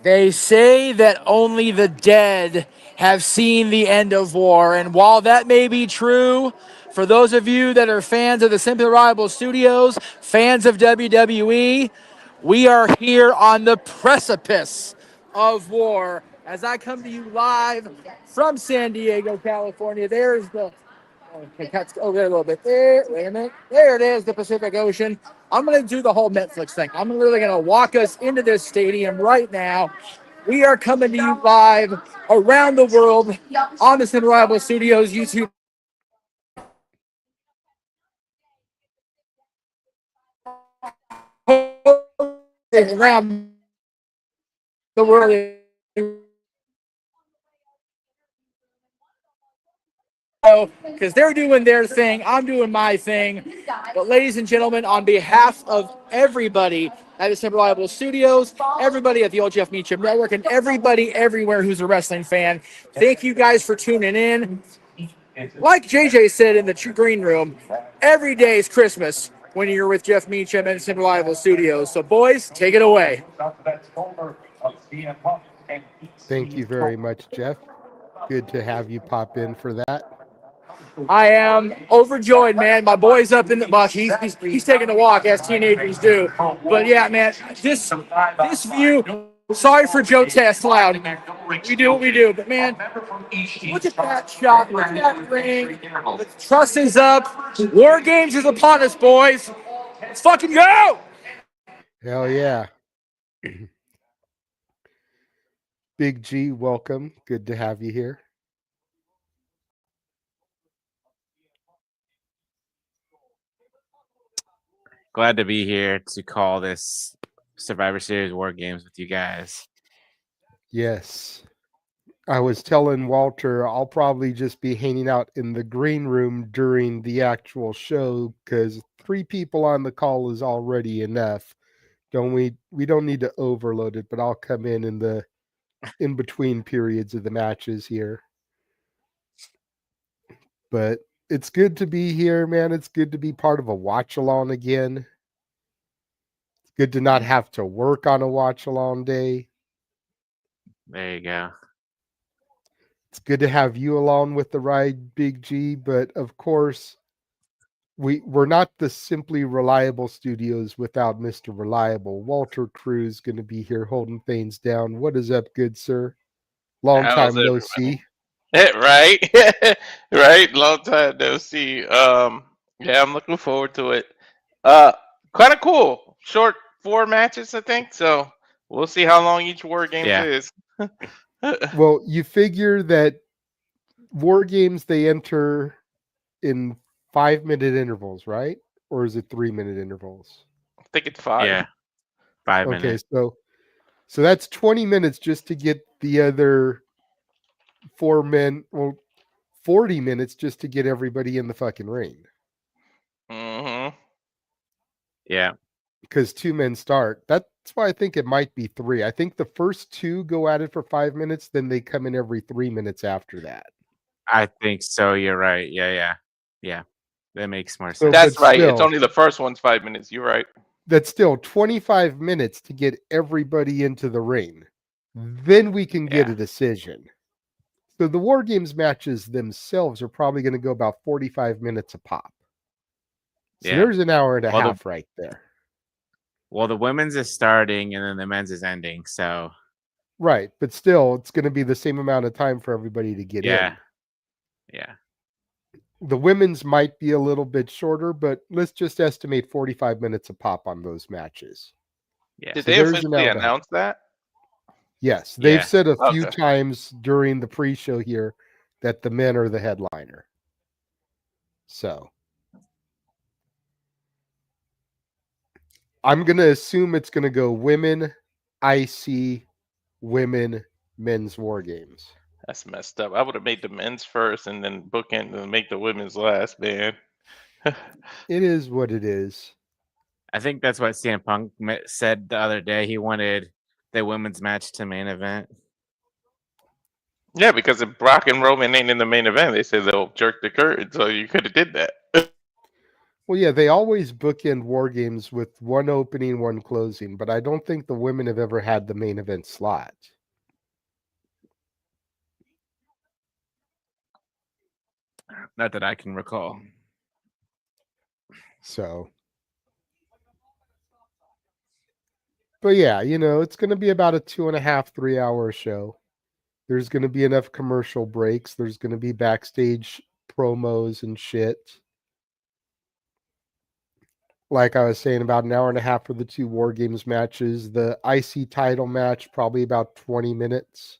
They say that only the dead have seen the end of war. And while that may be true, for those of you that are fans of the Simply Reliable Studios, fans of WWE, we are here on the precipice of war. As I come to you live from San Diego, California, there's the okay, cuts over there a little bit. There, wait a minute. There it is, the Pacific Ocean. I'm going to do the whole Netflix thing. I'm really going to walk us into this stadium right now. We are coming to you live around the world on the Sin Reliable Studios YouTube. Around the world. Because they're doing their thing, I'm doing my thing. But ladies and gentlemen, on behalf of everybody at the Simple Reliable Studios, everybody at the Old Jeff Meacham Network, and everybody everywhere who's a wrestling fan, thank you guys for tuning in. Like JJ said in the green room, every day is Christmas when you're with Jeff Meacham and Simple Reliable Studios. So boys, take it away. Thank you very much, Jeff. Good to have you pop in for that. I am overjoyed, man. My boy's up in the buck. He's taking a walk as teenagers do. But yeah, man, this view. Sorry for Joe Test loud. We do what we do, but man, look at that shot. Look at that ring. The trust is up. War Games is upon us, boys. Let's fucking go. Hell yeah. Big G, welcome. Good to have you here. Glad to be here to call this Survivor Series War Games with you guys. Yes. I was telling Walter I'll probably just be hanging out in the green room during the actual show because 3 people on the call is already enough. We don't need to overload it, but I'll come in the in between periods of the matches here. But it's good to be here, man. It's good to be part of a watch along again. It's good to not have to work on a watch along day. There you go. It's good to have you along with the ride, Big G. But of course, we're not the Simply Reliable Studios without Mr. Reliable. Walter Cruz going to be here holding things down. What is up, good sir? Long time no see. Right. Right. Long time no see. Yeah, I'm looking forward to it. Kind of cool. Short 4 matches, I think. So we'll see how long each War Games is. Well, you figure that War Games they enter in 5-minute intervals, right? Or is it 3-minute intervals? I think it's 5. Yeah. 5 minutes. Okay, so that's 20 minutes just to get the other 4 men. Well, 40 minutes just to get everybody in the fucking ring. Mm-hmm. Yeah. Because 2 men start. That's why I think it might be 3. I think the first 2 go at it for 5 minutes, then they come in every 3 minutes after that. I think so. You're right. Yeah. That makes more So, sense. That's right. still, It's only the first one's 5 minutes. You're right. That's still 25 minutes to get everybody into the ring. Then we can get a decision. So the War Games matches themselves are probably going to go about 45 minutes a pop. So there's an hour and a half right there. Well, the women's is starting and then the men's is ending. So right, but still, it's going to be the same amount of time for everybody to get in. Yeah. The women's might be a little bit shorter, but let's just estimate 45 minutes a pop on those matches. Yeah. Did they officially announce that? Yes, they've said a few times during the pre-show here that the men are the headliner. So I'm going to assume it's going to go women, IC, women, men's War Games. That's messed up. I would have made the men's first and then bookend and make the women's last, man. It is what it is. I think that's what CM Punk said the other day. He wanted the women's match to main event. Yeah, because if Brock and Roman ain't in the main event, they said they'll jerk the curtain. So you could have did that. Well, yeah, they always bookend War Games with one opening, one closing, but I don't think the women have ever had the main event slot. Not that I can recall. So, but yeah, it's going to be about a 2.5, 3 hour show. There's going to be enough commercial breaks. There's going to be backstage promos and shit. Like I was saying, about an hour and a half for the 2 War Games matches. The IC title match, probably about 20 minutes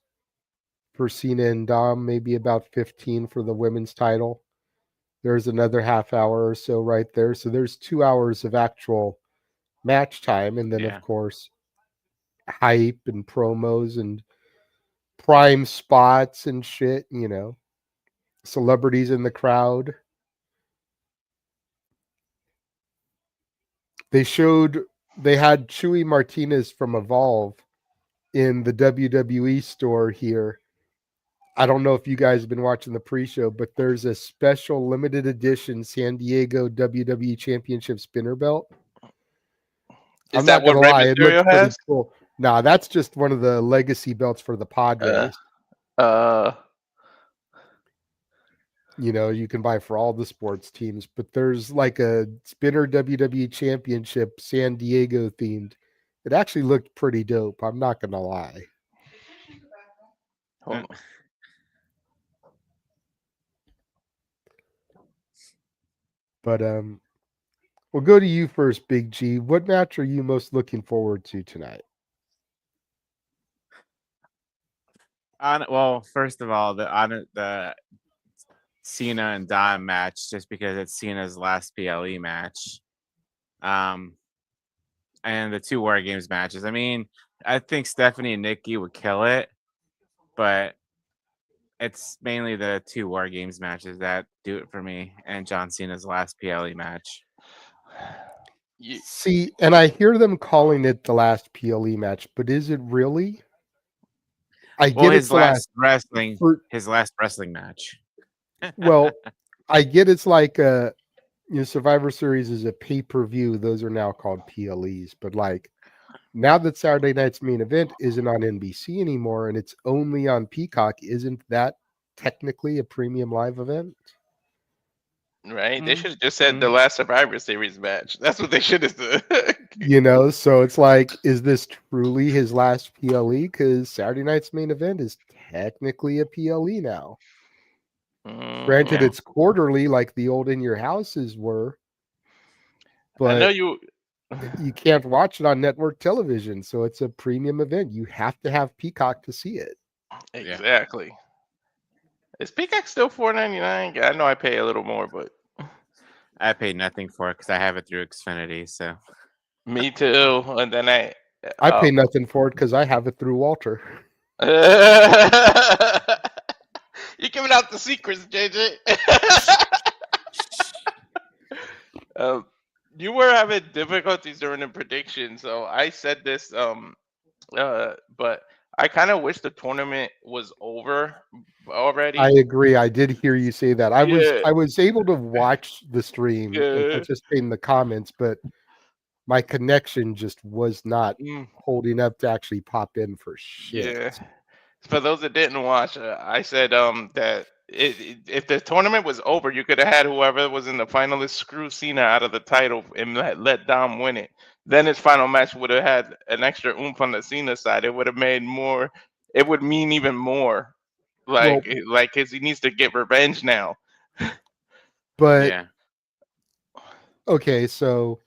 for Cena and Dom, maybe about 15 for the women's title. There's another half hour or so right there. So there's 2 hours of actual match time. And then, of course, hype and promos and prime spots and shit, celebrities in the crowd. They had Chewy Martinez from Evolve in the WWE store here. I don't know if you guys have been watching the pre-show, but there's a special limited edition San Diego WWE Championship spinner belt. Is that what Rey Mysterio has? Cool. Nah, that's just one of the legacy belts for the Padres. You can buy for all the sports teams, but there's like a spinner WWE Championship San Diego themed. It actually looked pretty dope. I'm not gonna lie. But we'll go to you first, Big G. What match are you most looking forward to tonight? Well, first of all, the Cena and Dom match, just because it's Cena's last PLE match. And the 2 War Games matches. I mean, I think Stephanie and Nikki would kill it, but it's mainly the 2 War Games matches that do it for me, and John Cena's last PLE match. See, and I hear them calling it the last PLE match, but is it really? His last wrestling match. Well, I get it's like Survivor Series is a pay-per-view. Those are now called PLEs, but like now that Saturday night's main event isn't on NBC anymore and it's only on Peacock, isn't that technically a premium live event? Right? They should have just said the last Survivor Series match. That's what they should have said. So it's like, is this truly his last PLE? Because Saturday night's main event is technically a PLE now. Granted, it's quarterly like the old In Your Houses were. But I know you can't watch it on network television, so it's a premium event. You have to have Peacock to see it. Exactly. Yeah. Is Peacock still $4.99? I know I pay a little more, but I pay nothing for it because I have it through Xfinity. So me too. And then I pay nothing for it because I have it through Walter. You're giving out the secrets, JJ. You were having difficulties during the prediction, so I said this. But I kind of wish the tournament was over already. I agree. I did hear you say that. I was able to watch the stream and participate in the comments, but my connection just was not holding up to actually pop in for shit. Yeah. For those that didn't watch, I said that if the tournament was over, you could have had whoever was in the finalists screw Cena out of the title and let Dom win it. Then his final match would have had an extra oomph on the Cena side. It would have made more. It would mean even more. He needs to get revenge now. But okay, so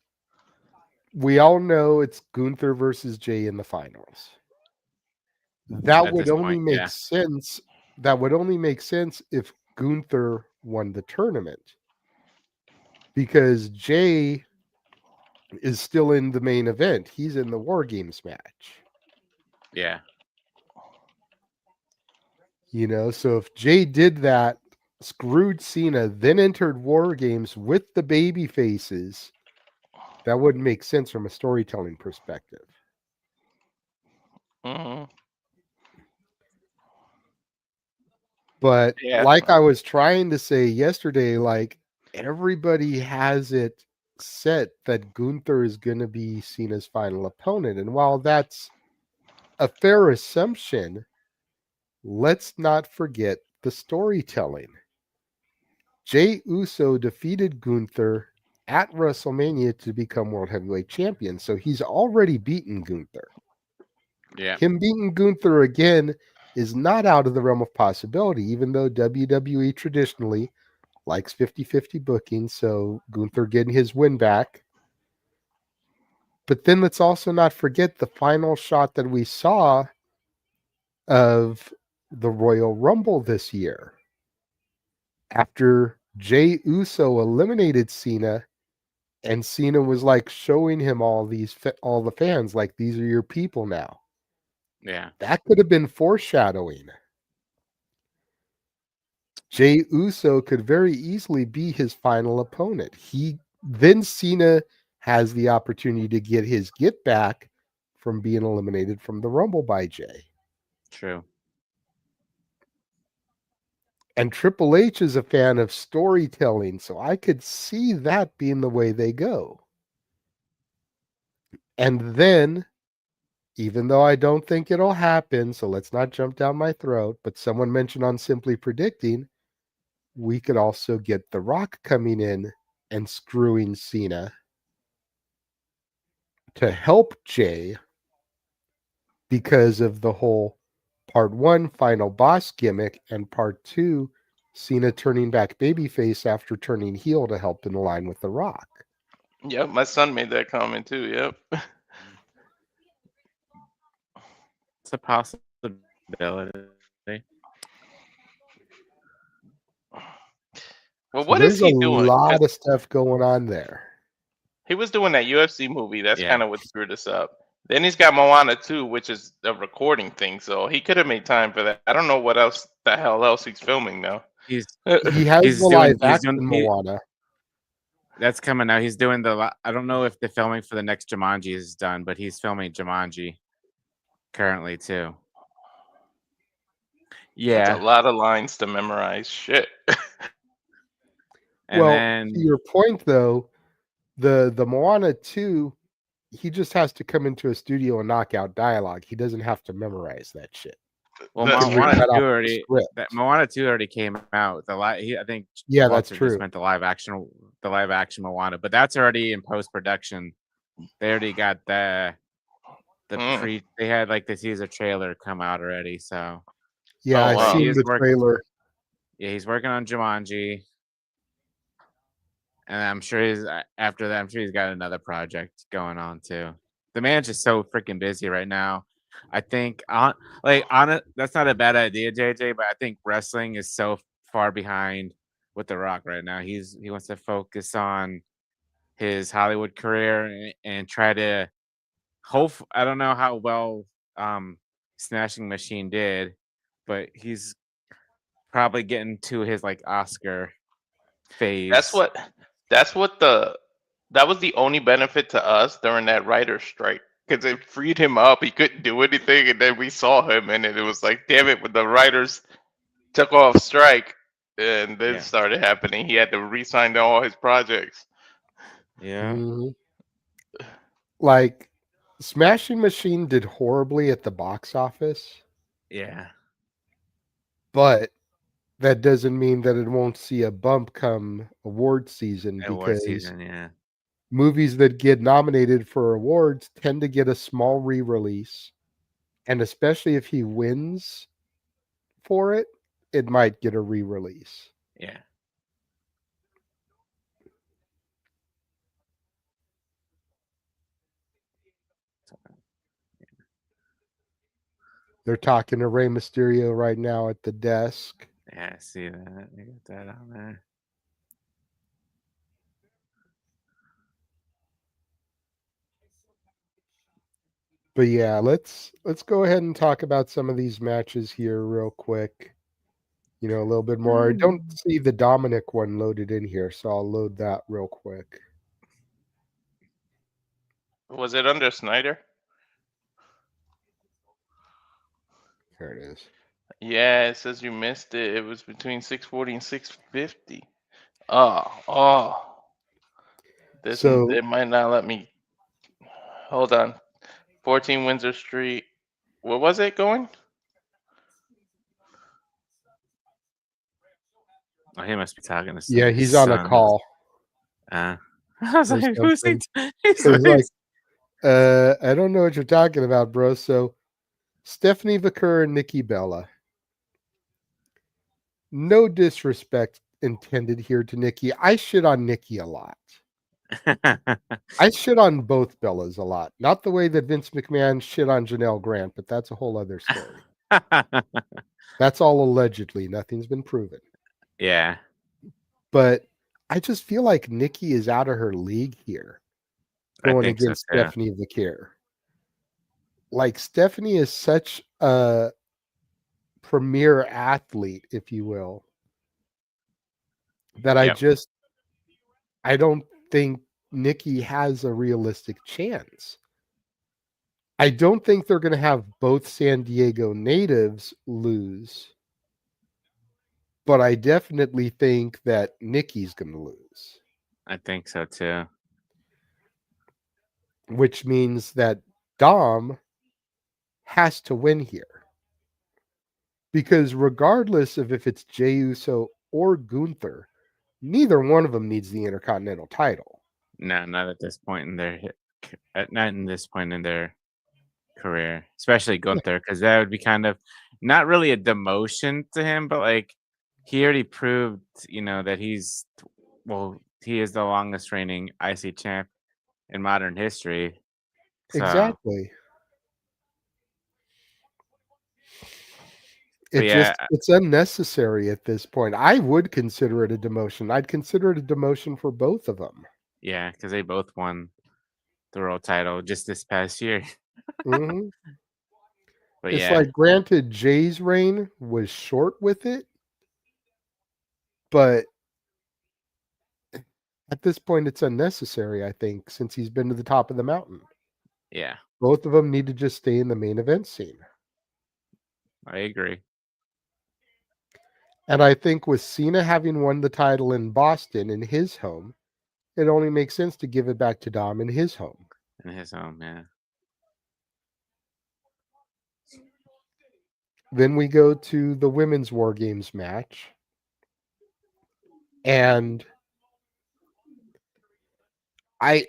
we all know it's Gunther versus Jay in the finals. That would only make sense. That would only make sense if Gunther won the tournament, because Jay is still in the main event. He's in the War Games match. Yeah. So if Jay did that, screwed Cena, then entered War Games with the baby faces, that wouldn't make sense from a storytelling perspective. But like I was trying to say yesterday, like everybody has it set that Gunther is going to be Cena's final opponent. And while that's a fair assumption, let's not forget the storytelling. Jey Uso defeated Gunther at WrestleMania to become World Heavyweight Champion. So he's already beaten Gunther. Yeah. Him beating Gunther again is not out of the realm of possibility, even though WWE traditionally likes 50-50 booking, so Gunther getting his win back. But then let's also not forget the final shot that we saw of the Royal Rumble this year. After Jey Uso eliminated Cena, and Cena was like showing him all the fans, like, these are your people now. Yeah. That could have been foreshadowing. Jey Uso could very easily be his final opponent. Then Cena has the opportunity to get his get back from being eliminated from the Rumble by Jey. True. And Triple H is a fan of storytelling, so I could see that being the way they go. And then, even though I don't think it'll happen, so let's not jump down my throat, but someone mentioned on Simply Predicting, we could also get The Rock coming in and screwing Cena to help Jey because of the whole part 1 final boss gimmick and part 2 Cena turning back babyface after turning heel to help in line with The Rock. Yep, my son made that comment too. Yep. It's a possibility. Well, So what is there's a he doing? 'Cause lot of stuff going on there. he was doing that UFC movie. That's Yeah. kind of what screwed us up. Then he's got Moana 2, which is a recording thing. So he could have made time for that. I don't know what else the hell else he's filming now. He's He has He's the doing- live he's action doing- he- Moana. that's coming out. He's doing I don't know if the filming for the next Jumanji is done, but he's filming Jumanji currently too. That's Yeah. a lot of lines to memorize. Shit. And Well, then to your point though, the Moana 2, he just has to come into a studio and knock out dialogue. He doesn't have to memorize that shit. well, That's He can read Moana that off 2 the already script. Moana 2 already came out. I think Yeah, that's Walter true. just meant the live action Moana, but that's already in post production. They already got the Mm. they had like the teaser trailer come out already. So Yeah, Oh, I wow. He seen is the working- trailer. yeah, he's working on Jumanji. And I'm sure after that, I'm sure he's got another project going on too. The man's just so freaking busy right now. I think that's not a bad idea, JJ, but I think wrestling is so far behind with The Rock right now. He wants to focus on his Hollywood career and try to I don't know how well Smashing Machine did, but he's probably getting to his like Oscar phase. That was the only benefit to us during that writer's strike, because it freed him up. He couldn't do anything, and then we saw him, and it was like, damn it, when the writers took off strike, and then Yeah. started happening, he had to re-sign to all his projects. Yeah. Mhm. Like, Smashing Machine did horribly at the box office, Yeah. but that doesn't mean that it won't see a bump come award season, Award because season, yeah. movies that get nominated for awards tend to get a small re-release, and especially if he wins for it, it might get a re-release. Yeah. They're talking to Rey Mysterio right now at the desk. Yeah, I see that. They got that on there. But yeah, let's go ahead and talk about some of these matches here real quick. A little bit more. I don't see the Dominik one loaded in here, so I'll load that real quick. Was it under Snyder? There it is. Yeah, it says you missed it. It was between 640 and 650. Oh. It might not let me. Hold on. 14 Windsor Street. What was it going? Oh, he must be talking to some Yeah, he's on a call. I was or like, who's he? something. He's It's like, I don't know what you're talking about, bro. So Stephanie Vaquer and Nikki Bella. No disrespect intended here to Nikki. I shit on Nikki a lot. I shit on both Bellas a lot. Not the way that Vince McMahon shit on Janelle Grant, but that's a whole other story. That's all allegedly. Nothing's been proven. yeah. But I just feel like Nikki is out of her league here I going think so against too. Stephanie Vaquer. Like, Stephanie is such a premier athlete, if you will, that Yep. I don't think Nikki has a realistic chance. I don't think they're going to have both San Diego natives lose, but I definitely think that Nikki's going to lose, I think so too. which means that Dom has to win here. Because regardless of if it's Jey Uso or Gunther, neither one of them needs the Intercontinental title. No, not at this point in their not in this point in their career, especially Gunther, because that would be kind of not really a demotion to him, but like he already proved, that he is the longest reigning IC champ in modern history. So Exactly. but yeah, It's unnecessary at this point. I would consider it a demotion. I'd consider it a demotion for both of them. yeah, because they both won the world title just this past year. Mhm. But It's yeah, like, granted, Jay's reign was short with it, but at this point, it's unnecessary, I think, since he's been to the top of the mountain. yeah, Both of them need to just stay in the main event scene. I agree. And I think with Cena having won the title in Boston, in his home, it only makes sense to give it back to Dom in his home. In his home, yeah. Then we go to the Women's War Games match. And I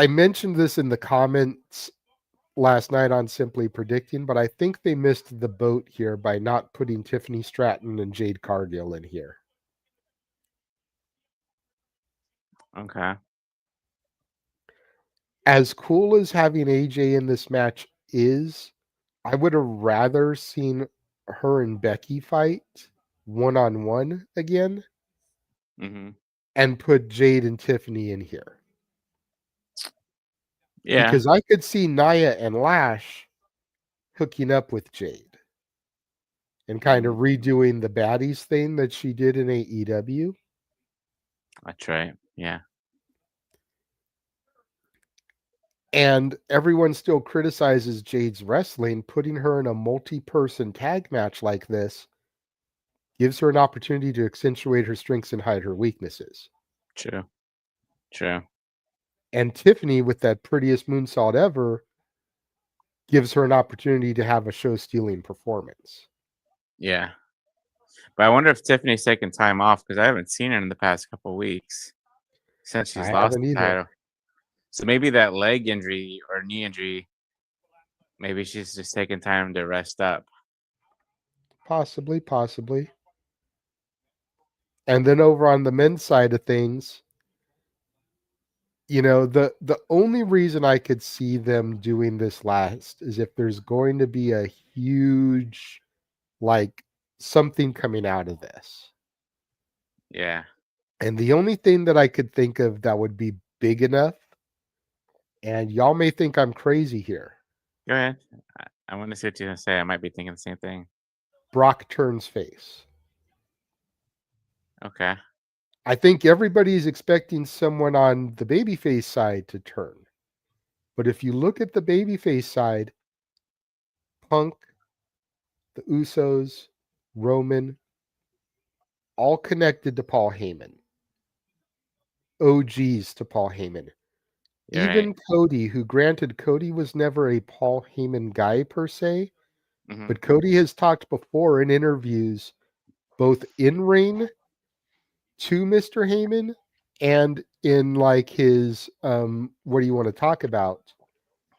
mentioned this in the comments last night on Simply Predicting, but I think they missed the boat here by not putting Tiffany Stratton and Jade Cargill in here. Okay. As cool as having AJ in this match is, I would have rather seen her and Becky fight one-on-one again Mm-hmm. and put Jade and Tiffany in here. Yeah. Because I could see Nia and Lash hooking up with Jade and kind of redoing the baddies thing that she did in AEW. That's right. Yeah. And everyone still criticizes Jade's wrestling. Putting her in a multi-person tag match like this gives her an opportunity to accentuate her strengths and hide her weaknesses. True. True. And Tiffany, with that prettiest moonsault ever, gives her an opportunity to have a show-stealing performance. Yeah. But I wonder if Tiffany's taking time off because I haven't seen her in the past couple of weeks since she's I lost haven't the either. title. So maybe that leg injury or knee injury, maybe she's just taking time to rest up. Possibly. And then over on the men's side of things, the only reason I could see them doing this last is if there's going to be a huge, like, something coming out of this. Yeah. And the only thing that I could think of that would be big enough, and y'all may think I'm crazy here, Go ahead. I want to see what you're going to say. I might be thinking the same thing. Brock turns face. Okay. I think everybody's expecting someone on the babyface side to turn. But if you look at the babyface side, Punk, the Usos, Roman, all connected to Paul Heyman. OGs to Paul Heyman. You're Even right. Cody, who granted Cody was never a Paul Heyman guy per se, Mhm. but Cody has talked before in interviews, both in ring to Mr. Heyman and in like his what do you want to talk about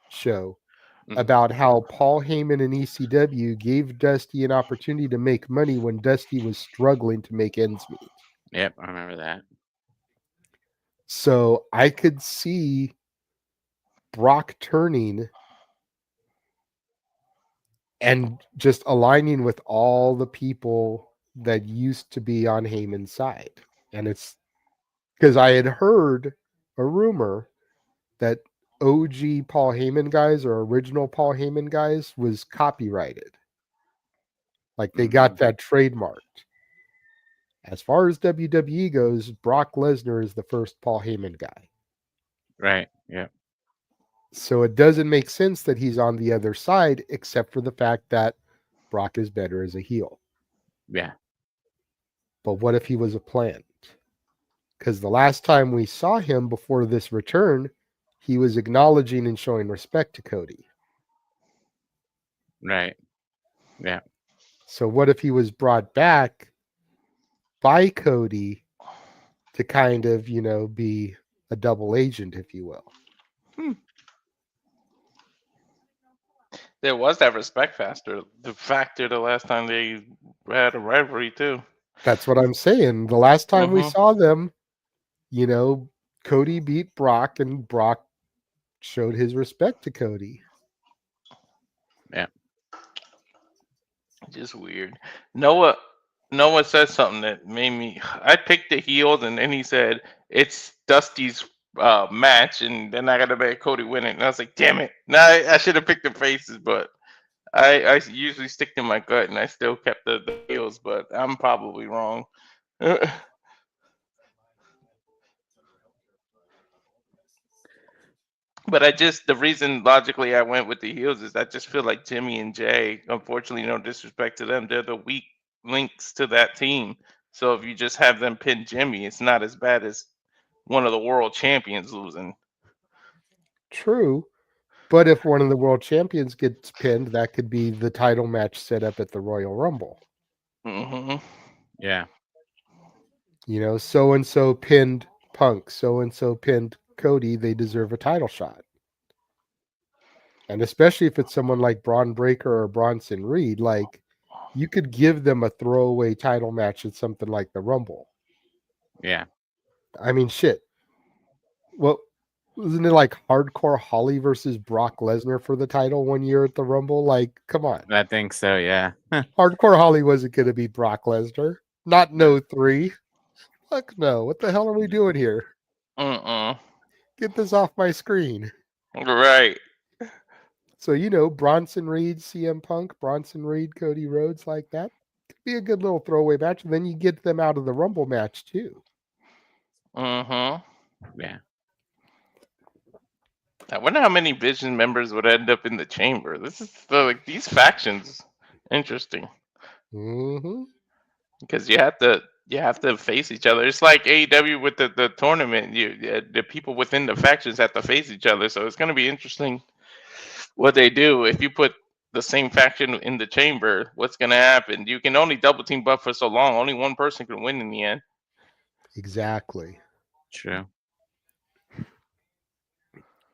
show Mhm. about how Paul Heyman and ECW gave Dusty an opportunity to make money when Dusty was struggling to make ends meet. Yep, I remember that. So I could see Brock turning and just aligning with all the people that used to be on Heyman's side. And it's because I had heard a rumor that OG Paul Heyman guys or original Paul Heyman guys was copyrighted. Like they got that trademarked. As far as WWE goes, Brock Lesnar is the first Paul Heyman guy. Right. Yep. So it doesn't make sense that he's on the other side, except for the fact that Brock is better as a heel. Yeah. But what if he was a plant? Because the last time we saw him before this return, he was acknowledging and showing respect to Cody. Right. Yeah. So what if he was brought back by Cody to kind of, be a double agent, if you will? There was that respect factor. The last time they had a rivalry too. That's what I'm saying. The last time we Mhm. saw them, Cody beat Brock and Brock showed his respect to Cody. Yeah. Just weird. Noah said something that made me. I picked the heels, and then he said it's Dusty's match, and then I got to bet Cody win it. And I was like, damn it! No, I should have picked the faces, but I usually stick to my gut, and I still kept the heels, but I'm probably wrong. But the reason logically I went with the heels is I just feel like Jimmy and Jay, unfortunately, no disrespect to them, they're the weak links to that team. So if you just have them pin Jimmy, it's not as bad as one of the world champions losing. True. But if one of the world champions gets pinned, that could be the title match set up at the Royal Rumble. Hmm. Yeah. So and so pinned Punk, so and so pinned Cody, they deserve a title shot. And especially if it's someone like Braun Breaker or Bronson Reed, like you could give them a throwaway title match at something like the Rumble. Yeah. I mean, shit. Well, wasn't it like Hardcore Holly versus Brock Lesnar for the title one year at the Rumble? Like, come on. I think so. Yeah. Hardcore Holly wasn't going to be Brock Lesnar. Not no 3. Fuck no. What the hell are we doing here? Get this off my screen. Right. So, Bronson Reed, CM Punk, Bronson Reed, Cody Rhodes, like that. Could be a good little throwaway match. And then you get them out of the Rumble match, too. Yeah. I wonder how many Vision members would end up in the chamber. This is these factions. Interesting. Mm-hmm. Because you have to face each other. It's like AEW with the tournament. The people within the factions have to face each other. So it's going to be interesting what they do. If you put the same faction in the chamber, what's going to happen? You can only double team buff for so long. Only one person can win in the end. Exactly. True.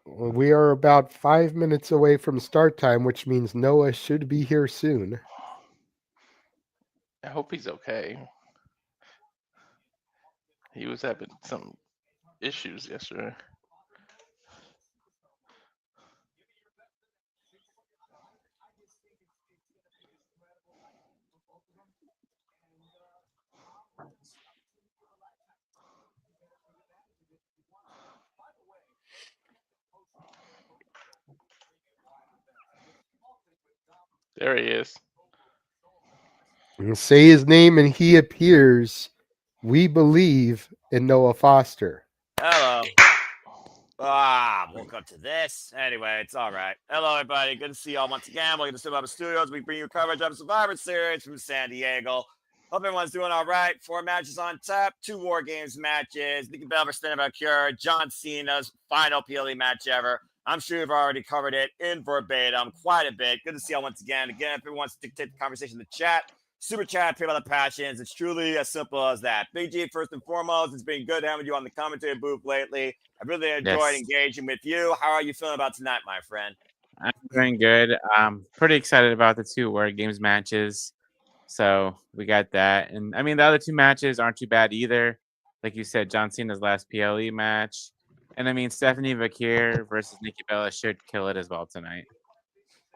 Well, we are about 5 minutes away from start time, which means Noah should be here soon. I hope he's okay. He was having some issues yesterday. There he is. And say his name and he appears. We believe in Noah Foster. Hello. Woke up to this. Anyway, it's all right. Hello, everybody. Good to see y'all once again. Welcome to Cinema Studios. We bring you coverage of Survivor Series from San Diego. Hope everyone's doing all right. 4 matches on tap, 2 War Games matches. Nikki Bella versus Vaquer, John Cena's final PLE match ever. I'm sure you've already covered it in verbatim quite a bit. Good to see you once again. Again, if everyone wants to dictate the conversation in the chat, super chat, pay by the passions. It's truly as simple as that. Big G, first and foremost, it's been good having you on the commentary booth lately. I really enjoyed engaging with you. How are you feeling about tonight, my friend? I'm doing good. Pretty excited about the 2 War Games matches. So we got that. And I mean, the other 2 matches aren't too bad either. Like you said, John Cena's last PLE match. And I mean, Stephanie Vaquer versus Nikki Bella should kill it as well tonight.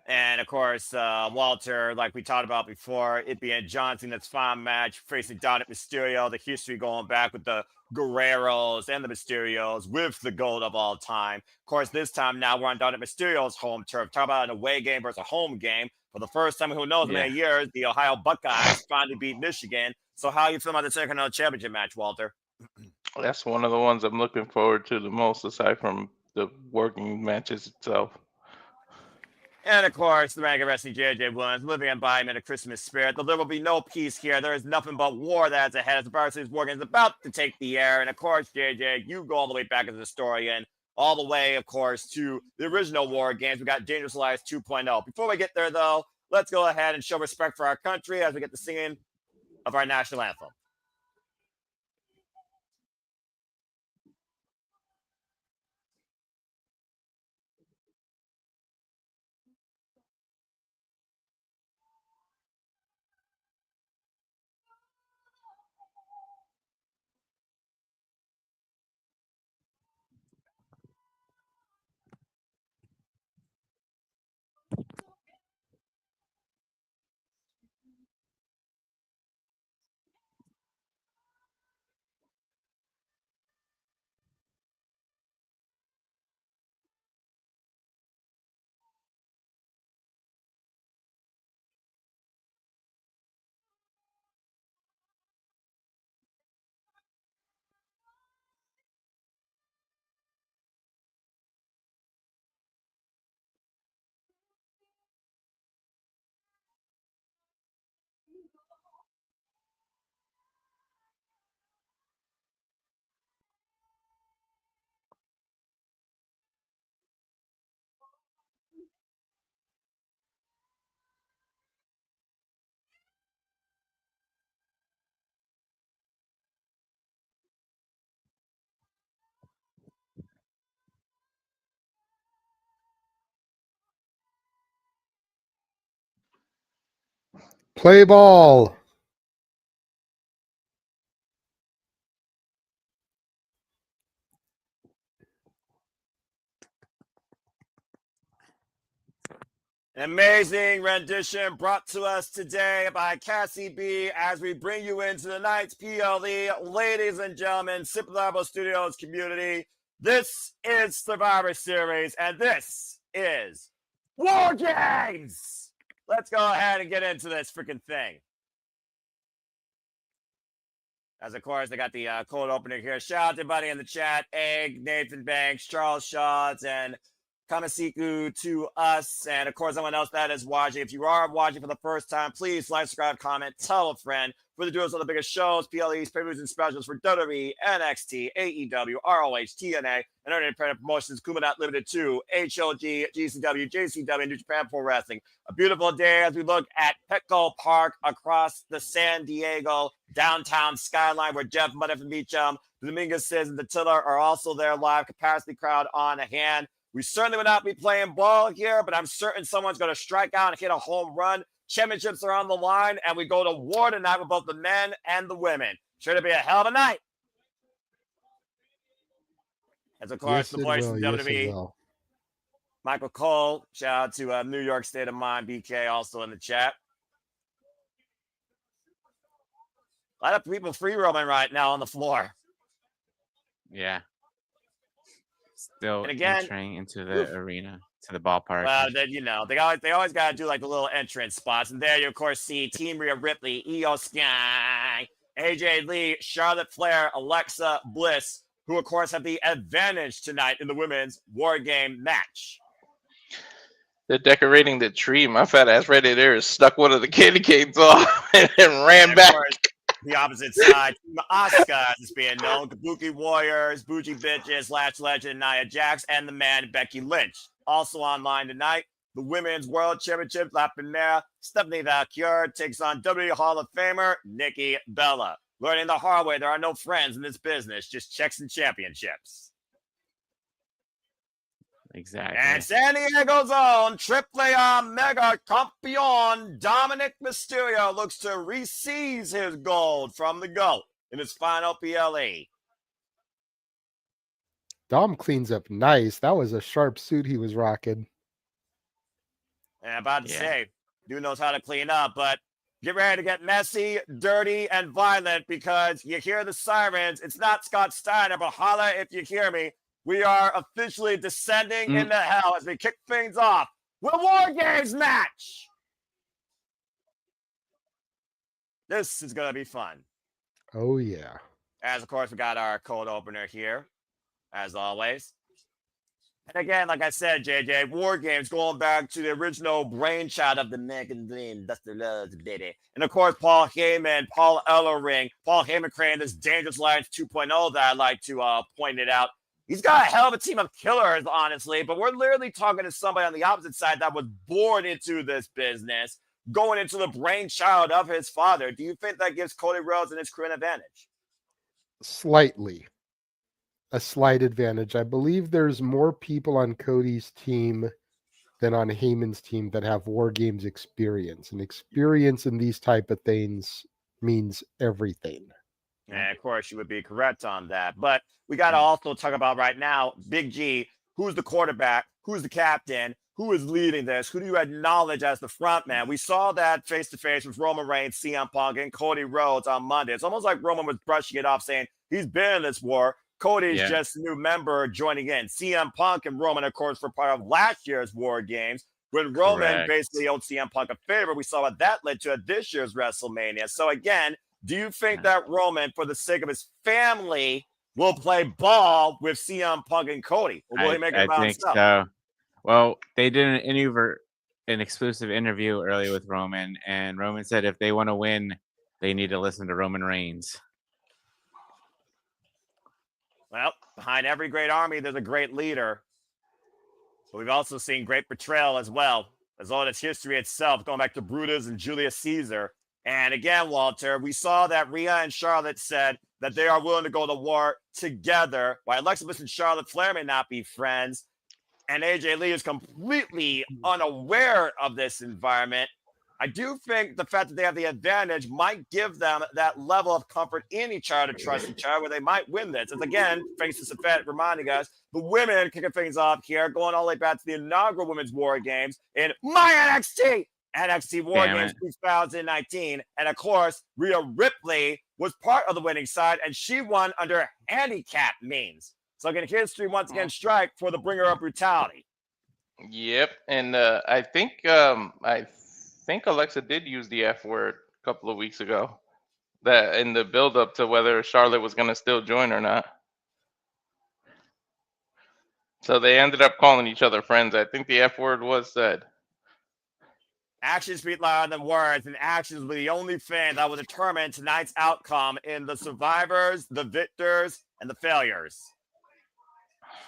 And of course, Walter, like we talked about before, it being John Cena's final match facing Dominik Mysterio, the history going back with the Guerreros and the Mysterios with the GOAT of all time. Of course, this time now we're on Dominik Mysterio's home turf. Talk about an away game versus a home game. For the first time in who knows how many years, the Ohio Buckeyes finally beat Michigan. So how are you feeling about the Intercontinental Championship match, Walter? That's one of the ones I'm looking forward to the most, aside from the working matches itself. And of course, the rank of wrestling JJ Williams, living embodiment of Christmas spirit. There will be no peace here. There is nothing but war that's ahead as the Varsity War Games is about to take the air. And of course, JJ, you go all the way back as a historian, all the way, of course, to the original War Games. We got Dangerous Alliance 2.0. Before we get there, though, let's go ahead and show respect for our country as we get the singing of our national anthem. Play ball. An amazing rendition brought to us today by Cassie B as we bring you into tonight's PLE. Ladies and gentlemen, Simple Marble Studios community, this is Survivor Series, and this is War Games! Let's go ahead and get into this freaking thing. As, of course, I got the cold opener here. Shout out to everybody in the chat. Egg, Nathan Banks, Charles Shaws, and Kamasiku to us, and of course, everyone else that is watching. If you are watching for the first time, please like, subscribe, comment, tell a friend. For the duels of the biggest shows, PLEs, pay-per-views, and specials for WWE, NXT, AEW, ROH, TNA, and other independent promotions, Kuma Not Limited to HLG, GCW, JCW, New Japan Pro Wrestling. A beautiful day as we look at Petco Park across the San Diego downtown skyline, where Jeff Muddy from Beachum, Dominguez and the Tiller are also there live. Capacity crowd on hand. We certainly will not be playing ball here, but I'm certain someone's going to strike out and hit a home run. Championships are on the line, and we go to war tonight with both the men and the women. Sure to be a hell of a night. As, of course, the voice of WWE, Michael Cole. Shout out to New York State of Mind, BK, also in the chat. A lot of people free roaming right now on the floor. Yeah. Still and again, entering into the arena, to the ballpark. Well, then, you know, they always got to do like the little entrance spots. And there you, of course, see Team Rhea Ripley, Io Sky, AJ Lee, Charlotte Flair, Alexa Bliss, who, of course, have the advantage tonight in the women's War Game match. They're decorating the tree. My fat ass right there stuck one of the candy canes off and ran back. the opposite side, Team Auska, as it's being known, Kabuki Warriors, Bougie Bitches, Lash Legend, Nia Jax, and the man Becky Lynch. Also online tonight, the Women's World Championship, La Primera, Stephanie Vaquer takes on WWE Hall of Famer Nikki Bella. Learning the hard way, there are no friends in this business, just checks and championships. Exactly. And San Diego's own Triple A Mega Campeon Dominik Mysterio looks to re-seize his gold from the GOAT in his final PLE. Dom cleans up nice. That was a sharp suit he was rocking. And I'm about to say, dude knows how to clean up, but get ready to get messy, dirty, and violent because you hear the sirens. It's not Scott Steiner, but holla if you hear me. We are officially descending into hell as we kick things off with a War Games match. This is going to be fun. Oh, yeah. As, of course, we got our cold opener here, as always. And again, like I said, JJ, War Games going back to the original brainchild of the American Dream, Dusty Rhodes, baby. And, of course, Paul Heyman, Paul Ellering, Paul Heyman creating this Dangerous Alliance 2.0 that I'd like to point it out. He's got a hell of a team of killers, honestly, but we're literally talking to somebody on the opposite side that was born into this business, going into the brainchild of his father. Do you think that gives Cody Rhodes and his crew an advantage? Slightly. A slight advantage. I believe there's more people on Cody's team than on Heyman's team that have War Games experience. And experience in these type of things means everything. And, of course, you would be correct on that. But we got to also talk about right now, Big G, who's the quarterback, who's the captain, who is leading this, who do you acknowledge as the front man? We saw that face-to-face with Roman Reigns, CM Punk, and Cody Rhodes on Monday. It's almost like Roman was brushing it off, saying he's been in this war. Cody's just a new member joining in. CM Punk and Roman, of course, were part of last year's War Games. When Roman basically owed CM Punk a favor, we saw what that led to at this year's WrestleMania. So, again, do you think that Roman, for the sake of his family, will play ball with CM Punk and Cody? Or will he make it about himself? So. Well, they did an exclusive interview earlier with Roman, and Roman said if they want to win, they need to listen to Roman Reigns. Well, behind every great army, there's a great leader. But we've also seen great betrayal as well, as well as history itself, going back to Brutus and Julius Caesar. And again, Walter, we saw that Rhea and Charlotte said that they are willing to go to war together. While Alexa Bliss and Charlotte Flair may not be friends, and AJ Lee is completely unaware of this environment, I do think the fact that they have the advantage might give them that level of comfort in each other to trust each other where they might win this. And again, thanks to Safet reminding us, the women kicking things off here, going all the way back to the inaugural Women's War Games in my NXT War Games 2019. And of course, Rhea Ripley was part of the winning side, and she won under handicap means. So again, history once again strike for the bringer of brutality. Yep, and I think Alexa did use the F word a couple of weeks ago, that in the build up to whether Charlotte was going to still join or not. So they ended up calling each other friends. I think the F word was said. Actions speak louder than words, and actions will be the only thing that will determine tonight's outcome in the survivors, the victors, and the failures.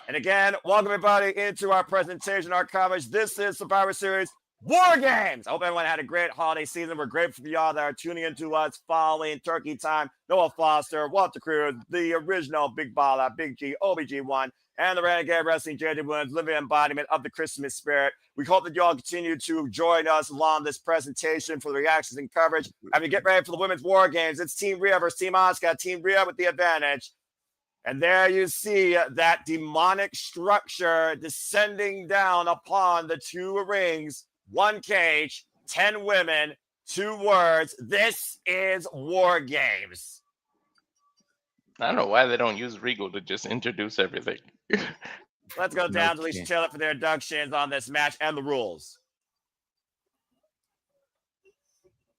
And again, welcome everybody into our presentation, our coverage. This is Survivor Series War Games. I hope everyone had a great holiday season. We're grateful for y'all that are tuning into us following Turkey Time, Noah Foster, Walter Cruz, the original Big Baller, Big G, OBG1, and the Renegade Wrestling JJ Williams, living embodiment of the Christmas spirit. We hope that you all continue to join us along this presentation for the reactions and coverage. As we get ready for the Women's War Games, it's Team Rhea versus Team Auska. Team Rhea with the advantage. And there you see that demonic structure descending down upon the two rings, one cage, 10 women, 2 words. This is War Games. I don't know why they don't use Regal to just introduce everything. Let's go down to Lisa Taylor for their inductions on this match and the rules.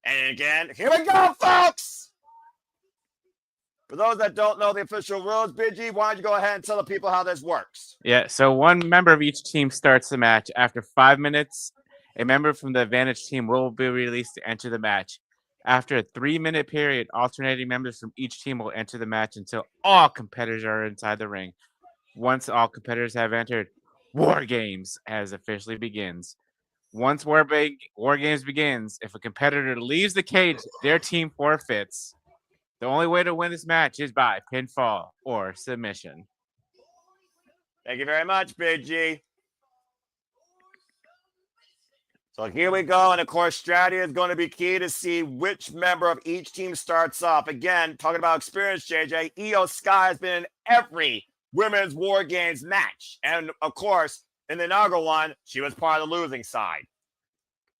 And again, here we go, folks! For those that don't know the official rules, Big G, why don't you go ahead and tell the people how this works? Yeah, so one member of each team starts the match. After 5 minutes, a member from the advantage team will be released to enter the match. After a 3-minute period, alternating members from each team will enter the match until all competitors are inside the ring. Once all competitors have entered, War Games has officially begins. Once War Games begins, if a competitor leaves the cage, their team forfeits. The only way to win this match is by pinfall or submission. Thank you very much, Big G. So here we go. And of course, strategy is going to be key to see which member of each team starts off. Again, talking about experience, JJ, Auska has been in every women's War Games match. And of course, in the inaugural one, she was part of the losing side.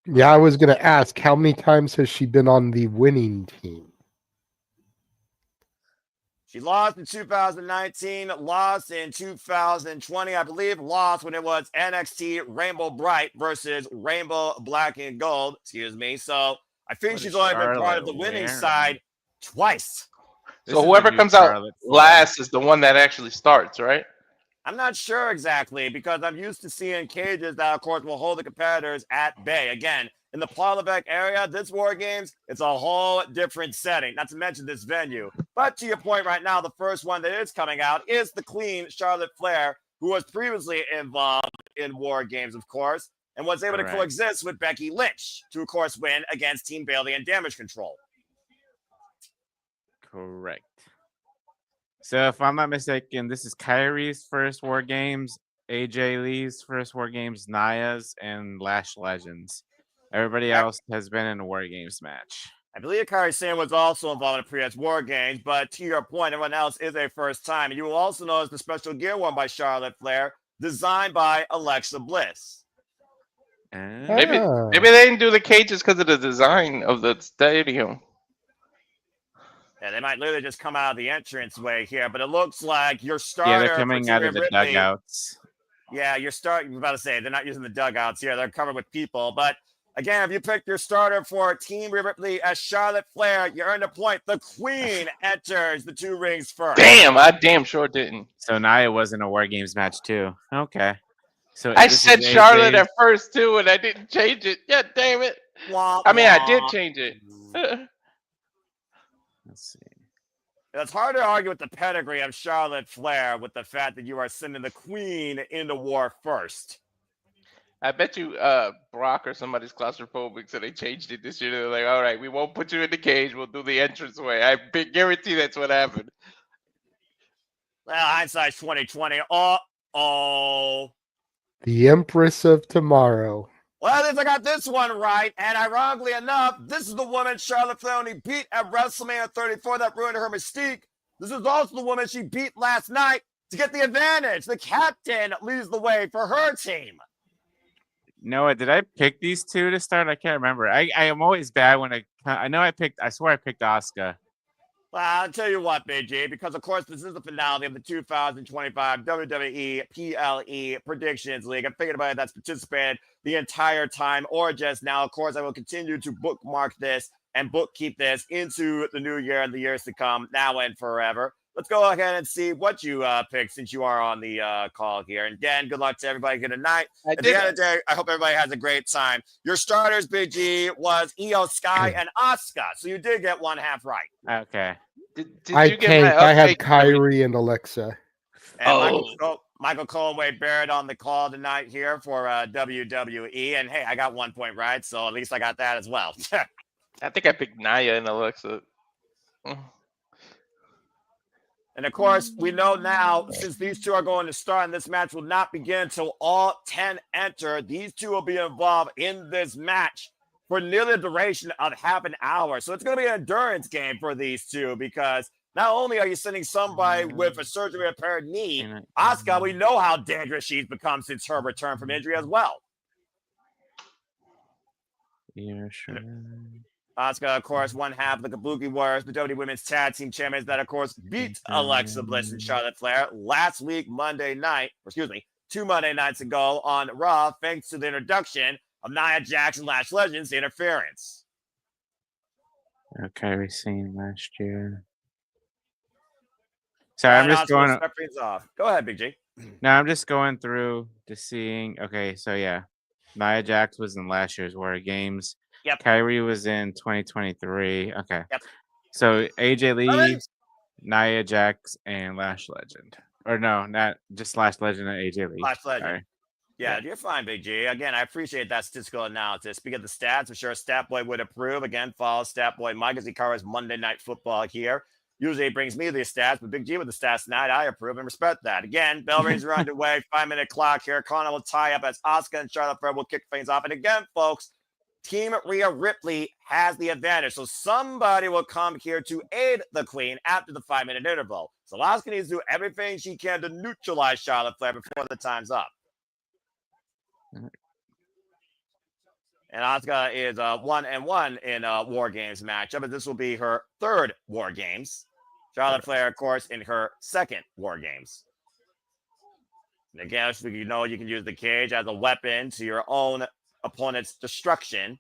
Yeah, I was going to ask, how many times has she been on the winning team? She lost in 2019, lost in 2020, I believe, lost when it was NXT Rainbow Bright versus Rainbow Black and Gold. Excuse me. So I think she's only been part of the winning side twice. So whoever comes out last is the one that actually starts, right? I'm not sure exactly because I'm used to seeing cages that, of course, will hold the competitors at bay. Again, in the Paulabeck area, this War Games, it's a whole different setting, not to mention this venue. But to your point right now, the first one that is coming out is the Queen, Charlotte Flair, who was previously involved in War Games, of course, and was able to coexist with Becky Lynch to, of course, win against Team Bayley and Damage Control. Correct. So if I'm not mistaken, this is Kairi's first War Games, AJ Lee's first War Games, Nia's, and Lash Legends. Everybody else has been in a War Games match. I believe Kairi Sane was also involved in previous War Games, but to your point, everyone else is a first time. And you will also notice the special gear worn by Charlotte Flair, designed by Alexa Bliss. Maybe they didn't do the cages because of the design of the stadium. Yeah, they might literally just come out of the entranceway here, but it looks like your starter. Yeah, they're coming out of the dugouts. Yeah, your start. I was about to say they're not using the dugouts here; they're covered with people. But again, if you pick your starter for Team Ripley as Charlotte Flair, you earned a point. The Queen enters the two rings first. Damn, I damn sure didn't. So Nia was in a War Games match too. Okay. So I said Charlotte at first too, and I didn't change it. Yeah, damn it. I mean, I did change it. Let's see. It's hard to argue with the pedigree of Charlotte Flair with the fact that you are sending the Queen into war first. I bet you Brock or somebody's claustrophobic, so they changed it this year. They're like, all right, we won't put you in the cage. We'll do the entranceway. I guarantee that's what happened. Well, hindsight's 2020. Uh-oh. The Empress of Tomorrow. Well, at least I got this one right. And ironically enough, this is the woman Charlotte Flair only beat at WrestleMania 34 that ruined her mystique. This is also the woman she beat last night to get the advantage. The captain leads the way for her team. Noah, did I pick these two to start? I can't remember. I am always bad when I know I swear I picked Auska. Well, I'll tell you what, Big G, because of course this is the finale of the 2025 WWE PLE Predictions League. I'm thinking about it that's participated the entire time or just now. Of course, I will continue to bookmark this and bookkeep this into the new year and the years to come, now and forever. Let's go ahead and see what you picked since you are on the call here. And Dan, good luck to everybody here tonight. At the end of the day, I hope everybody has a great time. Your starters, Big G, was Auska and Auska. So you did get one half right. Okay. Did I you get my I had update? Kairi and Alexa. And Michael Conway Barrett on the call tonight here for WWE. And hey, I got 1 point right, so at least I got that as well. I think I picked Nia and Alexa. And of course, we know now, since these two are going to start, and this match will not begin until all 10 enter, these two will be involved in this match for nearly the duration of half an hour. So it's going to be an endurance game for these two, because not only are you sending somebody with a surgery repaired knee, Auska, we know how dangerous she's become since her return from injury as well. Yeah, sure. Auska, of course, one half of the Kabuki Warriors, the WWE Women's Tag Team Champions that, of course, beat Alexa Bliss and Charlotte Flair last week, Monday night, 2 Monday nights ago on Raw, thanks to the introduction of Nia Jax and Lash Legends interference. Okay, we've seen last year. Sorry, I'm just going. Off. Go ahead, Big G. No, I'm just going through to seeing. Okay, so yeah, Nia Jax was in last year's War Games. Yep. Kairi was in 2023. Okay. Yep. So AJ Lee, Really? Nia Jax, and Lash Legend. Or no, not just Lash Legend and AJ Lee. Lash Legend. Sorry. Yeah, you're fine, Big G. Again, I appreciate that statistical analysis. Speaking of the stats, I'm sure Statboy would approve. Again, follow Statboy Mike as he covers Monday Night Football here. Usually it brings me the stats, but Big G with the stats tonight, I approve and respect that. Again, bell rings are underway. 5-minute clock here. Connor will tie up as Auska and Charlotte Flair will kick things off. And again, folks, Team Rhea Ripley has the advantage. So somebody will come here to aid the Queen after the 5-minute interval. So Auska needs to do everything she can to neutralize Charlotte Flair before the time's up. And Auska is 1-1 in War Games matchup, but this will be her third War Games. Charlotte Flair, of course, in her second War Games. And again, you know you can use the cage as a weapon to your own opponent's destruction.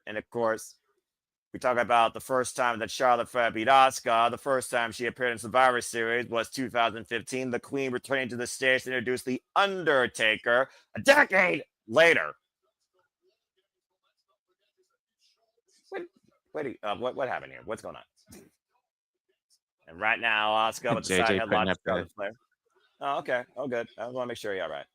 And of course, we talk about the first time that Charlotte Flair beat Auska. The first time she appeared in Survivor Series was 2015. The Queen returning to the stage to introduce The Undertaker a decade later. What happened here? What's going on? And right now, Auska with the side headlock to Charlotte Flair. Oh, okay. Oh, good. I want to make sure you're all right.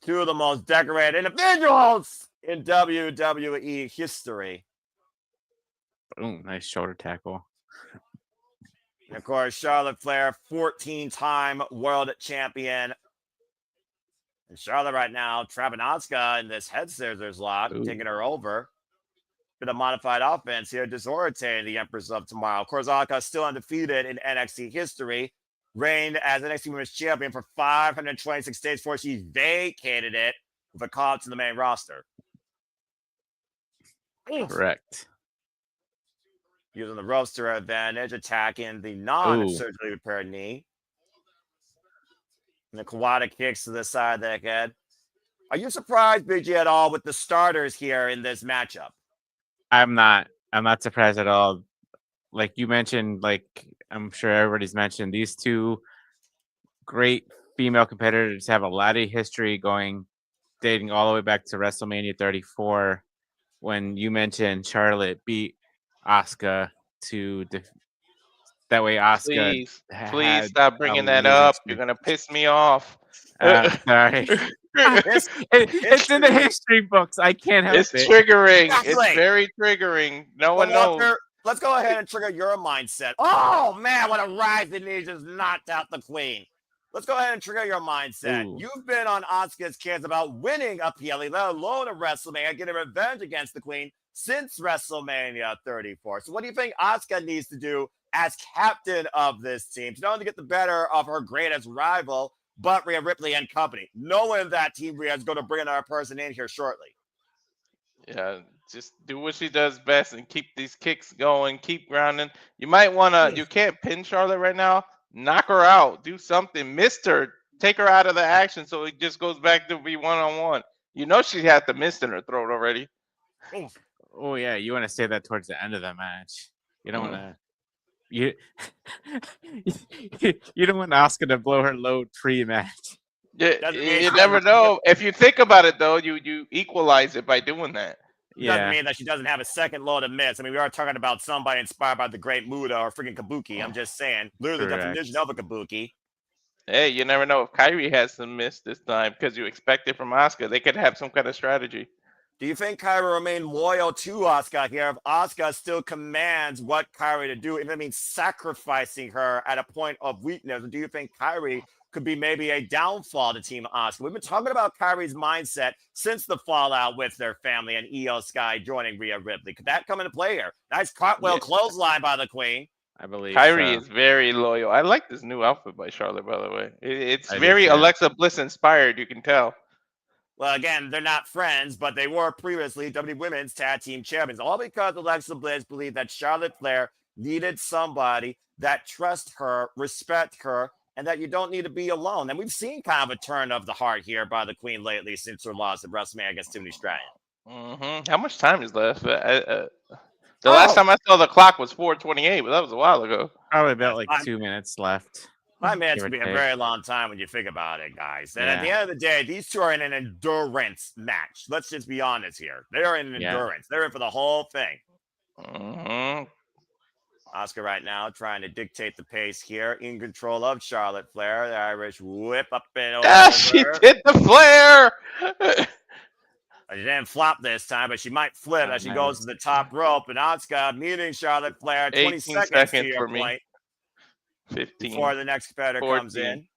Two of the most decorated individuals in WWE history. Boom, nice shoulder tackle. And of course, Charlotte Flair, 14-time world champion. And Charlotte right now trapping Auska in this head scissors lock, taking her over. Bit of modified offense here, disorientating the Empress of Tomorrow. Of course, Auska still undefeated in NXT history. Reigned as NXT Women's Champion for 526 days before she vacated it with a call up to the main roster. Correct. Using the roster advantage, attacking the non-surgically repaired knee. And the Kawada kicks to the side of the head. Are you surprised, Big G, at all with the starters here in this matchup? I'm not surprised at all. Like you mentioned, like I'm sure everybody's mentioned, these two great female competitors have a lot of history dating all the way back to WrestleMania 34 when you mentioned Charlotte beat Auska that way Auska please stop bringing that up. You're going to piss me off. Sorry. It's in the history books. I can't help it. It's triggering. Exactly. It's very triggering. No one knows. Let's go ahead and trigger your mindset. Oh, man, what a rise the knee just knocked out the Queen. Let's go ahead and trigger your mindset. Ooh. You've been on Asuka's case about winning a PLE, let alone a WrestleMania, getting revenge against the Queen since WrestleMania 34. So what do you think Auska needs to do as captain of this team to not only get the better of her greatest rival, but Rhea Ripley and company, knowing that Team Rhea is going to bring another person in here shortly? Yeah, just do what she does best and keep these kicks going, keep grounding. You might want to, you can't pin Charlotte right now. Knock her out. Do something. Mist her. Take her out of the action so it just goes back to be one-on-one. You know she had the mist in her throat already. Oh, yeah. You want to say that towards the end of the match. You don't want to... You don't want Auska to blow her load pre-match. You never know. If you think about it, though, you equalize it by doing that. Doesn't mean that she doesn't have a second load of miss. I mean, we are talking about somebody inspired by the Great Muda or freaking Kabuki. I'm just saying, literally the definition of a Kabuki. Hey, you never know if Kairi has some miss this time because you expect it from Auska. They could have some kind of strategy. Do you think Kairi will remain loyal to Auska here if Auska still commands what Kairi to do, even means sacrificing her at a point of weakness? Or do you think Kairi could be maybe a downfall to Team Auska? We've been talking about Kairi's mindset since the fallout with their family and Io Sky joining Rhea Ripley. Could that come into play here? Nice cartwheel clothesline by the Queen. I believe Kairi is very loyal. I like this new outfit by Charlotte, by the way. It's very Alexa Bliss inspired, you can tell. Well, again, they're not friends, but they were previously WWE Women's Tag Team Champions. All because Alexa Bliss believed that Charlotte Flair needed somebody that trusts her, respect her, and that you don't need to be alone. And we've seen kind of a turn of the heart here by the Queen lately since her loss at WrestleMania against Tiffany Stratton. How much time is left? The last time I saw the clock was 4:28, but that was a while ago. Probably about like fine. 2 minutes left. 5 minutes Give or would be a take. very long time when you think about it, guys. And at the Yeah. end of the day, these two are in an endurance match. Let's just be honest here. They are in an Yeah. endurance. They're in for the whole thing. Mhm. Auska right now trying to dictate the pace here, in control of Charlotte Flair. The Irish whip up and over. Ah, she did the flare. She didn't flop this time, but she might flip Oh, as she nice. goes to the top rope. And Auska meeting Charlotte Flair. 20 18 seconds to seconds your for me. point 15, before the next competitor comes 14, in.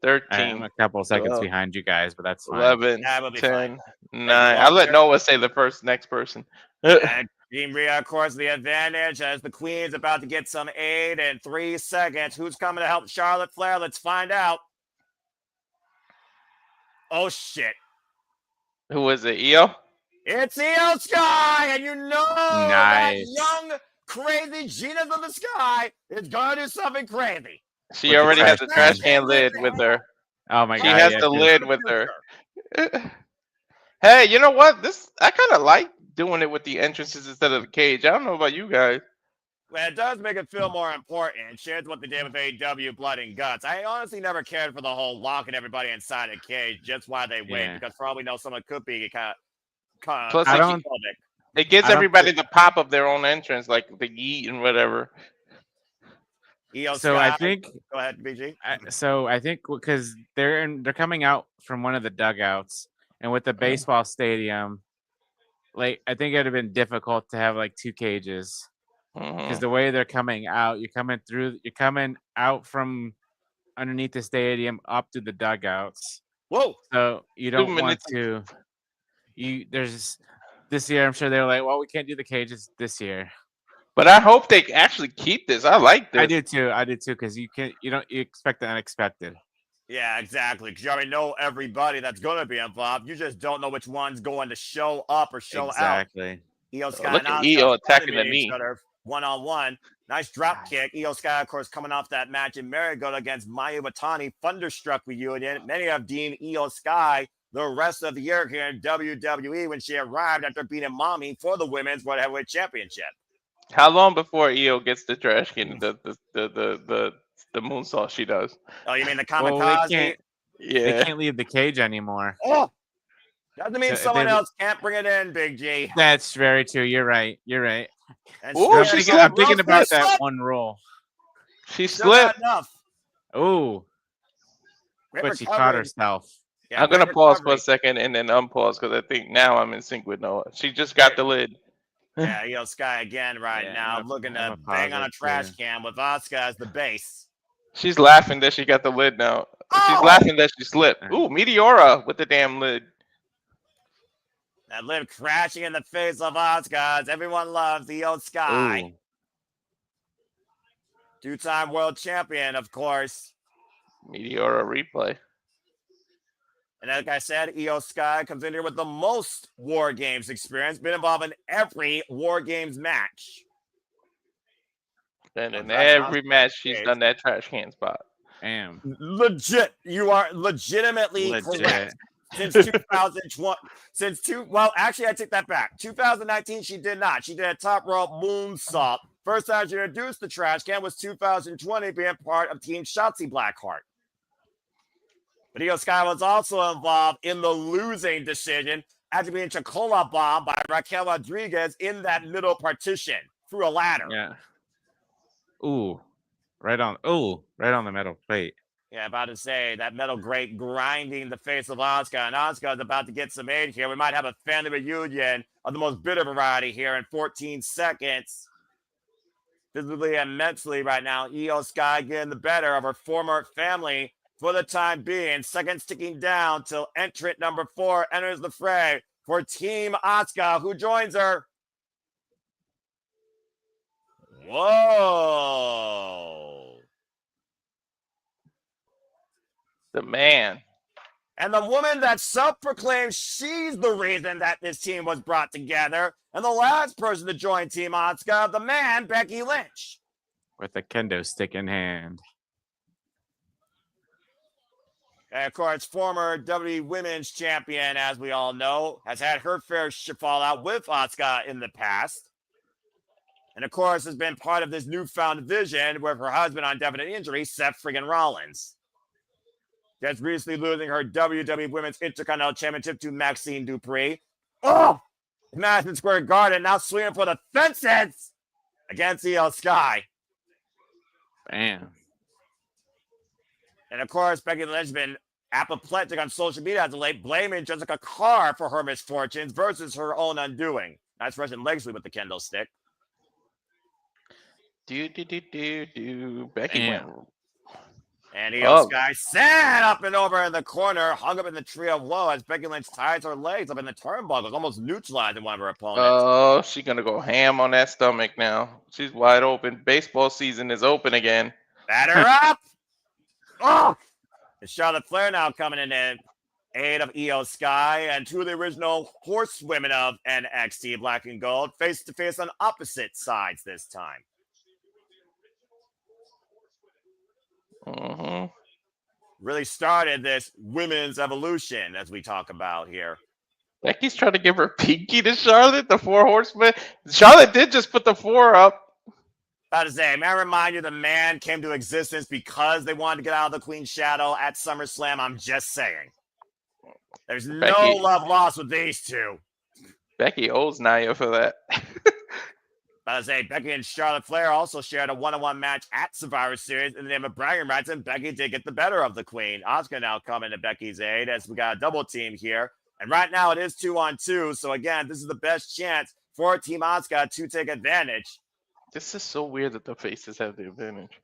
13, I'm a couple seconds 12, behind you guys, but that's fine. 11, Yeah, we'll be 10, fine. 9. I'll let Noah say the next person. And Team Rhea, of course, the advantage as the Queen's about to get some aid in 3 seconds. Who's coming to help Charlotte Flair? Let's find out. Oh, shit. Who is it, Io? It's Io Sky, and you know that Nice. young, crazy genius of the sky is going to do something crazy. She With the already has the trash trash can lid with her. Oh my She god. has yeah, the dude. lid with her. Hey, you know what? I kind of like doing it with the entrances instead of the cage. I don't know about you guys. Well, it does make it feel more important. It shares what they did with AEW Blood and Guts. I honestly never cared for the whole locking everybody inside a cage, just why they wait, Yeah. because for all we know, someone could be kind of Plus, I don't- it gives I don't everybody the pop of their own entrance, like the yeet and whatever. Io So Sky, I think go ahead, BG. I think because they're coming out from one of the dugouts, and with the baseball stadium, like I think it'd have been difficult to have like 2 cages because the way they're coming out, you're coming out from underneath the stadium up to the dugouts. Whoa! So you don't want minutes. to. There's this year. I'm sure they're like, well, we can't do the cages this year. But I hope they actually keep this. I like this. I do too, because you expect the unexpected. Yeah, exactly. Because you already know everybody that's going to be involved. You just don't know which one's going to show up or show out. Exactly. Io Sky Look and at Asuka Io attacking the fighting knee. each other one-on-one. Nice drop kick. Io Sky, of course, coming off that match in Marigold against Maya Watani. Thunderstruck reunion. Many have deemed Io Sky the rest of the year here in WWE when she arrived after beating Mommy for the Women's World Heavyweight Championship. How long before Io gets the trash can, the moonsault she does? Oh, you mean the Well, kamikaze? they Yeah. can't leave the cage anymore. Oh! Doesn't mean So someone they- else can't bring it in, Big G. That's very true. You're right. And Ooh, I'm she thinking, slipped. I'm thinking about that slipped. one rule. She Still not slipped. enough. Oh, Great but she recovery. caught herself. Yeah, I'm gonna great pause for recovery. a second and then unpause because I think now I'm in sync with Noah. She just got the lid. Yeah, Io Sky again right Yeah, now, I'm a- looking I'm to a bang on a positive, trash too. can with Auska as the base. She's laughing that she got the lid now. She's Oh! laughing that she slipped. Ooh, Meteora with the damn lid. That lid crashing in the face of Auska as everyone loves Io Sky. Ooh. 2-time world champion, of course. Meteora replay. And like I said, Io Sky comes in here with the most War Games experience, been involved in every War Games match. And in Well, that's every match, she's okay. done that trash can spot. Damn. Legit. You are legitimately correct. Legit. Since 2020, well, actually, I take that back. 2019, she did not. She did a top rope moonsault. First time she introduced the trash can was 2020, being part of Team Shotzi Blackheart. But Io Sky was also involved in the losing decision after being Chocola bombed by Raquel Rodriguez in that middle partition through a ladder. Yeah. Ooh. Right on the metal plate. Yeah, about to say that metal grate grinding the face of Auska, and Auska is about to get some aid here. We might have a family reunion of the most bitter variety here in 14 seconds. Physically and mentally right now, Io Sky getting the better of her former family for the time being. Seconds ticking down till entrant number 4 enters the fray for Team Auska, who joins her. Whoa. The man. And the woman that self-proclaims she's the reason that this team was brought together. And the last person to join Team Auska, the man, Becky Lynch. With a kendo stick in hand. And of course, former WWE Women's Champion, as we all know, has had her fair fallout with Auska in the past. And of course, has been part of this newfound vision with her husband on definite injury, Seth friggin' Rollins. Just recently losing her WWE Women's Intercontinental Championship to Maxine Dupree. Oh! Madison Square Garden now swinging for the fences against Io Sky. Bam. And of course, Becky Lynch has been apoplectic on social media as of late, blaming Jessica Carr for her misfortunes versus her own undoing. Nice Russian Legsley with the kendo stick. Becky went. And Io Sky sat up and over in the corner, hung up in the tree of woe as Becky Lynch ties her legs up in the turnbuckles, almost neutralizing one of her opponents. Oh, she's gonna go ham on that stomach now. She's wide open. Baseball season is open again. Batter up! Oh! And Charlotte Flair now coming in aid of Io Sky and two of the original horsewomen of NXT Black and Gold face to face on opposite sides this time. Really started this women's evolution as we talk about here. Becky's trying to give her pinky to Charlotte, the 4 horsemen. Charlotte did just put the 4 up. About to say, may I remind you, the man came to existence because they wanted to get out of the Queen's shadow at SummerSlam. I'm just saying. There's no love lost with these two. Becky owes Nia for that. About to say, Becky and Charlotte Flair also shared a one-on-one match at Survivor Series in the name of bragging rights, and Becky did get the better of the Queen. Auska now coming to Becky's aid as we got a double team here. And right now it is 2-on-2. So again, this is the best chance for Team Auska to take advantage. This is so weird that the faces have the advantage.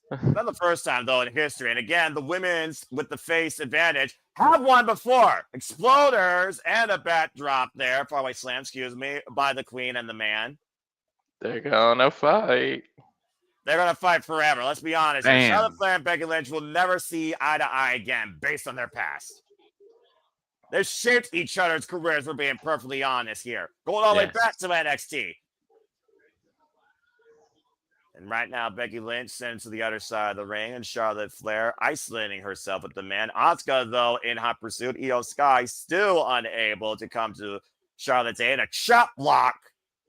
Not the first time, though, in history. And again, the women's with the face advantage have won before. Exploders and a bat drop there. Faraway slam, excuse me, by the Queen and the man. They're gonna fight. They're going to fight forever. Let's be honest. Damn. Charlotte Flair and Becky Lynch will never see eye to eye again based on their past. They've shaped each other's careers, we're being perfectly honest here. Going all the way back to NXT. And right now, Becky Lynch sends to the other side of the ring, and Charlotte Flair isolating herself with the man. Auska, though, in hot pursuit. Io Sky still unable to come to Charlotte's aid. A chop block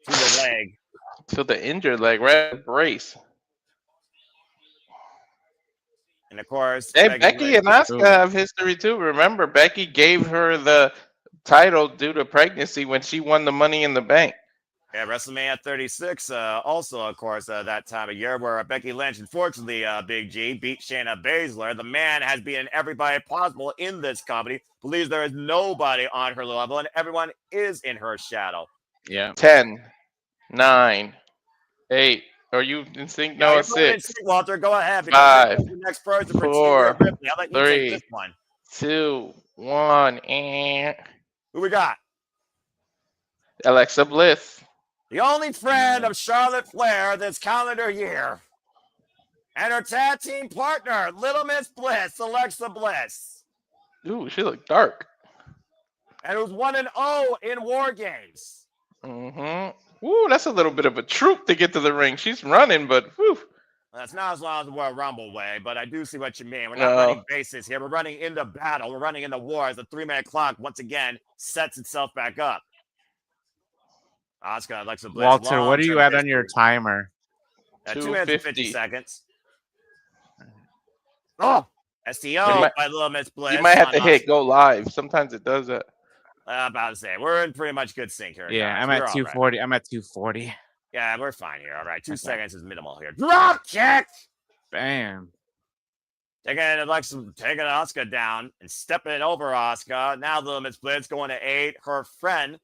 to the leg. To the injured leg, right? Brace. And of course, Hey, Becky and Auska have history too. Remember, Becky gave her the title due to pregnancy when she won the Money in the Bank. Yeah, WrestleMania 36, also, of course, that time of year where Becky Lynch, unfortunately, Big G, beat Shayna Baszler. The man has beaten everybody possible in this company, believes there is nobody on her level, and everyone is in her shadow. Yeah. 10, 9, 8. Are you in sync? No, Yeah, it's 6. Sync, Walter, go ahead. 5, the next person for 4, Ripley. I'll let you 3, take this one. 2, 1, and Who we got? Alexa Bliss. The only friend of Charlotte Flair this calendar year. And her tag team partner, Little Miss Bliss, Alexa Bliss. Ooh, she looked dark. And it was 1-0 in War Games. Ooh, that's a little bit of a troop to get to the ring. She's running, but whew. That's not as long as the Royal Rumble way, but I do see what you mean. We're not running bases here. We're running into battle. We're running into war as the 3-minute clock once again sets itself back up. Auska, Alexa Bliss. Walter, what are you at on your timer? 2 minutes and 50 seconds. Oh, STO by Little Miss Bliss. You might have to hit go live. Sometimes it does that. I'm about to say, we're in pretty much good sync here. Yeah, guys. I'm at 240. Right. I'm at 240. Yeah, we're fine here. All right, 2 seconds is minimal here. Drop kick! Bam. Taking Auska down and stepping over Auska. Now Little Miss Bliss going to aid her friend.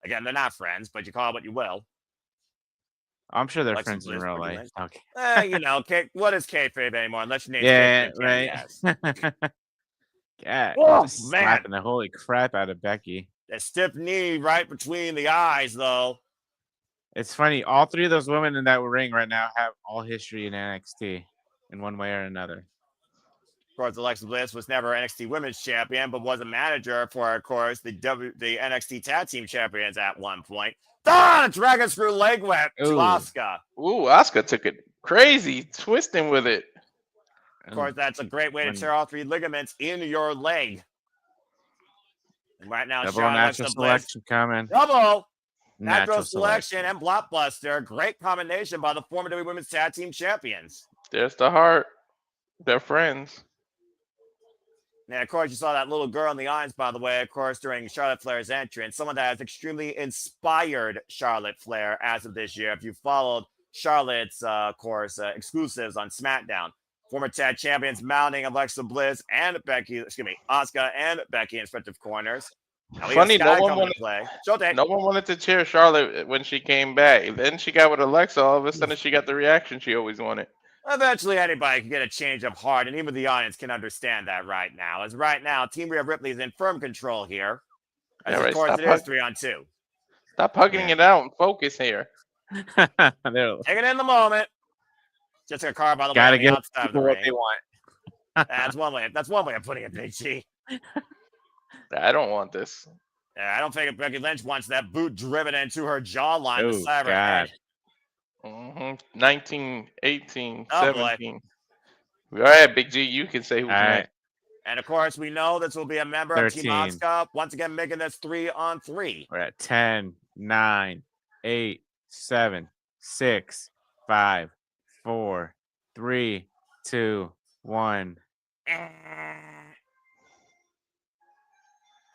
Again, they're not friends, but you call it what you will. I'm sure they're Alexa friends Bliss, in real life. Okay. You know, what is kayfabe anymore? Unless your name's yeah, kayfabe, right. Yes. Yeah, oh, man. Slapping the holy crap out of Becky. That stiff knee right between the eyes, though. It's funny. All 3 of those women in that ring right now have all history in NXT in one way or another. Of course, Alexa Bliss was never NXT Women's Champion, but was a manager for, of course, the NXT Tag Team Champions at one point. Dragon Screw leg whip to Auska. Ooh, Auska took it crazy, twisting with it. Of course, that's a great way to tear all 3 ligaments in your leg. And right now, double natural selection coming. Double. Natural selection and blockbuster. Great combination by the former WWE Women's Tag Team Champions. There's the heart. They're friends. And of course, you saw that little girl in the audience, by the way, of course, during Charlotte Flair's entrance. Someone that has extremely inspired Charlotte Flair as of this year. If you followed Charlotte's, exclusives on SmackDown, former tag champions mounting Alexa Bliss and Auska and Becky in respective corners. Funny, no one wanted to cheer Charlotte when she came back. Then she got with Alexa. All of a sudden, she got the reaction she always wanted. Eventually, anybody can get a change of heart, and even the audience can understand that right now. As right now, Team Rhea Ripley is in firm control here. As of course, it is 3-on-2. Stop hugging it out and focus here. Taking in the moment. Just a car, by the way, on the outside of the ring. They want. That's one way. That's one way of putting it, Big G. I don't want this. I don't think Becky Lynch wants that boot driven into her jawline, the side of her head. 19, 18, Oh, 17. All right, Big G, you can say who's next. And of course, we know this will be a member 13. of Team Auska. Once again, making this 3-on-3. We're at 10, 9, 8, 7, 6, 5, 4, 3, 2, 1.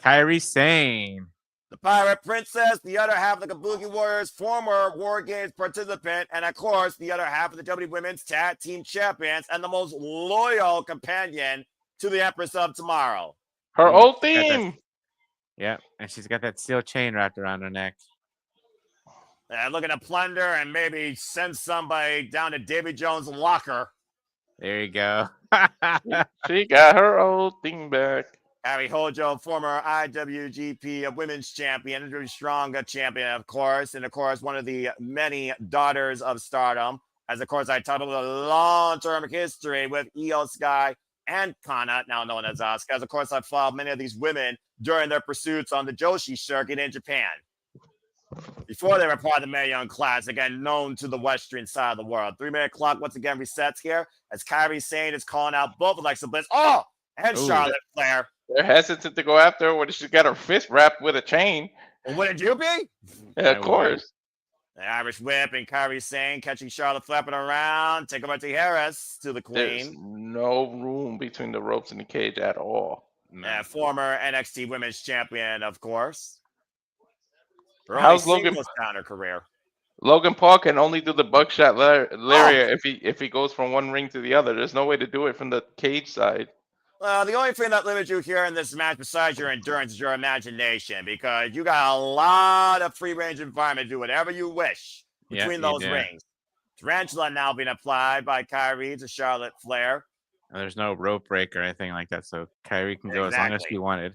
Kairi Sane. The Pirate Princess, the other half of the Kabuki Warriors, former War Games participant, and of course, the other half of the WWE Women's Tag Team Champions, and the most loyal companion to the Empress of Tomorrow. Her old theme. Yep, and she's got that steel chain wrapped around her neck. Looking to plunder and maybe send somebody down to Davy Jones' locker. There you go. She got her old thing back. Harry Hojo, former IWGP Women's Champion, very strong champion, of course, and of course, one of the many daughters of Stardom. As of course, I talked about the long-term history with Io Sky and Kana, now known as Auska. As of course, I've followed many of these women during their pursuits on the Joshi circuit in Japan. Before they were part of the Mae Young Classic and known to the western side of the world. 3-minute clock once again resets here as Kairi Sane is calling out both Alexa Bliss. And Charlotte Flair. They're hesitant to go after her when she's got her fist wrapped with a chain. Well, wouldn't you be? Yeah, of course. The Irish Whip and Kairi Sane catching Charlotte flapping around. Take over to Harris to the Queen. There's no room between the ropes and the cage at all. Former NXT Women's Champion, of course. How's Logan down her career? Logan Paul can only do the buckshot lariat if he goes from one ring to the other. There's no way to do it from the cage side. The only thing that limits you here in this match, besides your endurance, is your imagination, because you got a lot of free range environment to do whatever you wish between those rings. Tarantula now being applied by Kairi to Charlotte Flair. And there's no rope break or anything like that, so Kairi can go as long as she wanted.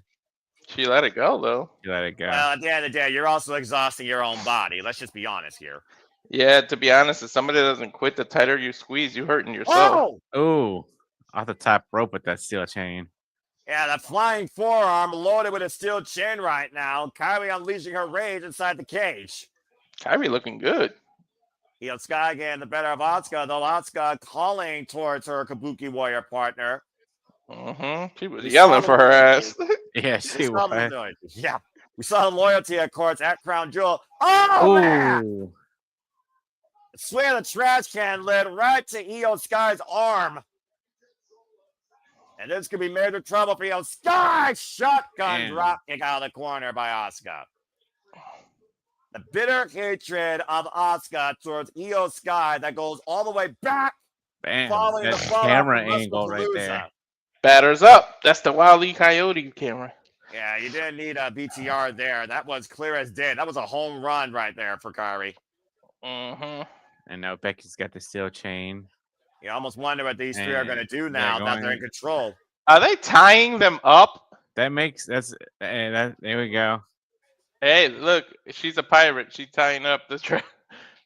She let it go, though. She let it go. Well, at the end of the day, you're also exhausting your own body. Let's just be honest here. Yeah, to be honest, if somebody doesn't quit, the tighter you squeeze, you're hurting yourself. Oh! Off the top rope with that steel chain. Yeah, that flying forearm loaded with a steel chain right now. Kairi unleashing her rage inside the cage. Kairi looking good. Io Sky getting the better of Auska, though Auska calling towards her Kabuki Warrior partner. She was yelling for her ass. Yeah, she was. Yeah. We saw the loyalty, of course, at Crown Jewel. Oh, man! Swing of the trash can lid right to Io Sky's arm. And this could be major trouble for Io Sky. Shotgun drop kick out of the corner by Auska. The bitter hatred of Auska towards Io Sky that goes all the way back. Bam. That camera angle right there. Batters up. That's the Wile E. Coyote camera. Yeah, you didn't need a BTR there. That was clear as day. That was a home run right there for Kairi. And now Becky's got the steel chain. You almost wonder what these three are going to do now that they're in control. Are they tying them up? There we go. Hey, look, she's a pirate. She's tying up the trap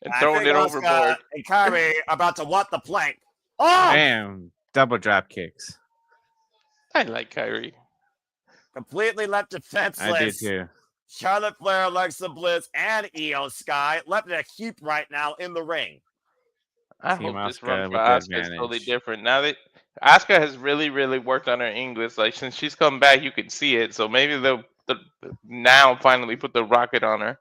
and throwing it overboard. And Kairi about to what the plank. Bam! Double drop kicks. I like Kairi. Completely left defenseless. I did too. Charlotte Flair, Alexa Bliss, and Io Sky left in a heap right now in the ring. I hope this run for Auska is totally different. Now that Auska has really, really worked on her English, like since she's come back, you can see it. So maybe they'll now finally put the rocket on her.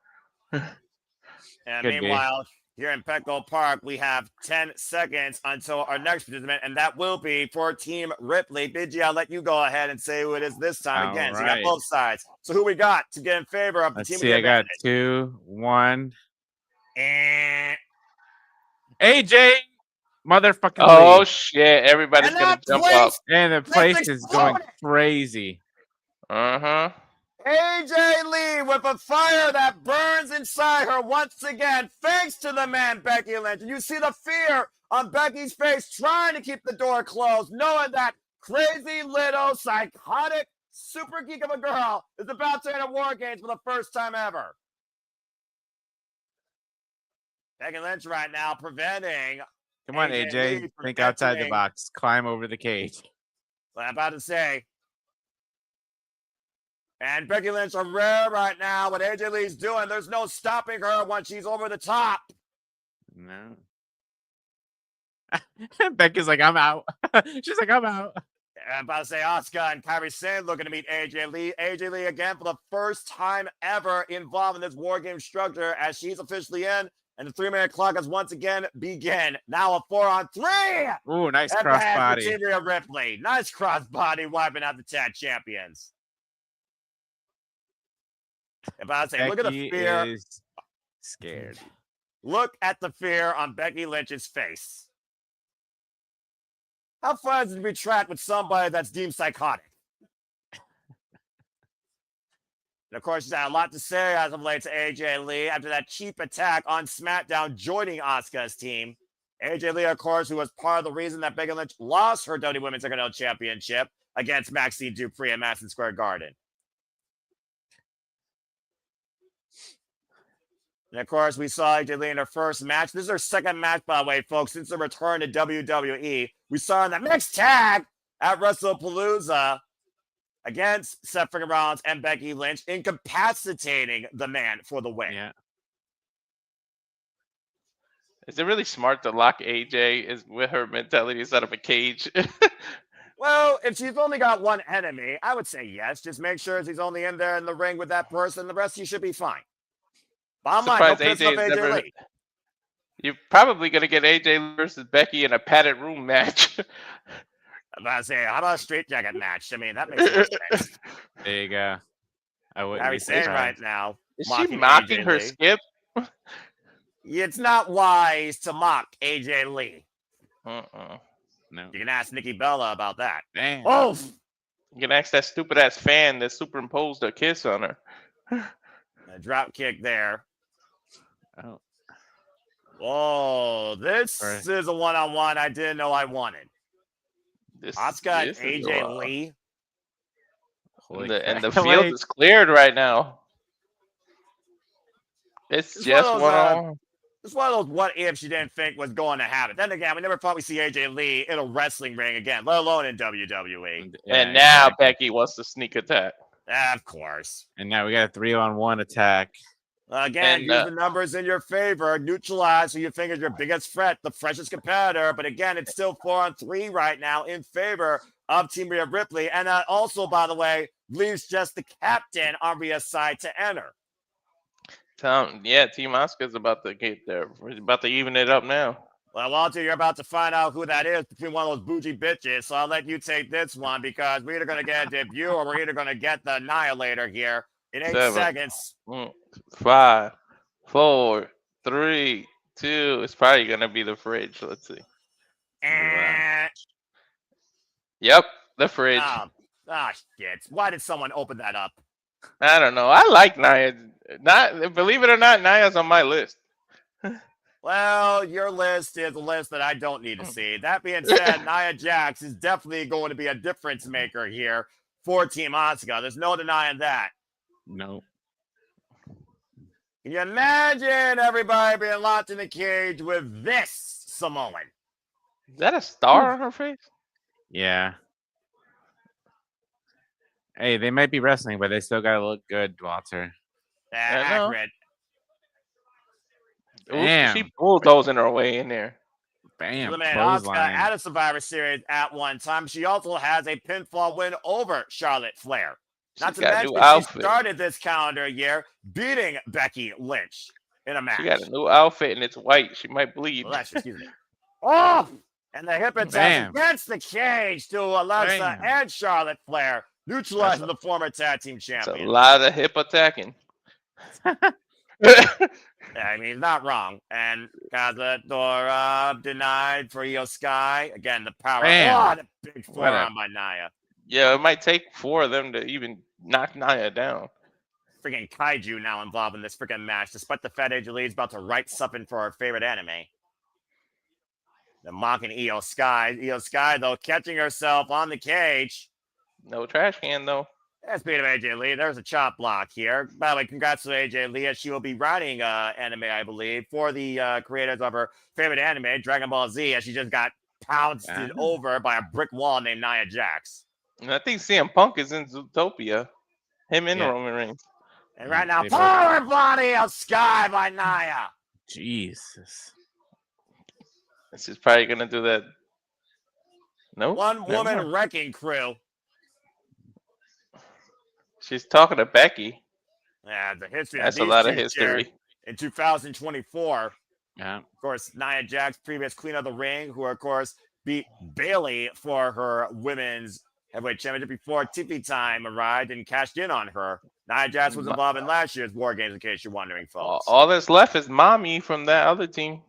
And Could be. meanwhile, here in Petco Park, we have 10 seconds until our next participant, and that will be for Team Ripley. Big G, I'll let you go ahead and say who it is this time. All Again, so you got right. both sides. So who we got to get in favor of the Let's team? see. I got 2, 1. And AJ, motherfucking Oh Lee. shit! Everybody's And gonna that jump up. place- And the place is going exploded. crazy. AJ Lee with a fire that burns inside her once again, thanks to the man Becky Lynch. And you see the fear on Becky's face, trying to keep the door closed, knowing that crazy little psychotic super geek of a girl is about to enter War Games for the first time ever. Becky Lynch right now preventing. Come on, AJ AJ. Lee from Think outside the entering. box. Climb over the cage. What I'm about to say. And Becky Lynch are rare right now. What AJ Lee's doing, there's no stopping her once she's over the top. No. Becky's like, I'm out. She's like, I'm out. I'm about to say Auska and Kairi Sane looking to meet AJ Lee. AJ Lee again for the first time ever involved in this War Game structure as she's officially in. And the 3-minute clock has once again begun. Now a 4-on-3. Ooh, nice And crossbody. for Rhea Ripley. Nice crossbody wiping out the tag champions. I'm about to say, look at the fear. Is scared. Look at the fear on Becky Lynch's face. How fun is it to be trapped with somebody that's deemed psychotic? And of course, she's had a lot to say as of late to AJ Lee after that cheap attack on SmackDown joining Asuka's team. AJ Lee, of course, who was part of the reason that Becky Lynch lost her WWE Women's Intercontinental Championship against Maxine Dupree at Madison Square Garden. And of course, we saw AJ Lee in her first match. This is her second match, by the way, folks, since the return to WWE. We saw her in the mixed tag at WrestlePalooza against Seth freaking Rollins and Becky Lynch, incapacitating the man for the win. Yeah. Is it really smart to lock AJ is with her mentality instead of a cage? Well, if she's only got one enemy, I would say yes. Just make sure she's only in there in the ring with that person. The rest of you should be fine. Bottom line, don't piss off AJ Lee. You're probably going to get AJ versus Becky in a padded room match. I'm about to say, how about a straight jacket match? I mean, that makes more sense. There you go. I wouldn't be Kairi Sane surprised. right now. Is she mocking AJ her Lee. skip? It's not wise to mock AJ Lee. No. You can ask Nikki Bella about that. Damn. Oh, You can ask that stupid ass fan that superimposed a kiss on her. a drop kick there. Oh. Oh, this Right. is a one-on-one I didn't know I wanted. Asuka and this is AJ wild. Lee. Holy And the crap. field Like, is cleared right now. It's It's just one of one those, on. It's one of those what ifs you didn't think was going to happen. Then again, we never thought we'd see AJ Lee in a wrestling ring again, let alone in WWE. yeah, And now exactly. Becky wants to sneak attack. Of course. And now we got a 3-on-1 attack. Again, And, use the numbers in your favor. Neutralize who you think is your biggest threat, the freshest competitor. But again, it's still 4-on-3 right now in favor of Team Rhea Ripley. And that also, by the way, leaves just the captain on Rhea's side to enter. Yeah, Team Auska's about to get there. We're about to even it up now. Well, Walter, you're about to find out who that is between one of those bougie bitches. So I'll let you take this one because we're either going to get a debut or we're either going to get the Annihilator here in 8 7. seconds. 5, 4, 3, 2. It's probably gonna be the fridge. Let's see. And Yep, the fridge. shit. Why did someone open that up? I don't know. I like Nia. Not believe it or not, Nia's on my list. Well, your list is a list that I don't need to see. That being said, Nia Jax is definitely going to be a difference maker here for Team Auska. There's no denying that. No. Can you imagine everybody being locked in a cage with this Samoan? Is that a star on her face? Yeah. Hey, they might be wrestling, but they still gotta look good, Walter. Accurate. Damn. She bulldozing her way in there. Bam. The man Auska Clothesline. at a Survivor Series at one time. She also has a pinfall win over Charlotte Flair. Not She's to got a mention new that she outfit. started this calendar year beating Becky Lynch. in a match. She got a new outfit and it's white. She might bleed. Lash, excuse me. Oh, and the hip attack Bam. against the cage to Alexa Bam. and Charlotte Flair, neutralizing the former tag team It's a champion. lot of hip attacking. Yeah, I mean, he's not wrong. And Cazadora denied for Io Sky. Again, the power. Bam. Oh, the big What a- forearm by Nia. Yeah, it might take 4 of them to even knock Nia down. Freaking kaiju now involved in this freaking match, despite the fact AJ Lee is about to write something for her favorite anime. The mocking Io Sky. Io Sky, though, catching herself on the cage. No trash can though. Speaking of AJ Lee, there's a chop block here. By the way, congrats to AJ Lee, as she will be writing anime, I believe, for the creators of her favorite anime, Dragon Ball Z, as she just got pounced over by a brick wall named Nia Jax. And I think CM Punk is in Zootopia. Him and Yeah. Roman Reigns. And right now, They both- power body of Sky by Nia. Jesus. This is probably gonna do that. No, One never woman mind. wrecking crew. She's talking to Becky. Yeah, the history. That's a these lot of two shared history. in 2024. Yeah. Of course, Nia Jax, previous Queen of the Ring, who of course beat Bailey for her women's heavyweight championship before Tippy Time arrived and cashed in on her. Nia Jax was involved in last year's War Games, in case you're wondering, folks. All that's left is Mommy from that other team.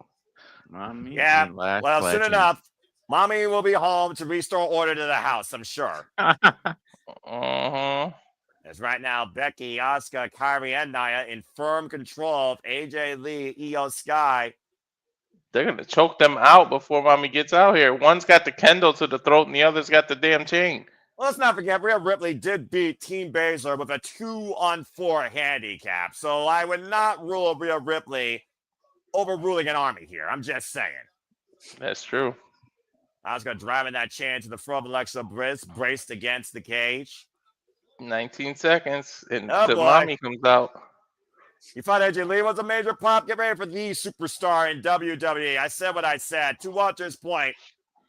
Mommy Yeah, and Lash well, soon Legend. enough, Mommy will be home to restore order to the house, I'm sure. Uh-huh. As right now, Becky, Auska, Kairi, and Nia in firm control of AJ Lee, Io Sky. They're gonna choke them out before Mommy gets out here. One's got the Kendall to the throat, and the other's got the damn chain. Well, let's not forget, Rhea Ripley did beat Team Baszler with a 2-on-4 handicap. So I would not rule Rhea Ripley overruling an army here. I'm just saying. That's true. Auska driving that chain to the front of Alexa Bliss, braced against the cage. 19 seconds, and Oh, the boy. Mommy comes out. You thought AJ Lee was a major pop? Get ready for the superstar in WWE. I said what I said. To Walter's point,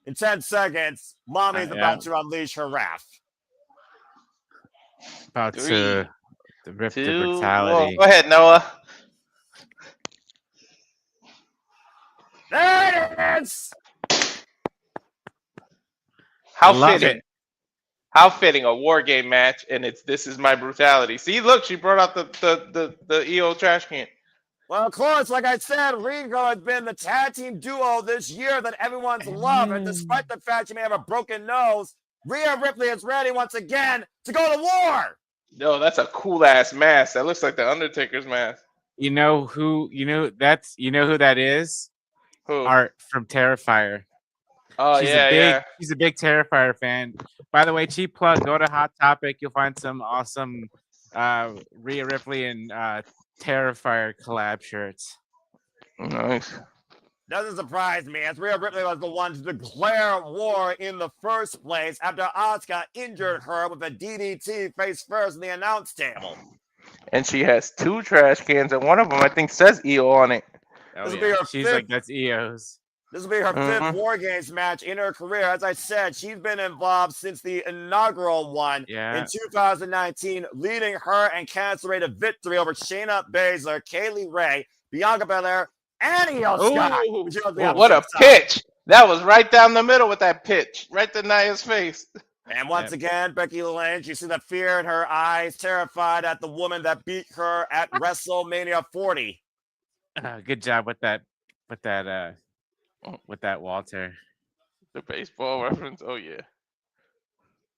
in 10 seconds, Mommy's Yeah. about to unleash her wrath. About 3, to rip the 2, brutality. Go ahead, Noah. There it is! How Love fitting. it. How fitting, a War Game match, and it's This Is My Brutality. See, look, she brought out the EO trash can. Well, of course, like I said, Rico has been the tag team duo this year that everyone's loved. And despite the fact she may have a broken nose, Rhea Ripley is ready once again to go to war. Yo, that's a cool ass mask. That looks like the Undertaker's mask. You know who who that is? Who? Art from Terrifier. Oh yeah. She's a big Terrifier fan. By the way, cheap plug, go to Hot Topic. You'll find some awesome Rhea Ripley and Terrifier collab shirts. Nice. Doesn't surprise me, as Rhea Ripley was the one to declare war in the first place after Auska injured her with a DDT face first in the announce table. And she has 2 trash cans, and one of them I think says EO on it. Oh, This will be yeah. her She's fifth- like, that's EO's. This will be her fifth Mhm. War Games match in her career. As I said, she's been involved since the inaugural one Yeah. in 2019, leading her and Candice LeRae to victory over Shayna Baszler, Kaylee Ray, Bianca Belair, and Io Sky. Ooh. which was the What a opposite side. pitch! That was right down the middle with that pitch, right to Nia's face. And once again, Becky Lynch, you see the fear in her eyes, terrified at the woman that beat her at WrestleMania 40. Good job with that Walter. The baseball reference. Oh yeah.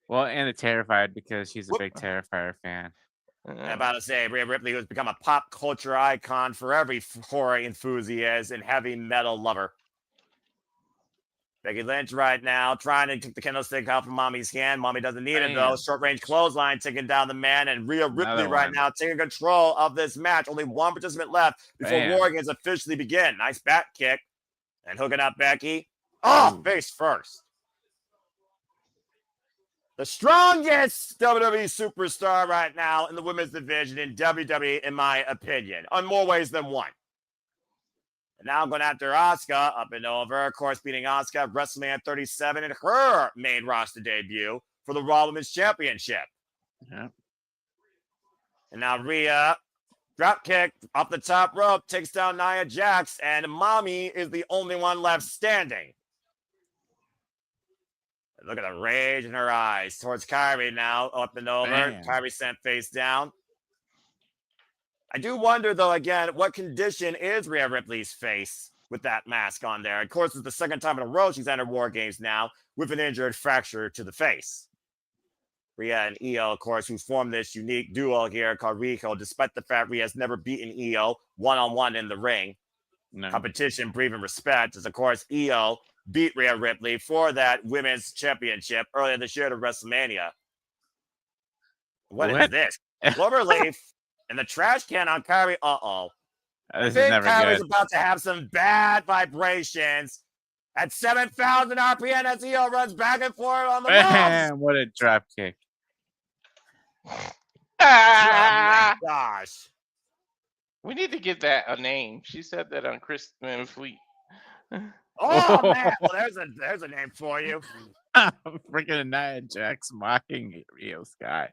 Well, and the Terrified because she's a big Terrifier fan. I'm about to say, Rhea Ripley, who's become a pop culture icon for every horror enthusiast and heavy metal lover. Becky Lynch right now trying to take the candlestick out from Mommy's hand. Mommy doesn't need it though. Bam. Short range clothesline taking down the man, and Rhea Ripley Another right one. now taking control of this match. Only one participant left before Bam. War Games officially begin. Nice back kick and hooking up Becky. Oh, face first. The strongest WWE superstar right now in the women's division in WWE, in my opinion, on more ways than one. And now going after Auska, up and over, of course, beating Auska at WrestleMania 37 in her main roster debut for the Raw Women's Championship. Yeah. And now Rhea Drop kick off the top rope, takes down Nia Jax, and Mommy is the only one left standing. Look at the rage in her eyes towards Kairi now, up and over. Man. Kairi sent face down. I do wonder, though, again, what condition is Rhea Ripley's face with that mask on there? Of course, it's the second time in a row she's entered War Games now with an injured fracture to the face. Rhea and Io, of course, who formed this unique duo here called Rico, despite the fact Rhea's never beaten Io one-on-one in the ring. No. Competition, breathing respect, as, of course, Io beat Rhea Ripley for that women's championship earlier this year at WrestleMania. What is this? Cloverleaf and the trash can on Kairi. Uh-oh. This I is think never Kairi's good. about to have some bad vibrations at 7,000 RPM as Io runs back and forth on the walls. Man, what a drop kick. Ah! Oh my gosh. We need to give that a name. She said that on Chris Van Fleet. Oh man. Well, there's a name for you. Freaking Nia Jax mocking Rio Sky.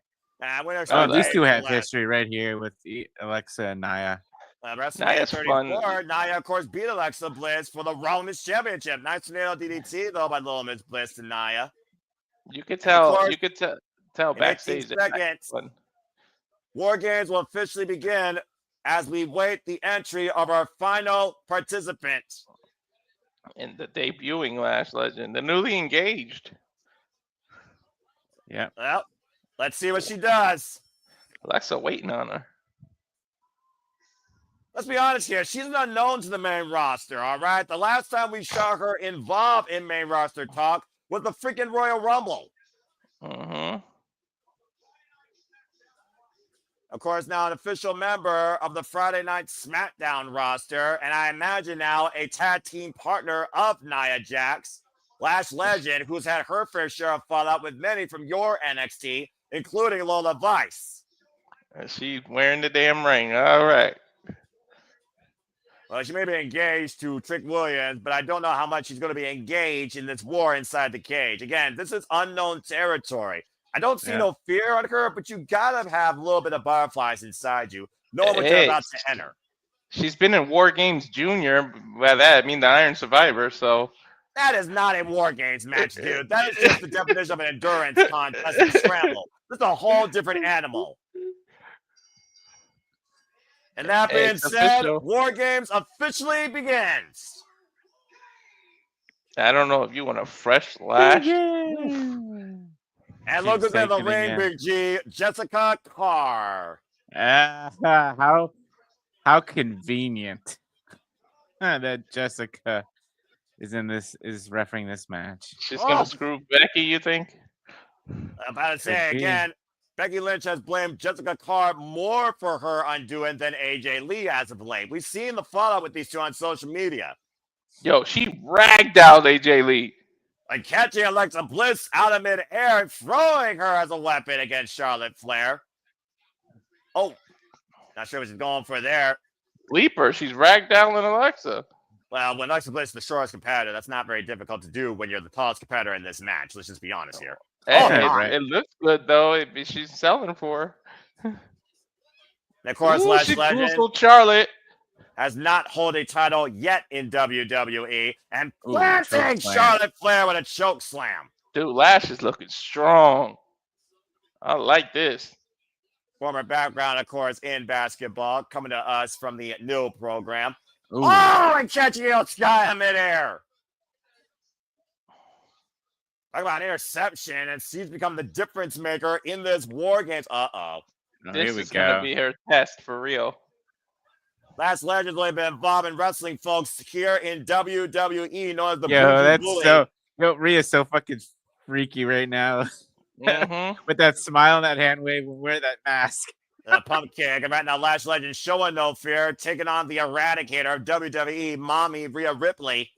Winner Oh, these two have last. history right here with Alexa and Nia. WrestleMania Nia's 34, fun. Nia, of course, beat Alexa Bliss for the Women's Championship. Nice tornado DDT, though, by Little Miss Bliss to Nia. You could tell. course, You could tell In 18 backstage. that Nia's seconds, fun. War Games will officially begin as we wait the entry of our final participant. And the debuting Lash legend, the newly engaged. Yeah. Well, let's see what she does. Alexa waiting on her. Let's be honest here. She's an unknown to the main roster, all right? The last time we saw her involved in main roster talk was the freaking Royal Rumble. Mm-hmm. Of course, now an official member of the Friday Night SmackDown roster, and I imagine now a tag team partner of Nia Jax, Lash Legend, who's had her fair share of fallout with many from your NXT, including Lola Vice. And she's wearing the damn ring. All right. Well, she may be engaged to Trick Williams, but I don't know how much she's going to be engaged in this war inside the cage. Again, this is unknown territory. I don't see no fear on her, but you got to have a little bit of butterflies inside you, knowing what you're about to enter. She's been in War Games Junior. By that, I mean the Iron Survivor, so. That is not a War Games match, dude. That is just the definition of an endurance contest and scramble. This is a whole different animal. And that being said, official. War Games officially begins. I don't know if you want a fresh Lash. And look who's in the taking it ring, in. Big G, Jessica Carr. How convenient that Jessica is refereeing this match. She's gonna screw Becky, you think? I'm about to say Could be. again, Becky Lynch has blamed Jessica Carr more for her undoing than AJ Lee as of late. We've seen the fallout with these two on social media. Yo, she ragged out AJ Lee. Like catching Alexa Bliss out of midair and throwing her as a weapon against Charlotte Flair. Oh, not sure what she's going for there. Leaper, she's ragged down in Alexa. Well, when Alexa Bliss is the shortest competitor, that's not very difficult to do when you're the tallest competitor in this match. Let's just be honest here. Hey, Oh, it looks good though. She's selling for her. And of course, Ooh, Lash she Legend goozled Charlotte. has not held a title yet in WWE and Ooh, planting choke slam. Charlotte Flair with a choke slam. Dude, Lash is looking strong. I like this. Former background, of course, in basketball, coming to us from the new program. Ooh. Oh, and catching El Sky in midair. Talk about interception, and she's become the difference maker in this War Games. Uh-oh. This Here we is gonna go. be her test for real. Last Legend's only been involved in wrestling, folks, here in WWE, known as the Yo, Boogie that's Bully. so. Yo, Rhea's so fucking freaky right now Mm-hmm. with that smile and that hand wave and wear that mask. The pump kick. And right now, Lash Legend showing no fear, taking on the Eradicator of WWE, Mommy Rhea Ripley.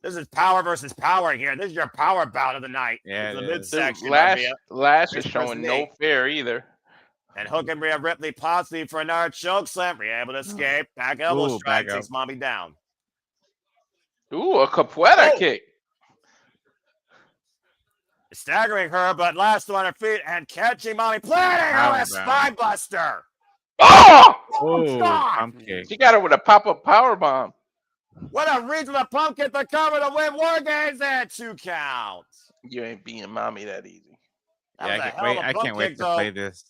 This is power versus power here. This is your power bout of the night. Yeah, the it is. midsection. Lash is Chris showing Preston no Nate. fear either. And hooking Rhea Ripley possibly for another choke slam. Rhea able to escape. Back elbow Ooh, strike back takes Mommy down. Ooh, a capoeira Oh. kick. Staggering her, but last on her feet and catching Mommy, planting her with a Power spine buster. Oh! Oh, God! pump kick. She got her with a pop-up power bomb. What a reach with a pump kick to cover to win War Games and 2 counts. You ain't beating mommy that easy. That Yeah, was a hell of a I pump can't wait kick, to though. play this.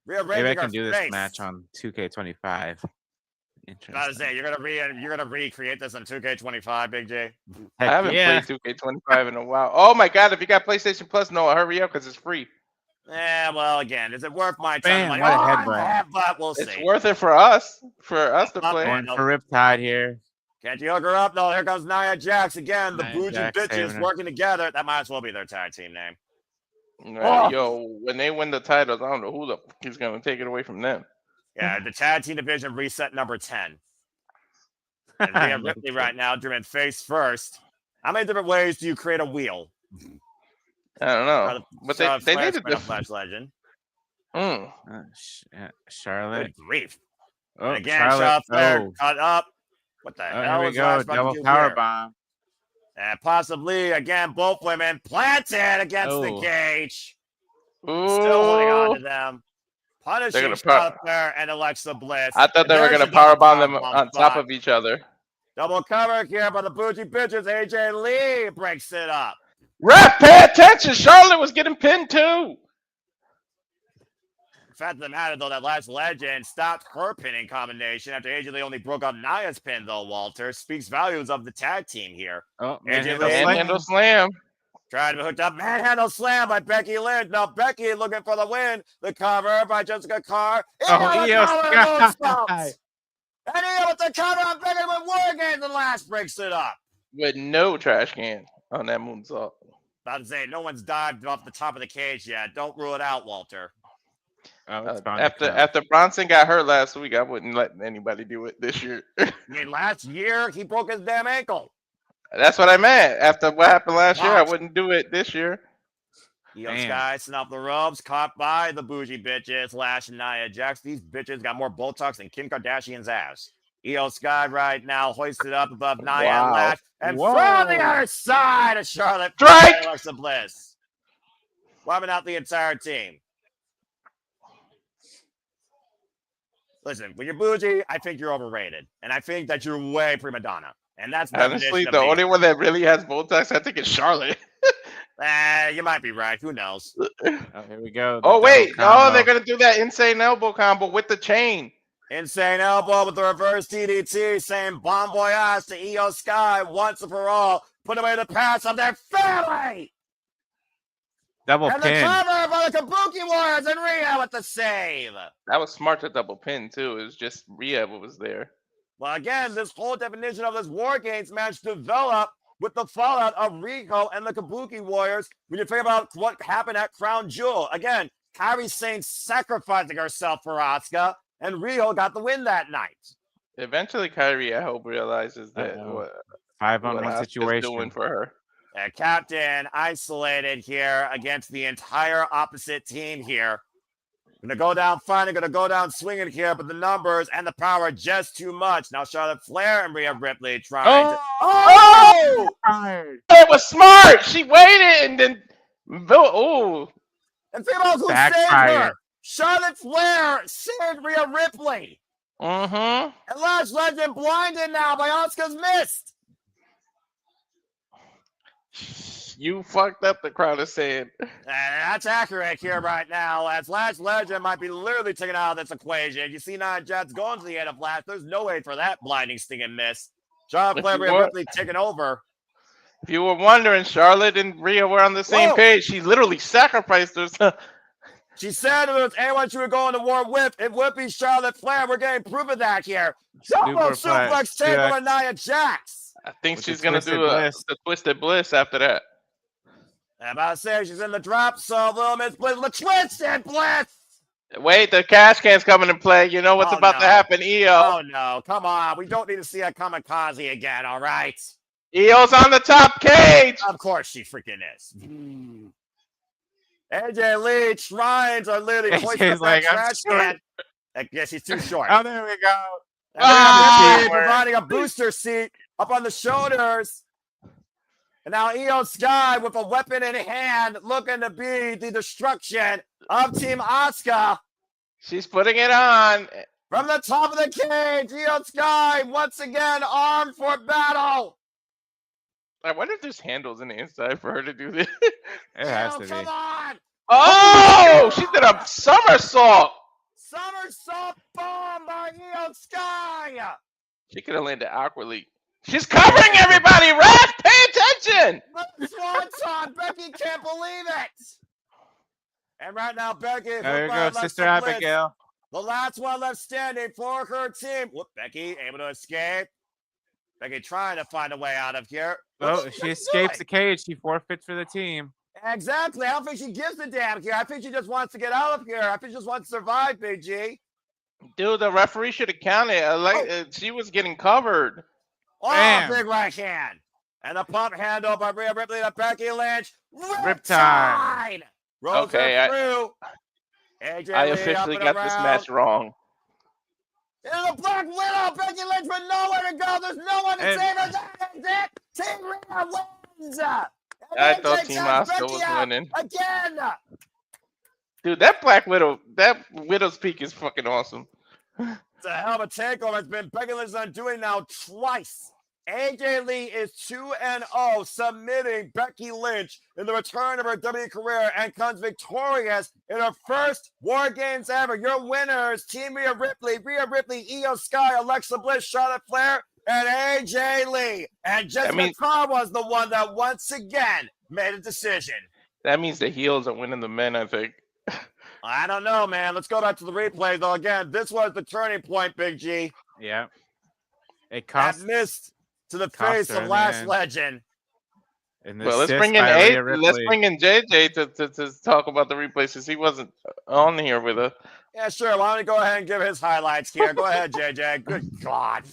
Rhea Maybe I raising her can do this face. match on 2K25. I was about to Interesting. say, you're gonna recreate this on 2K25, Big J. I Heck haven't yeah. played 2K25 in a while. Oh my god, if you got PlayStation Plus, no, hurry up because it's free. Yeah, well, again, is it worth my Bam, time? what a headbutt. Headbutt, we'll It's see. worth it for us to Up, play. man. Going for Riptide here. Can't you hook her up? No, here comes Nia Jax again. The Nia bougie Jax saving bitches her. working together. That might as well be their tag team name. Right, Oh. yo, when they win the titles, I don't know who the fuck is gonna take it away from them. Yeah, the tag team division reset number 10. And Rhea Ripley right now doing face first. How many different ways do you create a wheel? I don't know, but they needed the the Flash legend. Charlotte. Good grief. Oh, And again, Charlotte Flair Oh, cut up. What the hell here we is go. Lash about Double to do power here? bomb. And possibly, again, both women planted against the Oh. cage. Ooh. Still holding on to them. Punishing gonna Charlotte Flair and Alexa Bliss. I thought they were There's gonna a double powerbomb them powerbomb on top spot. of each other. Double cover here by the bougie bitches. AJ Lee breaks it up. Ref, pay attention. Charlotte was getting pinned too. The fact of the matter, though, that Lash legend stopped her pinning combination after AJ Lee only broke up Nia's pin, though, Walter. Speaks volumes of the tag team here. Oh, AJ manhandle Lee. slam. Manhandle slam. Trying to be hooked up. Manhandle slam by Becky Lynch. Now Becky looking for the win. The cover by Jessica Carr. Oh, Io Io with the moonsault. Sky. And Io with the cover on Becky with War Games. And Lash breaks it up. With no trash can on that moonsault. About to say, no one's dived off the top of the cage yet. Don't rule it out, Walter. Oh, it's bound to come. After Bronson got hurt last week, I wouldn't let anybody do it this year. I mean, last year, he broke his damn ankle. That's what I meant. After what happened last year, I Wow. wouldn't do it this year. Io Damn. Sky snuff the ropes, caught by the bougie bitches, Lash and Nia Jax. These bitches got more Botox than Kim Kardashian's ass. Io Sky right now hoisted up above Nia and Wow. Lash. And Whoa. from the other side of Charlotte, Strike! and Alexa Bliss. Wiping out the entire team. Listen, when you're bougie, I think you're overrated. And I think that you're way prima donna. And that's the Honestly, definition of the me. only one that really has Botox, I think, is Charlotte. You might be right. Who knows? Oh, here we go. the Oh, double wait. Oh, combo. they're going to do that insane elbow combo with the chain. Insane elbow with the reverse DDT, saying bon voyage to Io Sky once and for all. Put away the past of their family. Double And pin. the cover by the Kabuki Warriors and Rhea with the save. That was smart to double pin, too. It was just Rhea who was there. Well, again, this whole definition of this War Games match developed with the fallout of Rico and the Kabuki Warriors. When you think about what happened at Crown Jewel, again, Kairi Sane sacrificing herself for Auska, and Riho got the win that night. Eventually, Kairi, I hope, realizes that what 5-on-1 Asuka's situation. doing for her. Captain isolated here against the entire opposite team here. Gonna go down fighting, gonna go down swinging here, but the numbers and the power are just too much. Now Charlotte Flair and Rhea Ripley trying to... Oh! It was smart. She waited and then... Oh! And think about who saved her. Charlotte Flair saved Rhea Ripley. Mm-hmm. And Lash Legend blinded now by Asuka's mist. You fucked up, the crowd is saying. That's accurate here right now, as Lash Legend might be literally taken out of this equation. You see Nia Jax going to the end of Lash. There's no way for that blinding stinging miss. Charlotte Flair, Rhea Ripley taking over. If you were wondering, Charlotte and Rhea were on the same page. She literally sacrificed herself. She said if it was anyone she would go into war with, it would be Charlotte Flair. We're getting proof of that here. Jumbo suplex table to Nia Jax. I think she's going to do a Twisted Bliss after that. I'm about to say she's in the drop, so little Miss Bliss, the Twisted Bliss. Wait, the cash can's coming to play. You know what's about to happen, Io. Oh, no. Come on. We don't need to see a kamikaze again, all right? Io's on the top cage. Of course she freaking is. AJ Lee trying to literally hoist up that trash can. I guess he's too short. Oh, there we go. Providing a booster seat up on the shoulders. And now Io Sky with a weapon in hand looking to be the destruction of Team Auska. She's putting it on. From the top of the cage, Io Sky once again armed for battle. I wonder if there's handles in the inside for her to do this. It has to Come be. on! Oh, she did a somersault. Somersault bomb by Io Sky. She could have landed awkwardly. She's covering everybody. Ref, pay attention. Swanson, Becky can't believe it. And right now, Becky, There you go, Sister Abigail. the last one left standing for her team. Whoop, Becky able to escape. Becky trying to find a way out of here. Oh, if she escapes the cage, she forfeits for the team. Exactly. I don't think she gives a damn here. I think she just wants to get out of here. I think she just wants to survive, Big G. Dude, the referee should have counted. She was getting covered. Oh, Bam. big right hand. And a pump handle by Rhea Ripley to Becky Lynch. Riptide. Rhodes Okay, through. AJ I Lee officially up and got this around. match wrong. And the Black Widow, Becky Lynch with nowhere to go. There's no one to And- save her. That is it. Team Rhea wins. And I AJ thought Team takes Auska Becky was out winning. again. Dude, that Black Widow, that Widow's Peak is fucking awesome. It's a hell of a takeover. It's been Becky Lynch's undoing now twice. AJ Lee is 2-0, submitting Becky Lynch in the return of her WWE career and comes victorious in her first War Games ever. Your winners, Team Rhea Ripley, Io Sky, Alexa Bliss, Charlotte Flair, and AJ Lee. And Jessica Carr was the one that once again made a decision. That means the heels are winning the men, I think. I don't know, man. Let's go back to the replay, though. Again, this was the turning point, Big G. Yeah. It That cost. missed to the cost face her of in the Lash end. Legend. Well, let's bring in JJ to talk about the replay since he wasn't on here with us. Yeah, sure. Why don't we go ahead and give his highlights here? Go ahead, JJ. Good God.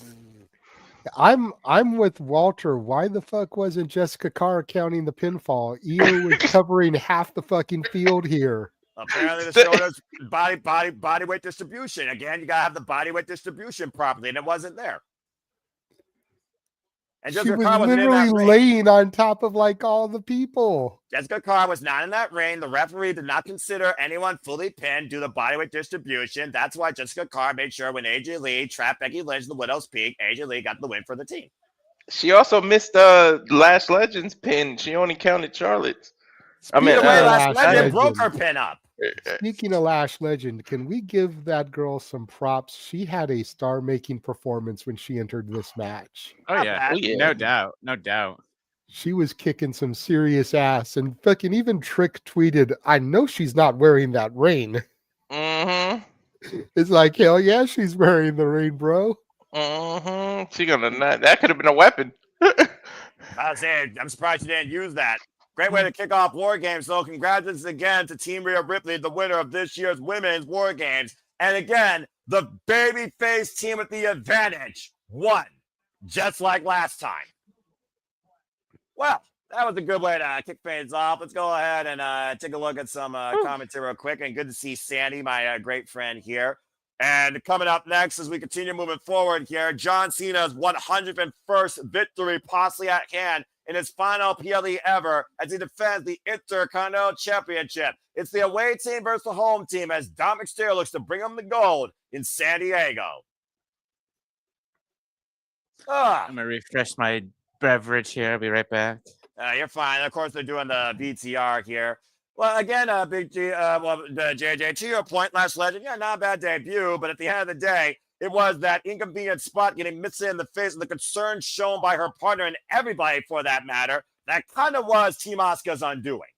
I'm with Walter. Why the fuck wasn't Jessica Carr counting the pinfall? Io was covering half the fucking field here. Apparently, the show does body weight distribution. Again, you gotta have the body weight distribution properly, and it wasn't there. And She Jessica was Carr wasn't in literally that ring. laying on top of like all the people. Jessica Carr was not in that ring. The referee did not consider anyone fully pinned due to bodyweight distribution. That's why Jessica Carr made sure when AJ Lee trapped Becky Lynch in the Widow's Peak, AJ Lee got the win for the team. She also missed Lash Legend's pin. She only counted Charlotte's. Either way, Lash Lash Legend broke Legend. her pin up. Speaking of Lash Legend, can we give that girl some props? She had a star-making performance when she entered this match. Oh Not yeah. bad. Oh, yeah. No doubt. No doubt. She was kicking some serious ass, and fucking even Trick tweeted, "I know she's not wearing that ring." Mm-hmm. It's like, hell yeah, she's wearing the ring, bro. Mm-hmm. She gonna not. That could have been a weapon. I was saying, I'm surprised you didn't use that. Great way to kick off War Games, though. Congratulations again to Team Rhea Ripley, the winner of this year's Women's War Games. And again, the babyface team with the advantage won, just like last time. Well, that was a good way to kick things off. Let's go ahead and take a look at some commentary real quick. And good to see Sandy, my great friend here. And coming up next, as we continue moving forward here, John Cena's 101st victory possibly at hand in his final PLE ever as he defends the Intercontinental Championship. It's the away team versus the home team as Dominik Mysterio looks to bring him the gold in San Diego. I'm gonna refresh my beverage here. I'll be right back. You're fine. Of course, they're doing the VTR here. Well, again, Big G, JJ, to your point, Lash Legend, yeah, not a bad debut, but at the end of the day, it was that inconvenient spot getting missed in the face and the concern shown by her partner and everybody for that matter. That kind of was Team Auska's undoing.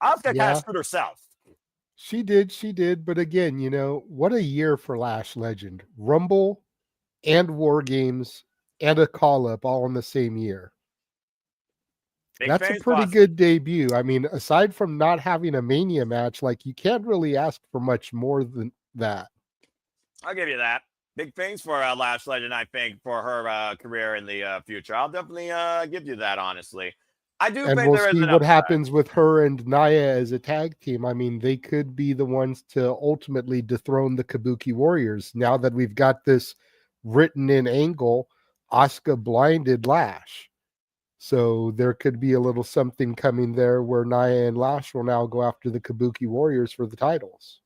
Auska kind of screwed herself. She did. But again, you know, what a year for Lash Legend. Rumble and War Games and a call-up all in the same year. That's a pretty good debut. I mean, aside from not having a Mania match, like you can't really ask for much more than that. I'll give you that. Big things for Lash Legend, I think, for her career in the future. I'll definitely give you that, honestly. I do think we'll there is see an what upside. happens with her and Nia as a tag team. I mean, they could be the ones to ultimately dethrone the Kabuki Warriors. Now that we've got this written in angle, Auska blinded Lash. So there could be a little something coming there where Nia and Lash will now go after the Kabuki Warriors for the titles.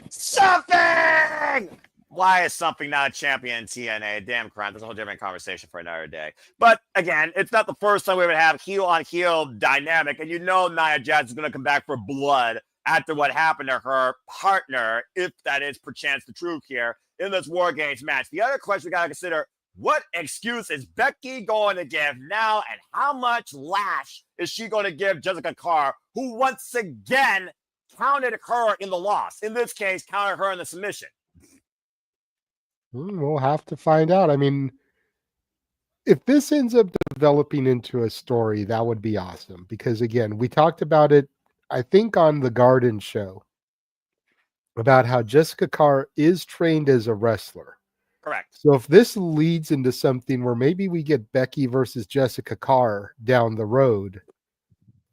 Something! Why is something not a champion in TNA? Damn crime. That's a whole different conversation for another day. But again, it's not the first time we would have heel on heel dynamic. And you know Nia Jax is going to come back for blood after what happened to her partner, if that is perchance the truth here in this War Games match. The other question we got to consider, what excuse is Becky going to give now, and how much lash is she going to give Jessica Carr, who once again counted her in the loss? In this case, counted her in the submission. We'll have to find out. I mean, if this ends up developing into a story, that would be awesome. Because again, we talked about it, I think, on the Garden show, about how Jessica Carr is trained as a wrestler. Correct. So if this leads into something where maybe we get Becky versus Jessica Carr down the road,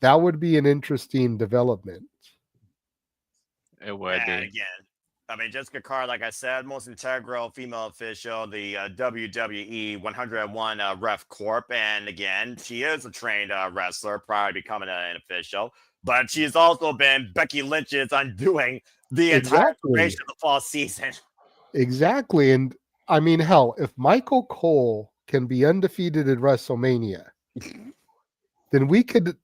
that would be an interesting development. It would be. Again, I mean, Jessica Carr, like I said, most integral female official, the WWE 101 Ref Corp. And again, she is a trained wrestler prior to becoming an official. But she's also been Becky Lynch's undoing the entire duration of the fall season. Exactly. And I mean, hell, if Michael Cole can be undefeated at WrestleMania, then we could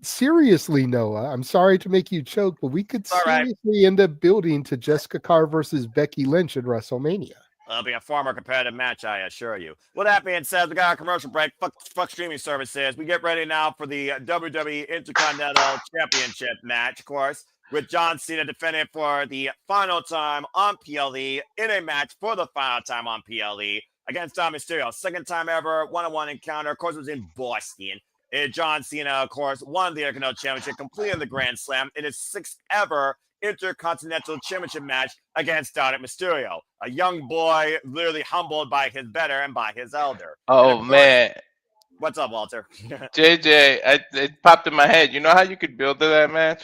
seriously, Noah, I'm sorry to make you choke, but we could seriously end up building to Jessica Carr versus Becky Lynch at WrestleMania. It'll be a far more competitive match, I assure you. With that being said, we got our commercial break. Fuck streaming services. We get ready now for the WWE Intercontinental Championship match, of course, with John Cena defending for the final time on PLE in a match for the final time on PLE against Mysterio. Second time ever, one-on-one encounter. Of course, it was in Boston. John Cena, of course, won the Intercontinental Championship, completing the Grand Slam in his sixth ever Intercontinental Championship match against Dominik Mysterio. A young boy, literally humbled by his better and by his elder. Oh, man. What's up, Walter? JJ, it popped in my head. You know how you could build to that match?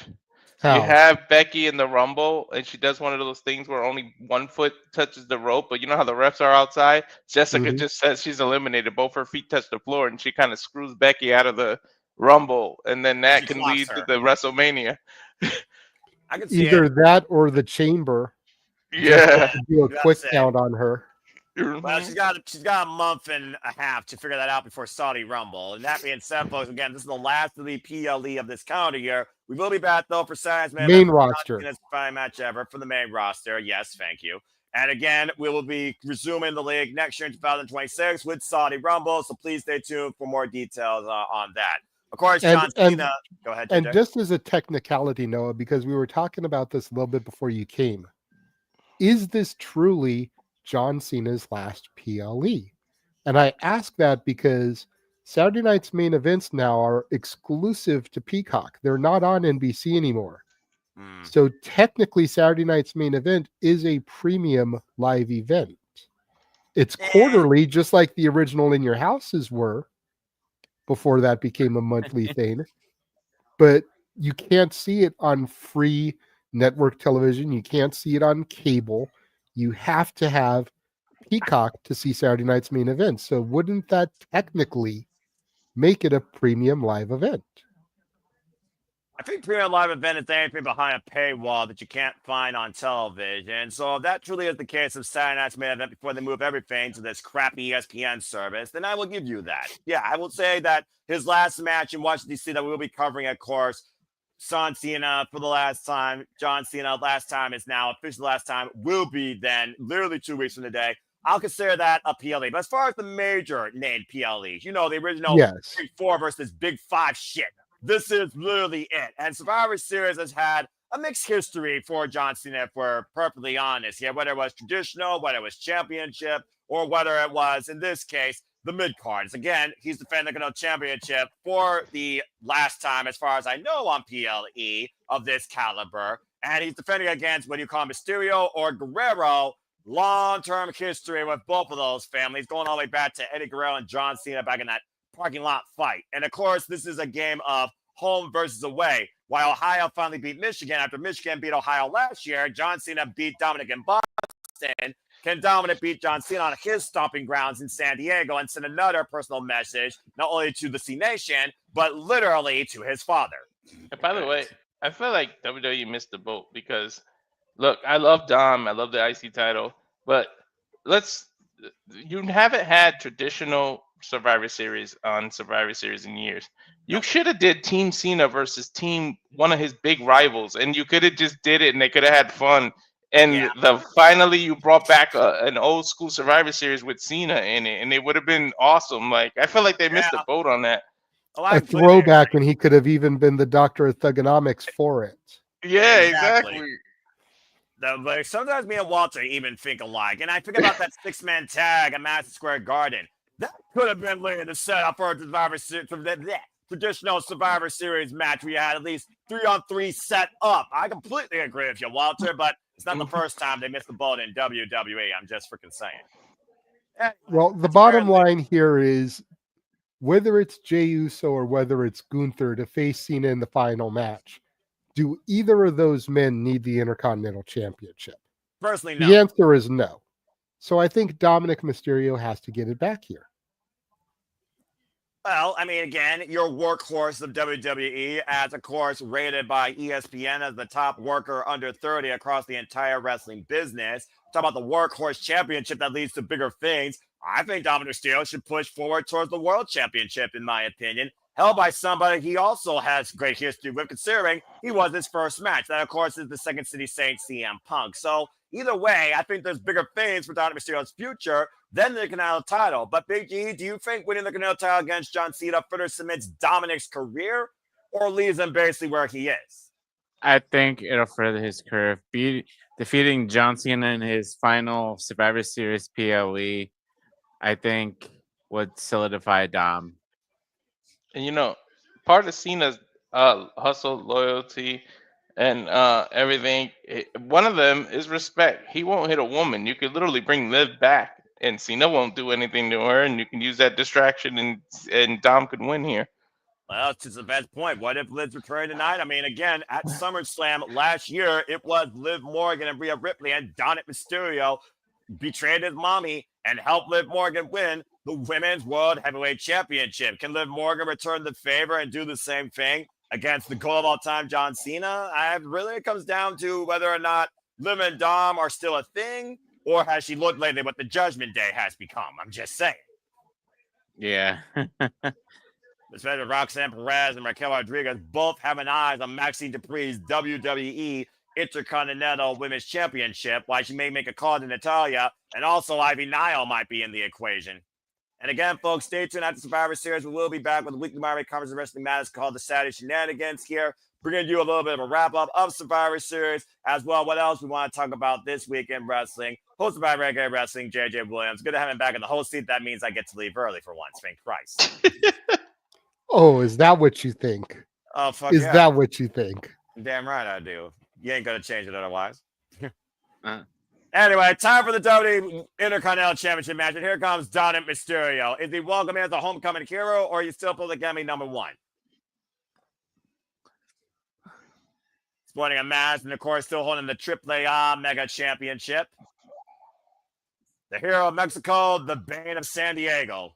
How? You have Becky in the Rumble, and she does one of those things where only one foot touches the rope, but you know how the refs are outside? Jessica just says she's eliminated. Both her feet touch the floor, and she kind of screws Becky out of the Rumble, and then that can lead to the WrestleMania. I can see either that or the chamber. Yeah. Do a quick count on her. Well, she's got a month and a half to figure that out before Saudi Rumble. And that being said, folks, again, this is the last of the PLE of this calendar year. We will be back though for Saturday's main roster. It's final match ever for the main roster. Yes, thank you. And again, we will be resuming the league next year in 2026 with Saudi Rumble. So please stay tuned for more details on that. Of course, John Cena. Go ahead, and just as a technicality, Noah, because we were talking about this a little bit before you came, is this truly John Cena's last PLE? And I ask that because Saturday night's main events now are exclusive to Peacock. They're not on NBC anymore. So technically, Saturday night's main event is a premium live event. It's quarterly, just like the original In Your Houses were before that became a monthly thing. But you can't see it on free network television. You can't see it on cable. You have to have Peacock to see Saturday night's main event. So wouldn't that technically make it a premium live event? I think premium live event is anything behind a paywall that you can't find on television. So if that truly is the case of Saturday night's main event before they move everything to this crappy ESPN service, then I will give you that. Yeah, I will say that his last match in Washington, D.C. that we will be covering, of course, John Cena for the last time. John Cena last time is now officially last time. Will be then literally 2 weeks from today. I'll consider that a PLE. But as far as the major named PLEs, you know, the original Big Four versus Big Five shit. This is literally it. And Survivor Series has had a mixed history for John Cena, if we're perfectly honest here, whether it was traditional, whether it was championship, or whether it was, in this case, the mid-cards. Again, he's defending the championship for the last time, as far as I know, on PLE of this caliber. And he's defending against what you call Mysterio or Guerrero. Long-term history with both of those families, going all the way back to Eddie Guerrero and John Cena back in that parking lot fight. And of course, this is a game of home versus away. While Ohio finally beat Michigan after Michigan beat Ohio last year, John Cena beat Dominik in Boston. Can Dominik beat John Cena on his stomping grounds in San Diego and send another personal message, not only to the C Nation, but literally to his father? And by the way, I feel like WWE missed the boat because look, I love Dom. I love the IC title, but you haven't had traditional Survivor Series on Survivor Series in years. You should have did Team Cena versus one of his big rivals, and you could have just did it, and they could have had fun. And finally you brought back an old school Survivor Series with Cena in it, and it would have been awesome. Like, I feel like they missed the boat on that. A throwback, and he could have even been the doctor of thugonomics for it. Yeah, exactly. But sometimes me and Walter even think alike. And I think about that 6-man tag at Madison Square Garden. That could have been later the setup for a traditional Survivor Series match where you had at least 3-on-3 set up. I completely agree with you, Walter, but it's not the first time they missed the boat in WWE. I'm just freaking saying. Anyway, well, the bottom line here is whether it's Jey Uso or whether it's Gunther to face Cena in the final match, do either of those men need the Intercontinental Championship? Personally, no. The answer is no. So I think Dominik Mysterio has to get it back here. Well, I mean, again, your workhorse of WWE, as of course rated by ESPN as the top worker under 30 across the entire wrestling business. Talk about the workhorse championship that leads to bigger things. I think Dominik Mysterio should push forward towards the world championship, in my opinion. Held by somebody he also has great history with, considering he was his first match. That, of course, is the Second City Saint CM Punk. So either way, I think there's bigger things for Dominik Mysterio's future than the Intercontinental title. But Big G, do you think winning the Intercontinental title against John Cena further cements Dominik's career or leaves him basically where he is? I think it'll further his career. Defeating John Cena in his final Survivor Series PLE, I think, would solidify Dom. And part of Cena's hustle, loyalty, and everything, one of them is respect. He won't hit a woman. You could literally bring Liv back, and Cena won't do anything to her, and you can use that distraction, and Dom could win here. Well, it's the best point. What if Liv's returning tonight? I mean, again, at SummerSlam last year, it was Liv Morgan and Rhea Ripley and Dominik Mysterio betrayed his mommy and helped Liv Morgan win the Women's World Heavyweight Championship. Can Liv Morgan return the favor and do the same thing against the goal of all time, John Cena? It comes down to whether or not Liv and Dom are still a thing, or has she looked lately what the Judgment Day has become? I'm just saying. Yeah. Especially Roxanne Perez and Raquel Rodriguez both having eyes on Maxine Dupree's WWE Intercontinental Women's Championship, why she may make a call to Natalya, and also Ivy Nile might be in the equation. And again, folks, stay tuned after Survivor Series. We will be back with a weekly Marvel coverage of wrestling matters called the Saturday Shenanigans here, bringing you a little bit of a wrap-up of Survivor Series, as well. What else we want to talk about this week in wrestling? Hosted by Regular Wrestling, JJ Williams. Good to have him back in the host seat. That means I get to leave early for once. Thank Christ. Oh, is that what you think? Oh, fuck Is yeah. that what you think? Damn right I do. You ain't going to change it otherwise. Anyway, time for the WWE Intercontinental Championship match. And here comes Dominik Mysterio. Is he welcome as a homecoming hero, or are you still polygamy number one? Sporting a mask, and of course, still holding the AAA Mega Championship. The hero of Mexico, the Bane of San Diego.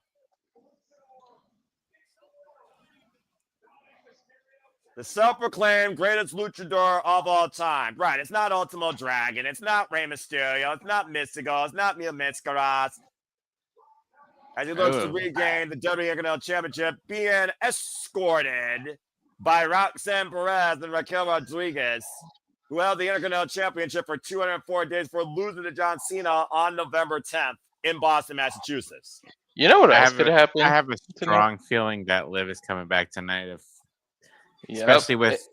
The self-proclaimed greatest luchador of all time. Right, it's not Ultimo Dragon. It's not Rey Mysterio. It's not Mystico. It's not Mil Máscaras. As he looks to regain the WWE Intercontinental Championship, being escorted by Roxanne Perez and Raquel Rodriguez, who held the Intercontinental Championship for 204 days for losing to John Cena on November 10th in Boston, Massachusetts. You know what else could have happened? I have a strong feeling that Liv is coming back tonight. Especially with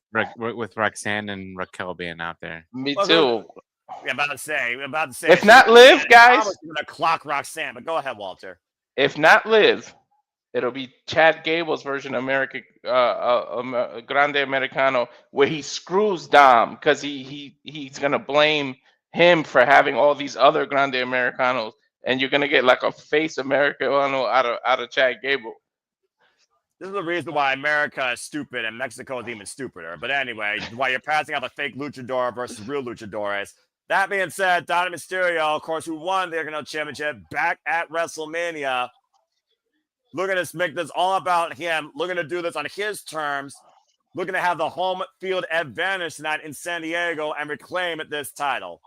Roxanne and Raquel being out there. Me too. I'm about to say. If not Liv, guys. I was going to clock Roxanne, but go ahead, Walter. If not Liv, it'll be Chad Gable's version of Grande Americano, where he screws Dom because he's going to blame him for having all these other Grande Americanos, and you're going to get like a face Americano out of Chad Gable. This is the reason why America is stupid and Mexico is even stupider. But anyway, why you're passing off a fake luchador versus real luchadores. That being said, Dominik Mysterio, of course, who won the Intercontinental Championship back at WrestleMania. Looking to make this all about him. Looking to do this on his terms. looking to have the home field advantage tonight in San Diego and reclaim this title.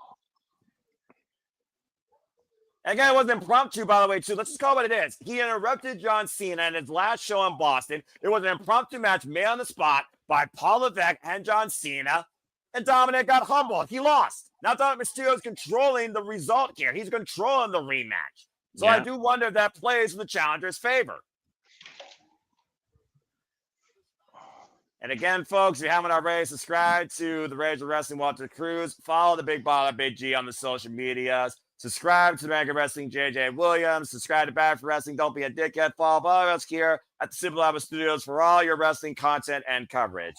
Again, it wasn't impromptu, by the way, too. Let's just call it what it is. He interrupted John Cena in his last show in Boston. It was an impromptu match made on the spot by Paul Levesque and John Cena. And Dominik got humbled. He lost. Now Dominik Mysterio is controlling the result here. He's controlling the rematch. So I do wonder if that plays in the challenger's favor. And again, folks, if you haven't already, subscribe to the Rage of Wrestling Walter Cruz. Follow the Big Baller Big G on the social medias. Subscribe to Mega Wrestling JJ Williams. Subscribe to Bad for Wrestling. Don't be a dickhead. Follow all of us here at the Simple Lava Studios for all your wrestling content and coverage.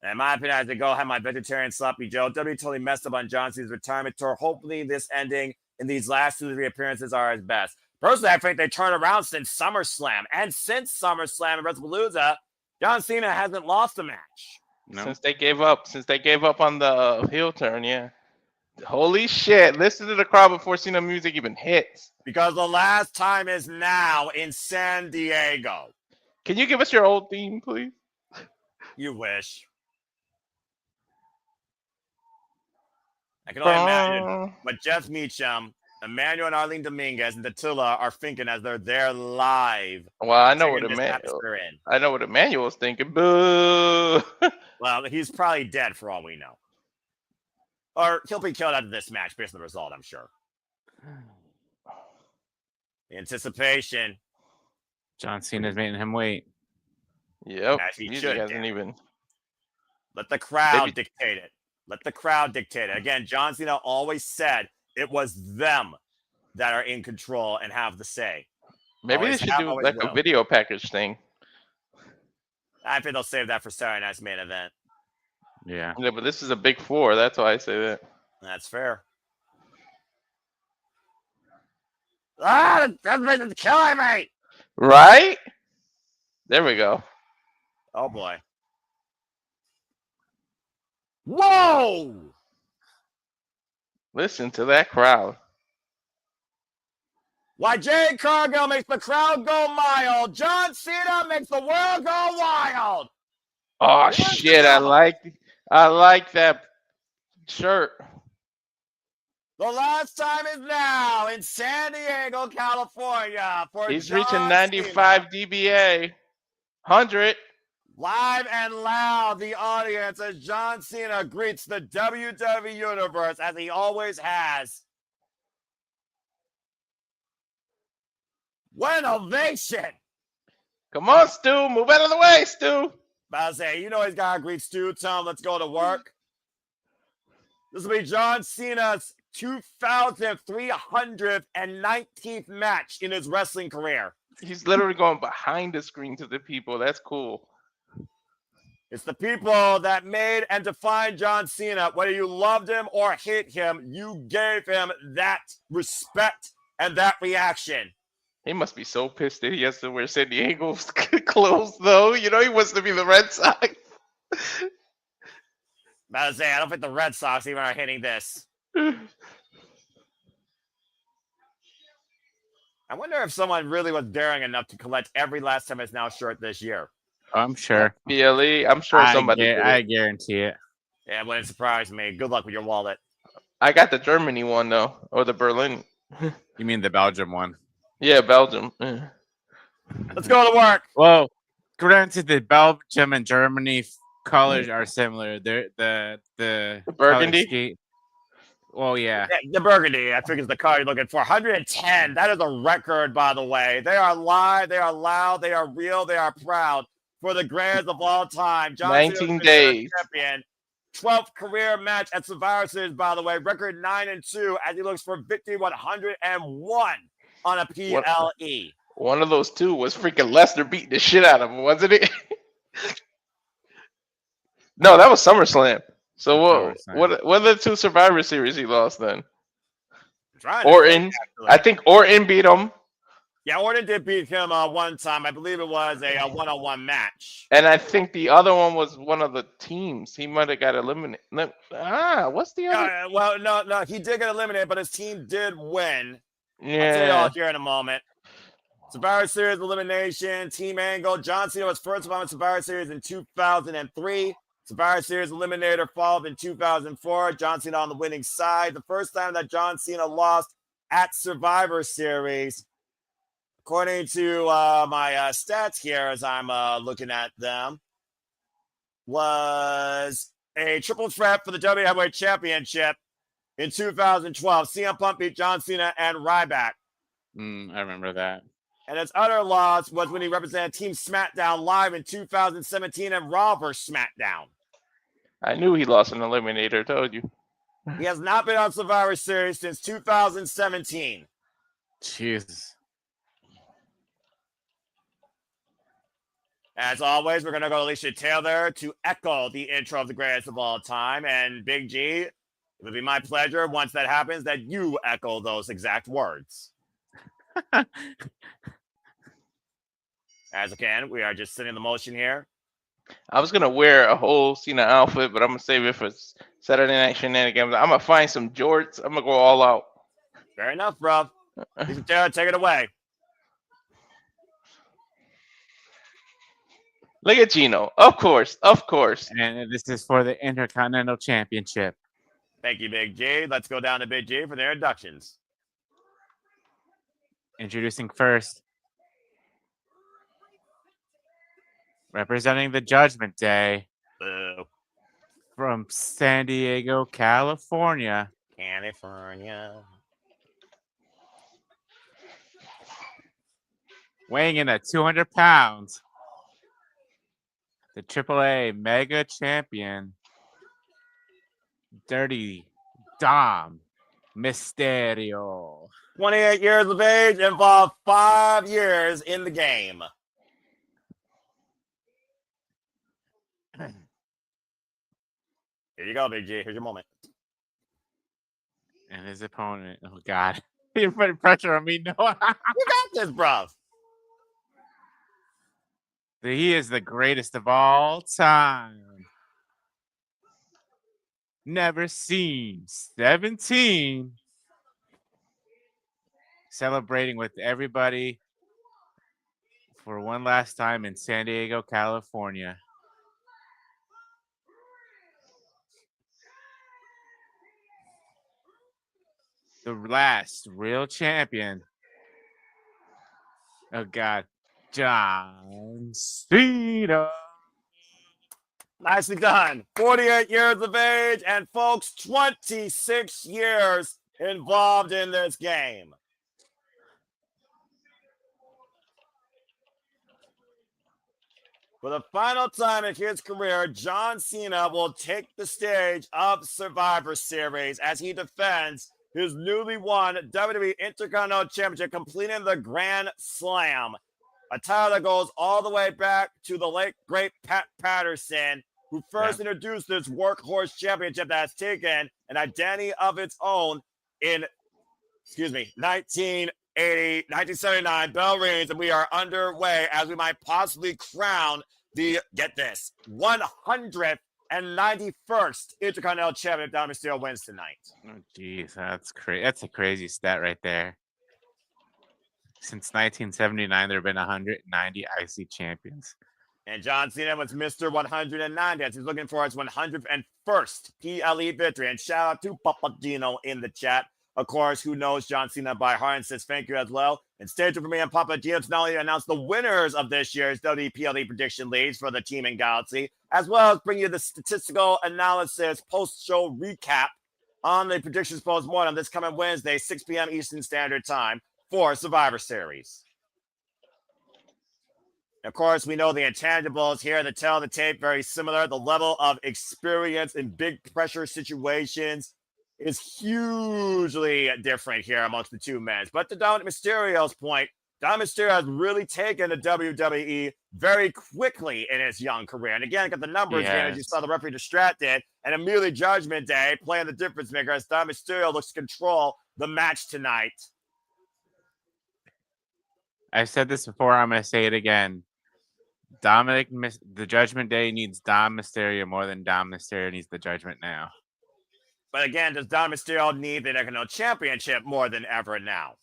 And in my opinion, I have to go have my vegetarian sloppy Joe. WWE totally messed up on John Cena's retirement tour. Hopefully this ending in these last 2 or 3 appearances are his best. Personally, I think they turned around since SummerSlam. And since SummerSlam and WrestlePalooza, John Cena hasn't lost a match. No. Since they gave up on the heel turn, yeah. Holy shit. Listen to the crowd before Cena music even hits. Because the last time is now in San Diego. Can you give us your old theme, please? You wish. I can only imagine what Jeff Meacham, Emmanuel and Arlene Dominguez, and Attila are thinking as they're there live. Well, I know what Emmanuel's thinking. Boo! Well, he's probably dead for all we know. Or he'll be killed after this match based on the result, I'm sure. The anticipation. John Cena's making him wait. Yep. He hasn't even. Let the crowd dictate it. Let the crowd dictate it. Again, John Cena always said it was them that are in control and have the say. Maybe they should do like a video package thing. I think they'll save that for Saturday night's main event. Yeah. Yeah, but this is a big 4. That's why I say that. That's fair. That's killing me. Right? There we go. Oh, boy. Whoa! Listen to that crowd. Why Jade Cargill makes the crowd go mild. John Cena makes the world go wild. Oh, shit. I like that shirt. The last time is now in San Diego, California. He's reaching 95 DBA. 100. Live and loud, the audience as John Cena greets the WWE Universe as he always has. What an ovation! Come on, Stu. Move out of the way, Stu. I say, you know he's got to greet Stu. Tell him, let's go to work. This will be John Cena's 2,319th match in his wrestling career. He's literally going behind the screen to the people. That's cool. It's the people that made and defined John Cena. Whether you loved him or hate him, you gave him that respect and that reaction. He must be so pissed that he has to wear San Diego's clothes, though. You know, he wants to be the Red Sox. I say, I don't think the Red Sox even are hitting this. I wonder if someone really was daring enough to collect every last time it's now shirt this year. I'm sure. PLE, I'm sure somebody did. I guarantee it. Yeah, it wouldn't surprise me. Good luck with your wallet. I got the Germany one, though, or the Berlin. You mean the Belgium one? Yeah, Belgium. Let's go to work. Well, granted, the Belgium and Germany colors are similar. They're the burgundy. Well, yeah. The burgundy, I think, is the color you're looking for. 110. That is a record, by the way. They are live. They are loud. They are real. They are proud for the greatest of all time. John 19 days. Champion. 12th career match at Survivor Series, by the way. Record 9-2 as he looks for victory 101 on a PLE. One of those two was freaking Lesnar beating the shit out of him, wasn't it? No, that was SummerSlam. So what are the 2 Survivor Series he lost then? Orton. I think Orton beat him. Yeah, Orton did beat him one time. I believe it was a one-on-one match. And I think the other one was one of the teams. He might have got eliminated. What's the other? Well, no, he did get eliminated, but his team did win. Yeah. I'll tell you all here in a moment. Survivor Series elimination, Team Angle. John Cena was first time on Survivor Series in 2003. Survivor Series eliminator followed in 2004. John Cena on the winning side. The first time that John Cena lost at Survivor Series, according to my stats here as I'm looking at them, was a triple threat for the WWE Heavyweight Championship in 2012. CM Punk beat John Cena and Ryback. I remember that. And his other loss was when he represented Team SmackDown Live in 2017 and Raw vs. SmackDown. I knew he lost an eliminator, told you. He has not been on Survivor Series since 2017. Jesus. As always, we're going to go to Alicia Taylor to echo the intro of the greatest of all time. And Big G, it would be my pleasure once that happens that you echo those exact words. As again, we are just sitting the motion here. I was gonna wear a whole Cena outfit, but I'm gonna save it for Saturday Night Shenanigans. I'm gonna find some jorts. I'm gonna go all out. Fair enough, bro. Alicia Taylor, take it away. Look at Gino. Of course. And this is for the Intercontinental Championship. Thank you, Big G. Let's go down to Big G for the introductions. Introducing first, representing the Judgment Day Boo. from San Diego, California. Weighing in at 200 pounds, the AAA Mega Champion, Dirty Dom Mysterio. 28 years of age, involved 5 years in the game. Here you go, Big G. Here's your moment. And his opponent, oh God, you're putting pressure on me. No, You got this, bro. he is the greatest of all time. Never seen 17. Celebrating with everybody for one last time in San Diego, California. The last real champion. Oh God, John Cena. Nicely done. 48 years of age, and folks, 26 years involved in this game. For the final time in his career, John Cena will take the stage of Survivor Series as he defends his newly won WWE Intercontinental Championship, completing the Grand Slam. A title that goes all the way back to the late, great Pat Patterson, who first introduced this workhorse championship that has taken an identity of its own in, 1979, bell rings, and we are underway as we might possibly crown the, get this, 191st Intercontinental Champion. Dominik Mysterio wins tonight. Oh, geez, that's crazy. That's a crazy stat right there. Since 1979, there have been 190 IC champions. And John Cena was Mr. 190 as he's looking for his 101st PLE victory. And shout out to Papa Gino in the chat, of course, who knows John Cena by heart and says thank you as well. And stay tuned for me and Papa Gino to not only announce the winners of this year's WWE PLE prediction leagues for the team in Galaxy, as well as bring you the statistical analysis post-show recap on the predictions post-mortem this coming Wednesday, 6 p.m. Eastern Standard Time for Survivor Series. Of course, we know the intangibles here, the tail of the tape, very similar. The level of experience in big pressure situations is hugely different here amongst the two men. But to Dominik Mysterio's point, Dominik Mysterio has really taken the WWE very quickly in his young career. And again, got the numbers here, as you saw the referee distracted, and immediately Judgment Day playing the difference maker as Dominik Mysterio looks to control the match tonight. I've said this before, I'm going to say it again. The Judgment Day needs Dom Mysterio more than Dom Mysterio needs the Judgment now. But again, does Dominik Mysterio need the Intercontinental Championship more than ever now?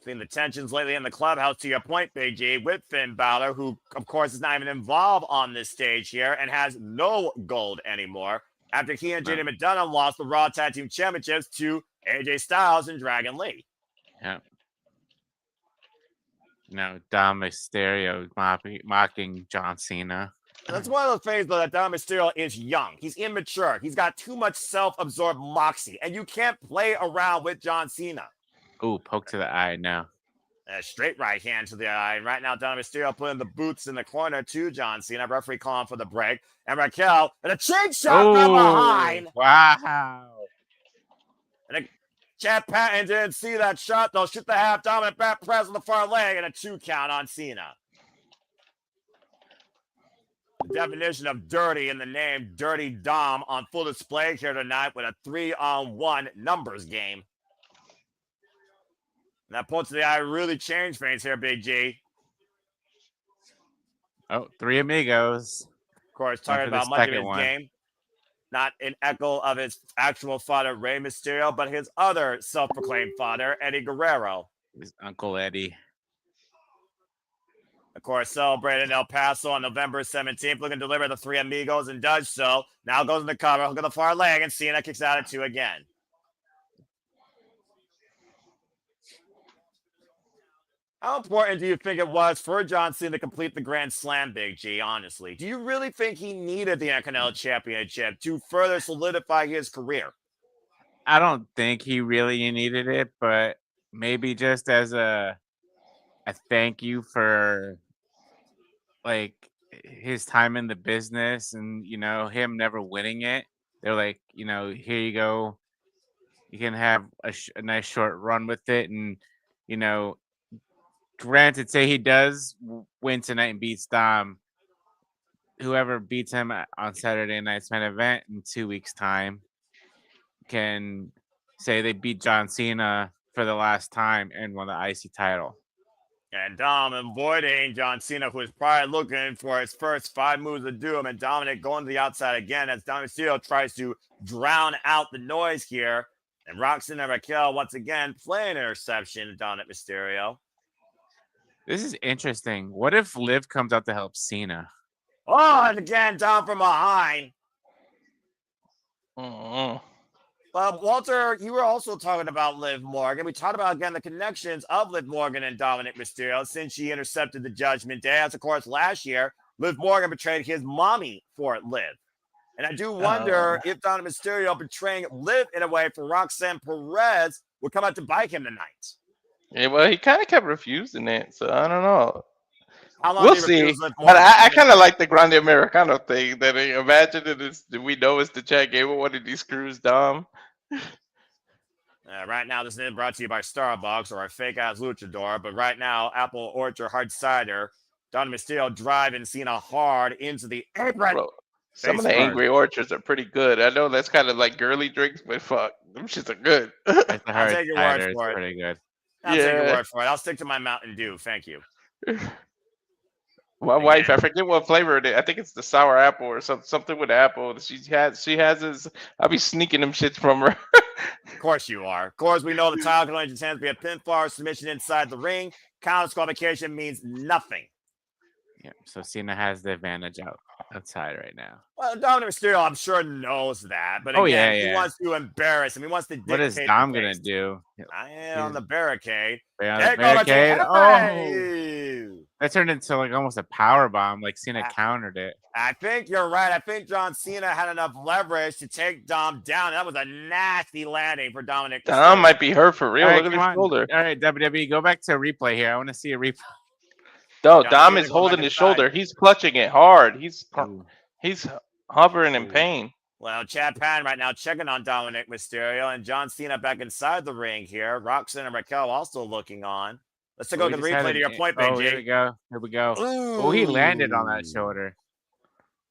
Seeing the tensions lately in the clubhouse, to your point, Big G, with Finn Balor, who, of course, is not even involved on this stage here and has no gold anymore after he and JD McDonough lost the Raw Tag Team Championships to AJ Styles and Dragon Lee. Yeah. No, Dom Mysterio mocking John Cena. That's one of those things, though, that Dominik Mysterio is young. He's immature. He's got too much self-absorbed moxie, and you can't play around with John Cena. Ooh, poke to the eye now. A straight right hand to the eye. And right now, Dominik Mysterio putting the boots in the corner to John Cena. Referee calling for the break. And Raquel, and a chain shot from behind. Wow. And a Chad Patton didn't see that shot, though. Shoot the half dominant back press on the far leg and a 2 count on Cena. The definition of dirty in the name Dirty Dom on full display here tonight with a 3-on-1 numbers game. And that poke to the eye really changed things here, Big G. Oh, 3 amigos. Of course, talking about much of his game. Not an echo of his actual father, Rey Mysterio, but his other self-proclaimed father, Eddie Guerrero. His Uncle Eddie. Of course, celebrated in El Paso on November 17th, looking to deliver the 3 amigos and does so. Now goes in the cover, hook of the far leg, and Cena kicks out at 2 again. How important do you think it was for John Cena to complete the Grand Slam, Big G, honestly? Do you really think he needed the Intercontinental Championship to further solidify his career? I don't think he really needed it, but maybe just as a thank you for like his time in the business and, you know, him never winning it. They're like, you know, here you go. You can have a nice short run with it. And, you know, granted, say he does win tonight and beats Dom, whoever beats him on Saturday night's main event in 2 weeks' time can say they beat John Cena for the last time and won the IC title. And Dom avoiding John Cena, who is probably looking for his first 5 moves of doom, and Dominik going to the outside again as Dominik Mysterio tries to drown out the noise here. And Roxanne and Raquel once again playing interception to Dominik Mysterio. This is interesting. What if Liv comes out to help Cena? Oh, and again, down from behind. Walter, you were also talking about Liv Morgan. We talked about, again, the connections of Liv Morgan and Dominik Mysterio since she intercepted the Judgment Day. As, of course, last year, Liv Morgan betrayed his mommy for Liv. And I do wonder if Dominik Mysterio betraying Liv in a way for Roxanne Perez would come out to bite him tonight. Yeah, well, he kind of kept refusing it, so I don't know. How long We'll see. But I kind of like the Grande Americano thing. That imagine it is, we know it's the Chad Gable one of these screws, Dom. Right now, this is brought to you by Starbucks or our fake-ass luchador. But right now, Apple Orchard Hard Cider, Dominik Mysterio driving Cena hard into the apron. Bro, some of the Angry Orchards are pretty good. I know that's kind of like girly drinks, but fuck, them shits are good. I'll take your word for it. Pretty good. I'll take your word for it. I'll stick to my Mountain Dew. Thank you. My wife, I forget what flavor it is. I think it's the sour apple or something with apple. She has this. I'll be sneaking them shits from her. Of course you are. Of course, we know the title can only chance to be a pinfall or submission inside the ring. Counter disqualification means nothing. Yeah, so Cena has the advantage outside right now. Well, Dominik Mysterio, I'm sure, knows that. But again, he wants to embarrass him. He wants to dictate. What is Dom going to do? I am on the barricade. On the barricade. Oh! That turned into like almost a power bomb. Like Cena countered it. I think you're right. I think John Cena had enough leverage to take Dom down. That was a nasty landing for Dominik. Dom might be hurt for real. Look at his shoulder. All right, WWE, go back to a replay here. I want to see a replay. No, Dom is holding his shoulder. He's clutching it hard. He's hovering in pain. Well, Chad Patton right now checking on Dominik Mysterio and John Cena back inside the ring here. Roxanne and Raquel also looking on. Let's take a look at the replay to your point, Benji. Here we go. Here we go. Oh, he landed on that shoulder.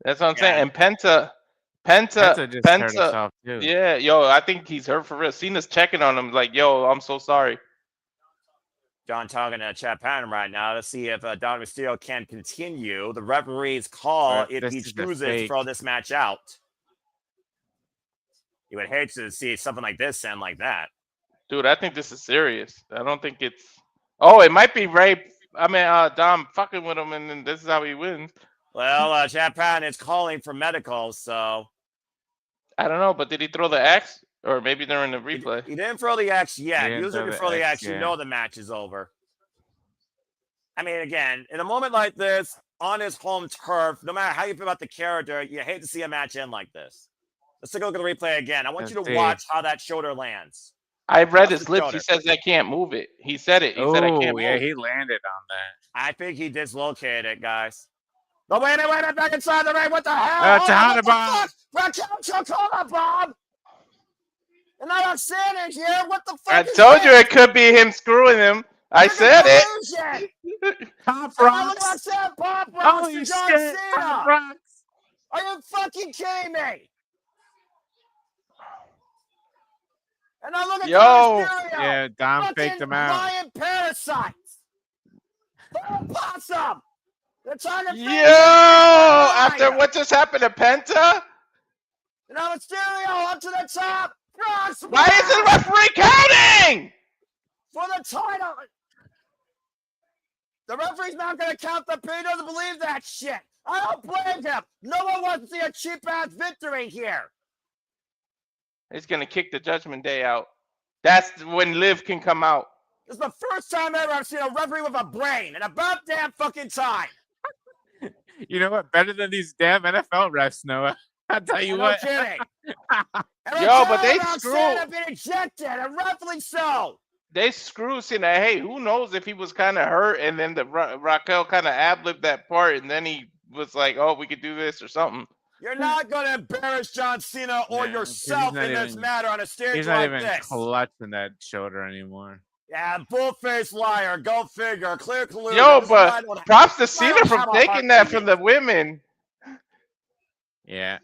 That's what I'm saying. And Penta just hurt himself too. Yeah, yo, I think he's hurt for real. Cena's checking on him like, yo, I'm so sorry. John talking to Chad Patton right now to see if Dominik Mysterio can continue. The referee's call if he chooses to throw this match out. You would hate to see something like this end like that. Dude, I think this is serious. I don't think it's Oh, it might be Ray. I mean, Dom fucking with him, and then this is how he wins. Well, Japan is calling for medical, so I don't know, but did he throw the X? Or maybe they're in the replay. he didn't throw the X yet. didn't Usually, if you throw throw the the X X, you yet. know the match is over. I mean, again, in a moment like this, on his home turf, no matter how you feel about the character, you hate to see a match end like this. Let's take a look at the replay again. I want you to Let's see. watch how that shoulder lands. I read Watch his the lips. shoulder. He says I can't move it. He said it. He said I can't Oh, yeah, move. he landed on that. I think he dislocated it, guys. No, wait a minute, back inside the ring. What the hell? Tahana bomb. Raquel Chocona bomb. And I got Sane here. What the fuck? I is told this? you it could be him screwing him. I said it. Collusion. Pop I rocks. look like Sam Pop Rocks Holy to John shit. Pop Cena. rocks. Are you fucking kidding me? And now look at Yo. Mysterio. Yeah, Dom Fucking faked him out. lion parasites. Possum. They're trying to Yo, after what just happened to Penta? And now Mysterio up to the top. Cross Why is the referee counting? for the title? The referee's not going to count the pin. He doesn't believe that shit. I don't blame him. No one wants to see a cheap-ass victory here. He's going to kick the Judgment Day out. That's when Liv can come out. This is the first time ever I've seen a referee with a brain in about damn fucking time. You know what? Better than these damn NFL refs, Noah. I'll tell you No what. kidding. Yo, but they screw. Have been ejected, and rightfully so. They screw Cena. Hey, who knows if he was kind of hurt and then the Raquel kind of ad-libbed that part and then he was like, oh, we could do this or something. You're not going to embarrass John Cena or Yeah, yourself he's not in this even- matter on a stage He's not like even this. clutching that shoulder anymore. Yeah, bull-faced liar. Go figure. Clear collusion. Yo, This is why I but don't- props to why I Cena don't from have a heart taking that for from you. the women. Yeah.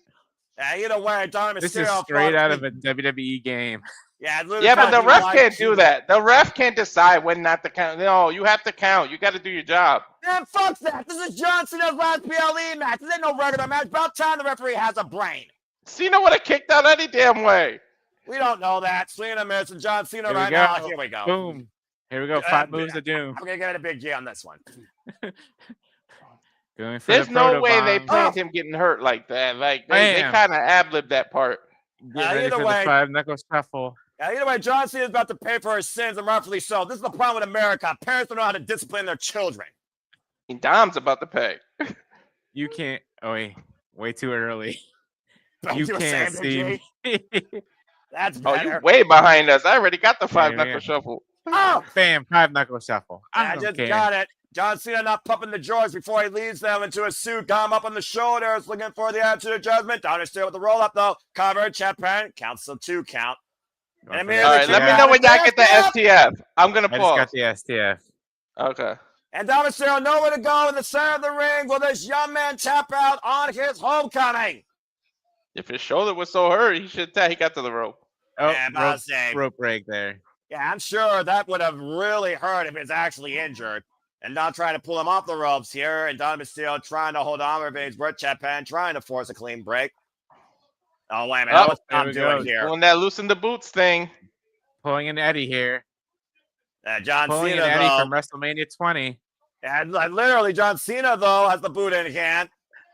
Yeah, either way, Dominik This is Mysterio straight fought out of me. a WWE game. Yeah, literally Yeah, but the fought me ref like can't do Cena. that. The ref can't decide when not to count. No, you have to count. You got to do your job. Man, fuck that. This is John Cena's last PLE match. This ain't no regular match. About time the referee has a brain. Cena would have kicked out any damn way. We don't know that. Cena missing John Cena Here we right go. now. Here we go. Boom. Here we go. 5 moves of doom. I'm going to give it a big G on this one. Going for There's the no way they photobomb. planned him getting hurt like that. Like they Bam. kind of ad-libbed that part. Get ready either for way- the 5-knuckle shuffle. Yeah, either way, John Cena's about to pay for his sins, and rightfully so. This is the problem with America. Parents don't know how to discipline their children. Dom's about to pay. You can't. Oh, wait. Way too early. Don't You do a can't Sam, see Big me. G. That's Oh, better. you way behind us. I already got the Yeah, 5-knuckle yeah. shuffle. Oh, Bam. 5-knuckle shuffle. I I don't just care. got it. John Cena not pumping the drawers before he leads them into a suit. Got him up on the shoulders, looking for the attitude adjustment. Dominik still with the roll up though. Cover, Japan, counts till 2 count. Going And for the immediately All right, let me Yeah. know when y'all get the STF. I'm going to I just got pause. the STF. Okay. And Dominik nowhere to go in the center of the ring. Will this young man tap out on his homecoming? If his shoulder was so hurt, he should he got to the rope. Oh, Yeah, but I'll say- rope break there. Yeah, I'm sure that would have really hurt if it's actually injured. And not trying to pull him off the ropes here. And Dominik trying to hold on for Vince Brett Japan, trying to force a clean break. Oh, wait a minute. Oh, What's there Dom we doing go. here? Doing that loosen the boots thing. Pulling an Eddie here. John Pulling Cena, an Eddie though. from WrestleMania 20. And literally, John Cena, though, has the boot in hand.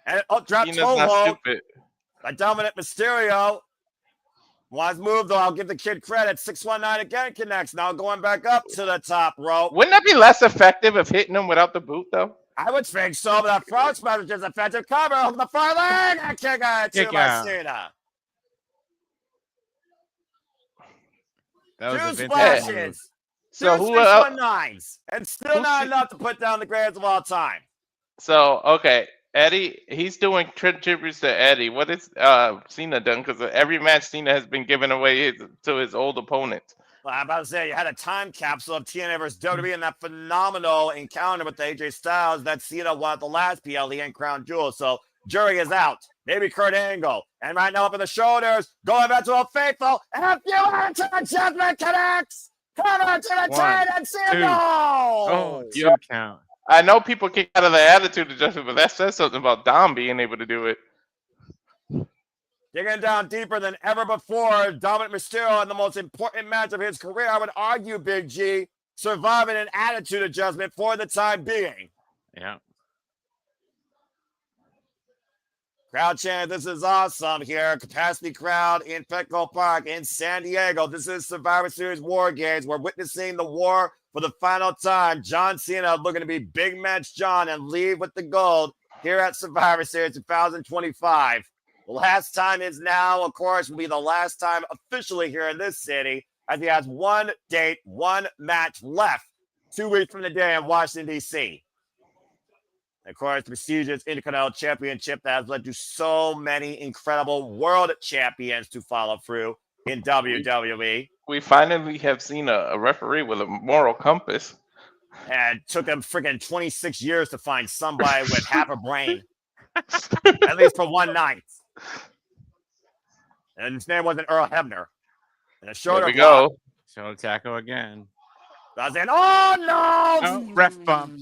And drop Cena's toe not hold stupid. by Dominik Mysterio. Wise move, though. I'll give the kid credit. 619 again connects. Now going back up to the top rope. Wouldn't that be less effective if hitting him without the boot, though? I would think so, but that frog smash is just effective cover over the far leg. And kick out to Kick out. Cena. That was a Two vintage move. splashes. So Two who? 619s. And still who's not the- enough to put down the greatest of all time. So okay, Eddie. He's doing tributes to Eddie. What is Cena done? Because every match Cena has been giving away to his old opponents. Well, I'm about to say, you had a time capsule of TNA versus WWE and that phenomenal encounter with AJ Styles that Cena won at the last PLE and Crown Jewel. So, jury is out. Maybe Kurt Angle. And right now up in the shoulders, going back to a faithful. And a few into the judgment connects. Cover to the 1, chain and Cena. 2. No! Oh, Yo. 2 count. I know people kick out of the attitude adjustment, but that says something about Dom being able to do it. Digging down deeper than ever before, Dominik Mysterio in the most important match of his career, I would argue, Big G, surviving an attitude adjustment for the time being. Yeah. Crowd chant, this is awesome here. Capacity crowd in Petco Park in San Diego. This is Survivor Series War Games. We're witnessing the war for the final time. John Cena looking to be Big Match John and leave with the gold here at Survivor Series 2025. The last time is now, of course, will be the last time officially here in this city, as he has one date, one match left 2 weeks from the day in Washington, D.C. Of course, the prestigious Intercontinental Championship that has led to so many incredible world champions to follow through in WWE. We finally have seen a referee with a moral compass. And it took him freaking 26 years to find somebody with half a brain. At least for one night. And his name wasn't Earl Hebner. And a shoulder There we go. Shoulder tackle again. I was saying, oh no! Oh, ref bump.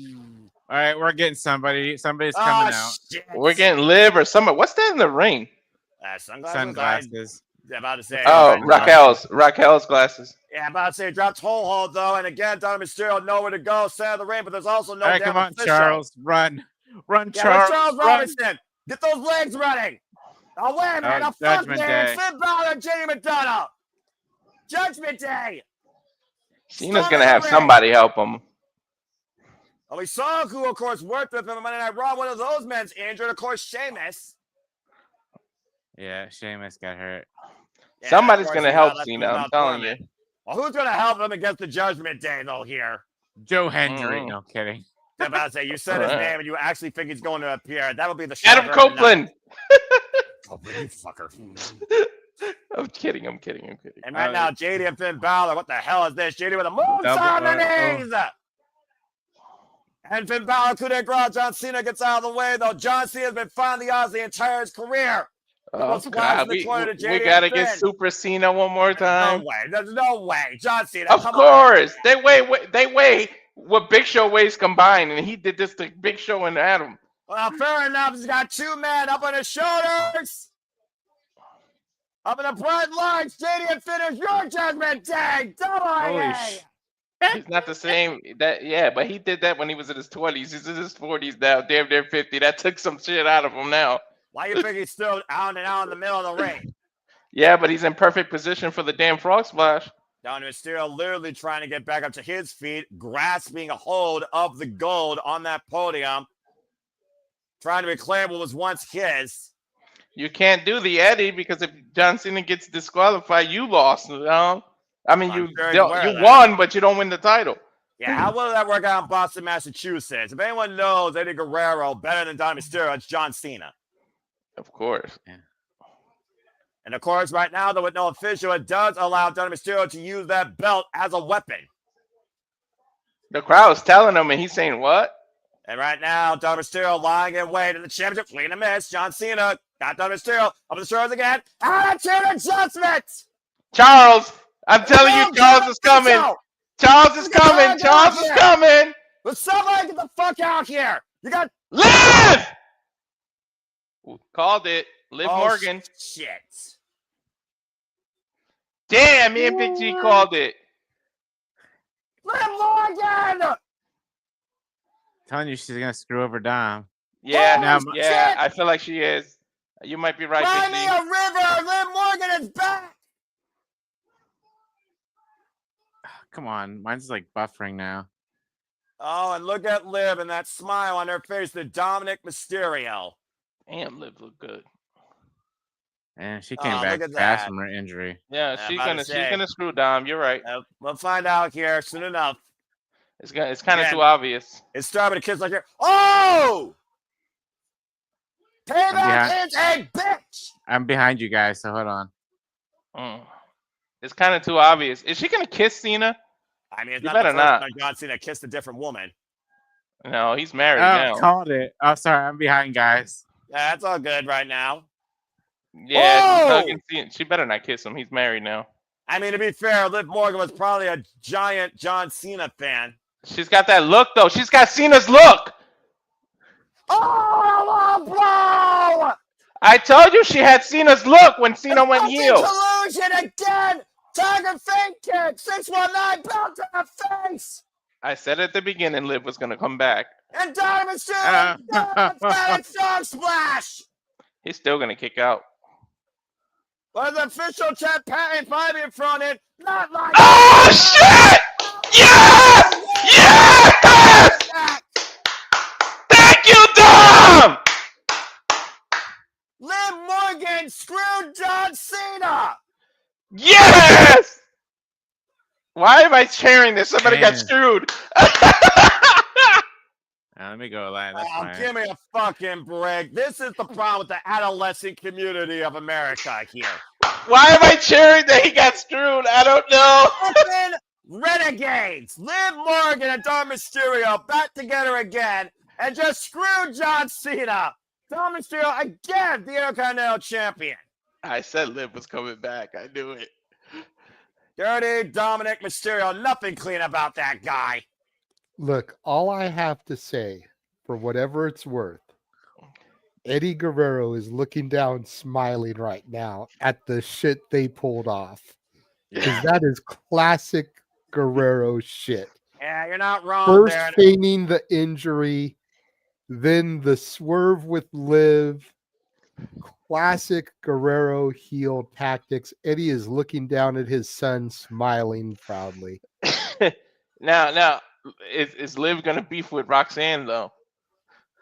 All right, we're getting somebody. Somebody's coming out. Shit. We're getting Liv or somebody. What's that in the ring? Sunglasses. I'm about to say. Oh, Raquel's glasses. Yeah, I'm about to say dropped whole hold though, and again, Dominik Mysterio nowhere to go, center of the ring, but there's also no. All right, come on, official. Charles, run, Yeah, Charles, Charles run. Robinson, get those legs running. Oh wait a minute, Oh, a fuck Judgment man, Day. Finn Balor and Jamie McDonough. Judgment Day. Cena's gonna have somebody help him. Oh, we saw who, of course, worked with him on Monday Night Raw. One of those men's injured, of course, Sheamus. Yeah, Sheamus got hurt. Yeah, Somebody's of course, gonna he help got Cena. left I'm telling you. dormant. Well, who's gonna help him against the Judgment Day, though? Here, Joe Hendry. No kidding. I'm about to say you said his All right. name and you actually think he's going to appear. That would be the Adam shocker of the night. Copeland. Copeland, you fucker. I'm kidding. And right now, JD and Finn Balor, what the hell is this? JD with a moves on the knees. And Finn Balor couldn't grow. John Cena gets out of the way, though. John Cena's been finding the odds the entire his career. Oh, Squats God. in the We corner to JD gotta and get Finn. Super Cena one more time. No way. There's no way. John Cena, Of come course. They weigh what Big Show weighs combined, and he did this to Big Show and Adam. on. Well, fair enough. He's got two men up on his shoulders. Up in the front lines. JD and Finn is your Judgment Day. Holy He's not the same. But he did that when he was in his 20s. He's in his 40s now, damn near 50. That took some shit out of him now. Why you think he's still out and out in the middle of the ring? Yeah, but he's in perfect position for the damn frog splash. Dominik Mysterio literally trying to get back up to his feet, grasping a hold of the gold on that podium, trying to reclaim what was once his. You can't do the Eddie because if John Cena gets disqualified, you lost. You know? I mean, I'm you very aware of that. won, but you don't win the title. Yeah, how will that work out in Boston, Massachusetts? If anyone knows Eddie Guerrero better than Dominik Mysterio, it's John Cena. Of course. And of course, right now, though, with no official, it does allow Dominik Mysterio to use that belt as a weapon. The crowd's telling him, and he's saying, what? And right now, Dominik Mysterio lying in wait in the championship, clean a miss. John Cena got Dominik Mysterio up the shoulders again. Attitude adjustment. Charles, I'm telling you, Charles is coming. Charles is coming. Charles is coming. But somebody get the fuck out here. You got Liv! Called it. Liv Morgan. Shit. Damn, me and Big G called it. Liv Morgan! Telling you she's gonna screw over Dom. Yeah, Now- yeah, shit! I feel like she is. You might be right, Find Big me G. a river. Liv Morgan is back. Come on, mine's like buffering now. Oh, and look at Liv and that smile on her face, the Dominik Mysterio. Damn, Liv look good. And she came Oh, back look at fast that. from her injury. Yeah, Yeah, she's about to gonna say. screw Dom. You're right. We'll find out here soon enough. It's kind of Yeah. too obvious. It's starting with a kiss like here. Oh! Payback behind- is a bitch! I'm behind you guys, so hold on. It's kind of too obvious. Is she gonna kiss Cena? I mean, it's You not the better first not. time John Cena kissed a different woman. No, he's married Oh, now. called it. Oh, sorry, I'm behind, guys. Yeah, that's all good right now. Yeah, she's Oh! hugging Cena. She better not kiss him. He's married now. I mean, to be fair, Liv Morgan was probably a giant John Cena fan. She's got that look though. She's got Cena's look. Oh, bro! I told you she had Cena's look when Cena went Fucking heel. collusion again! Tiger fake kick! 619 belt to the face! I said at the beginning, Liv was gonna come back. And Diamond Mysterio, Emphatic Frog Splash. He's still gonna kick out. But the official chat patent 5 in front in. Not like Oh shit! Yes! Yes! Thank you, Dom! Liv Morgan screwed John Cena. Yes! Why am I cheering this? Somebody got screwed. Let me go, Lion. That's fine. Give me a fucking break. This is the problem with the adolescent community of America here. Why am I cheering that he got screwed? I don't know. Fucking Renegades. Liv Morgan and Dom Mysterio back together again and just screwed John Cena. Dom Mysterio again, the Intercontinental Champion. I said Liv was coming back. I knew it. Dirty Dominik Mysterio. Nothing clean about that guy. Look, all I have to say, for whatever it's worth, Eddie Guerrero is looking down smiling right now at the shit they pulled off. Because that is classic Guerrero shit. Yeah, you're not wrong First there. feigning the injury, then the swerve with Liv. Classic Guerrero heel tactics. Eddie is looking down at his son, smiling proudly. Now, is Liv gonna beef with Roxanne though?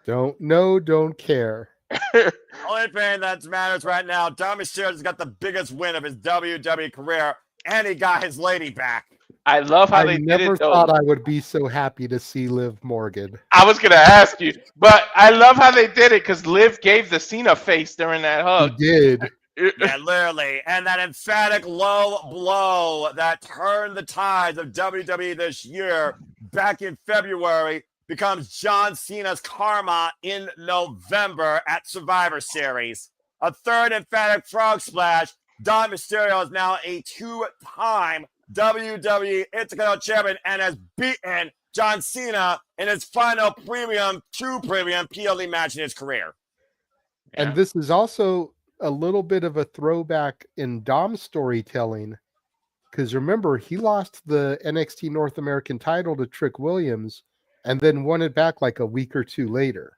Don't know, don't care. Only thing that matters right now, Dom Mysterio's got the biggest win of his WWE career, and he got his lady back. I love how they never did it though. thought I would be so happy to see Liv Morgan. I was gonna ask you, but I love how they did it because Liv gave the Cena face during that hug. He did. Yeah, literally. And that emphatic low blow that turned the tides of WWE this year back in February becomes John Cena's karma in November at Survivor Series. A third emphatic frog splash. Dom Mysterio is now a 2-time WWE Intercontinental Champion and has beaten John Cena in his final true premium PLE match in his career. And this is also a little bit of a throwback in Dom's storytelling, because remember, he lost the NXT North American title to Trick Williams and then won it back like a week or two later.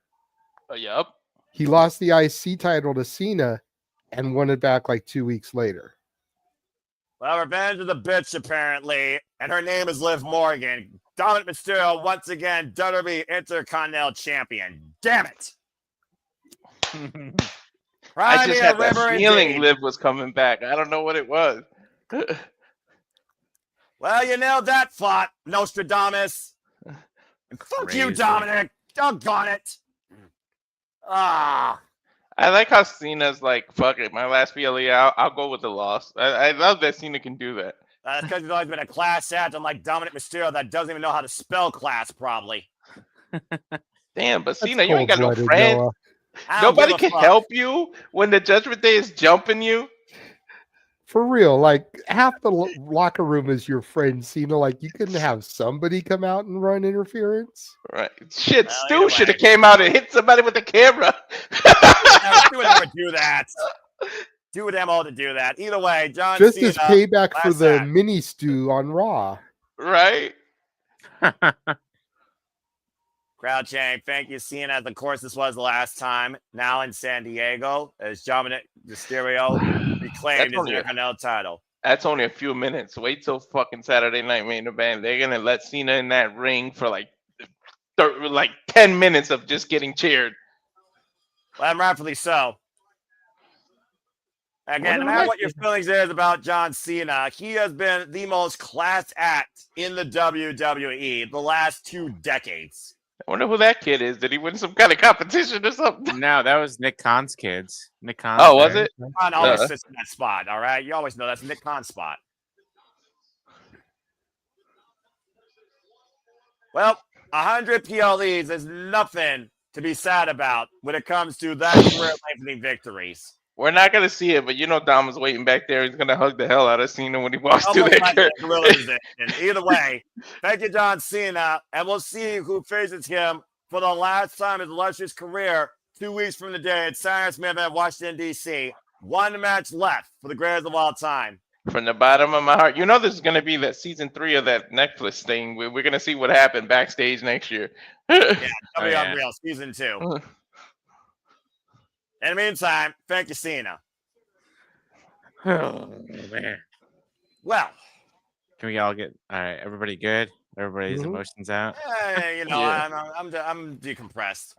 Yep. He lost the IC title to Cena and won it back like 2 weeks later. Well, revenge of the bitch, apparently, and her name is Liv Morgan. Dominik Mysterio, once again, WWE Intercontinental Champion. Damn it. I just had that feeling Liv was coming back. I don't know what it was. Well, you nailed that, Flot, Nostradamus. And fuck you, Dominik. Doggone it. Ah. I like how Cena's like, fuck it, my last PLE, I'll go with the loss. I love that Cena can do that. That's because he's always been a class act, unlike Dominik Mysterio that doesn't even know how to spell class, probably. Damn, but Cena, you ain't got no friends. Noah. Nobody can help you when the Judgment Day is jumping you. For real, like half the locker room is your friend, Cena. Like you couldn't have somebody come out and run interference. Right. Shit, Stu should have came out and hit somebody with the camera. Stu would never do that. Stu would have all to do that. Either way, John Just Cena, as payback for the act. mini stew on Raw. Right. Crowd chant, thank you, Cena. As of course, this was the last time. Now in San Diego, as Dominik Mysterio reclaimed his Intercontinental title. That's only a few minutes. Wait till fucking Saturday Night Main Event. They're gonna let Cena in that ring for like 10 minutes of just getting cheered. Well, and rightfully so. Again, no matter what your feelings is about John Cena, he has been the most class act in the WWE the last 2 decades. I wonder who that kid is. Did he win some kind of competition or something? No, that was Nick Khan's kids. Nick Khan. Oh, was it? Khan always sits in that spot, all right? You always know that's Nick Khan's spot. Well, 100 PLEs is nothing to be sad about when it comes to that career-lengthening victories. We're not going to see it, but you know Dom is waiting back there. He's going to hug the hell out of Cena when he walks through that. Either way, thank you, John Cena, and we'll see who faces him for the last time in his illustrious career 2 weeks from today at Cyrus Smith at Washington, D.C. 1 match left for the greatest of all time. From the bottom of my heart. You know, there's going to be that season 3 of that Netflix thing. We're going to see what happened backstage next year. Yeah, Oh, W yeah. Unreal season 2. In the meantime, thank you, Cena. Oh man. Well, Can we all get all right? Everybody good? Everybody's Mhm. emotions out. Yeah. I'm decompressed.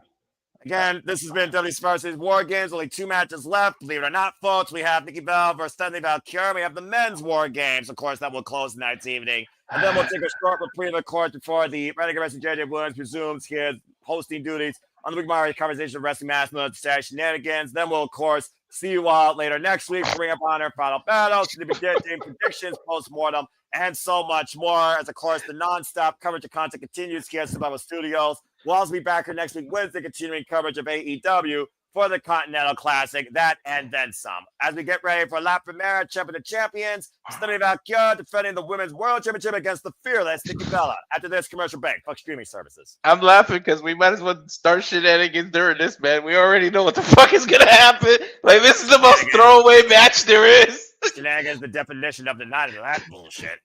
Again, this has been WWE Survivor Series War Games. Only 2 matches left. Believe it or not, folks, we have Nikki Bella versus Stephanie Vaquer. We have the men's War Games. Of course, that will close tonight's evening. And then we'll take a short reprieve, of course, before the Renegade Wrestling JJ Williams resumes his hosting duties on the Big Mario Conversation of Wrestling Mass Stash Shenanigans. Then we'll, of course, see you all later next week for Ring of Honor Final Battle, Dead Team Predictions, Post-Mortem, and so much more. As, of course, the non-stop coverage of content continues here at Survival Studios. We'll also be back here next week, Wednesday, continuing coverage of AEW for the Continental Classic, that and then some. As we get ready for La Primera Champion of Champions, Stephanie Vaquer defending the Women's World Championship against the fearless Nikki Bella. After this commercial break, fuck streaming services. I'm laughing because we might as well start shenanigans during this, man. We already know what the fuck is going to happen. Like, this is the most throwaway match there is. Shenanigans, the definition of the night of that bullshit.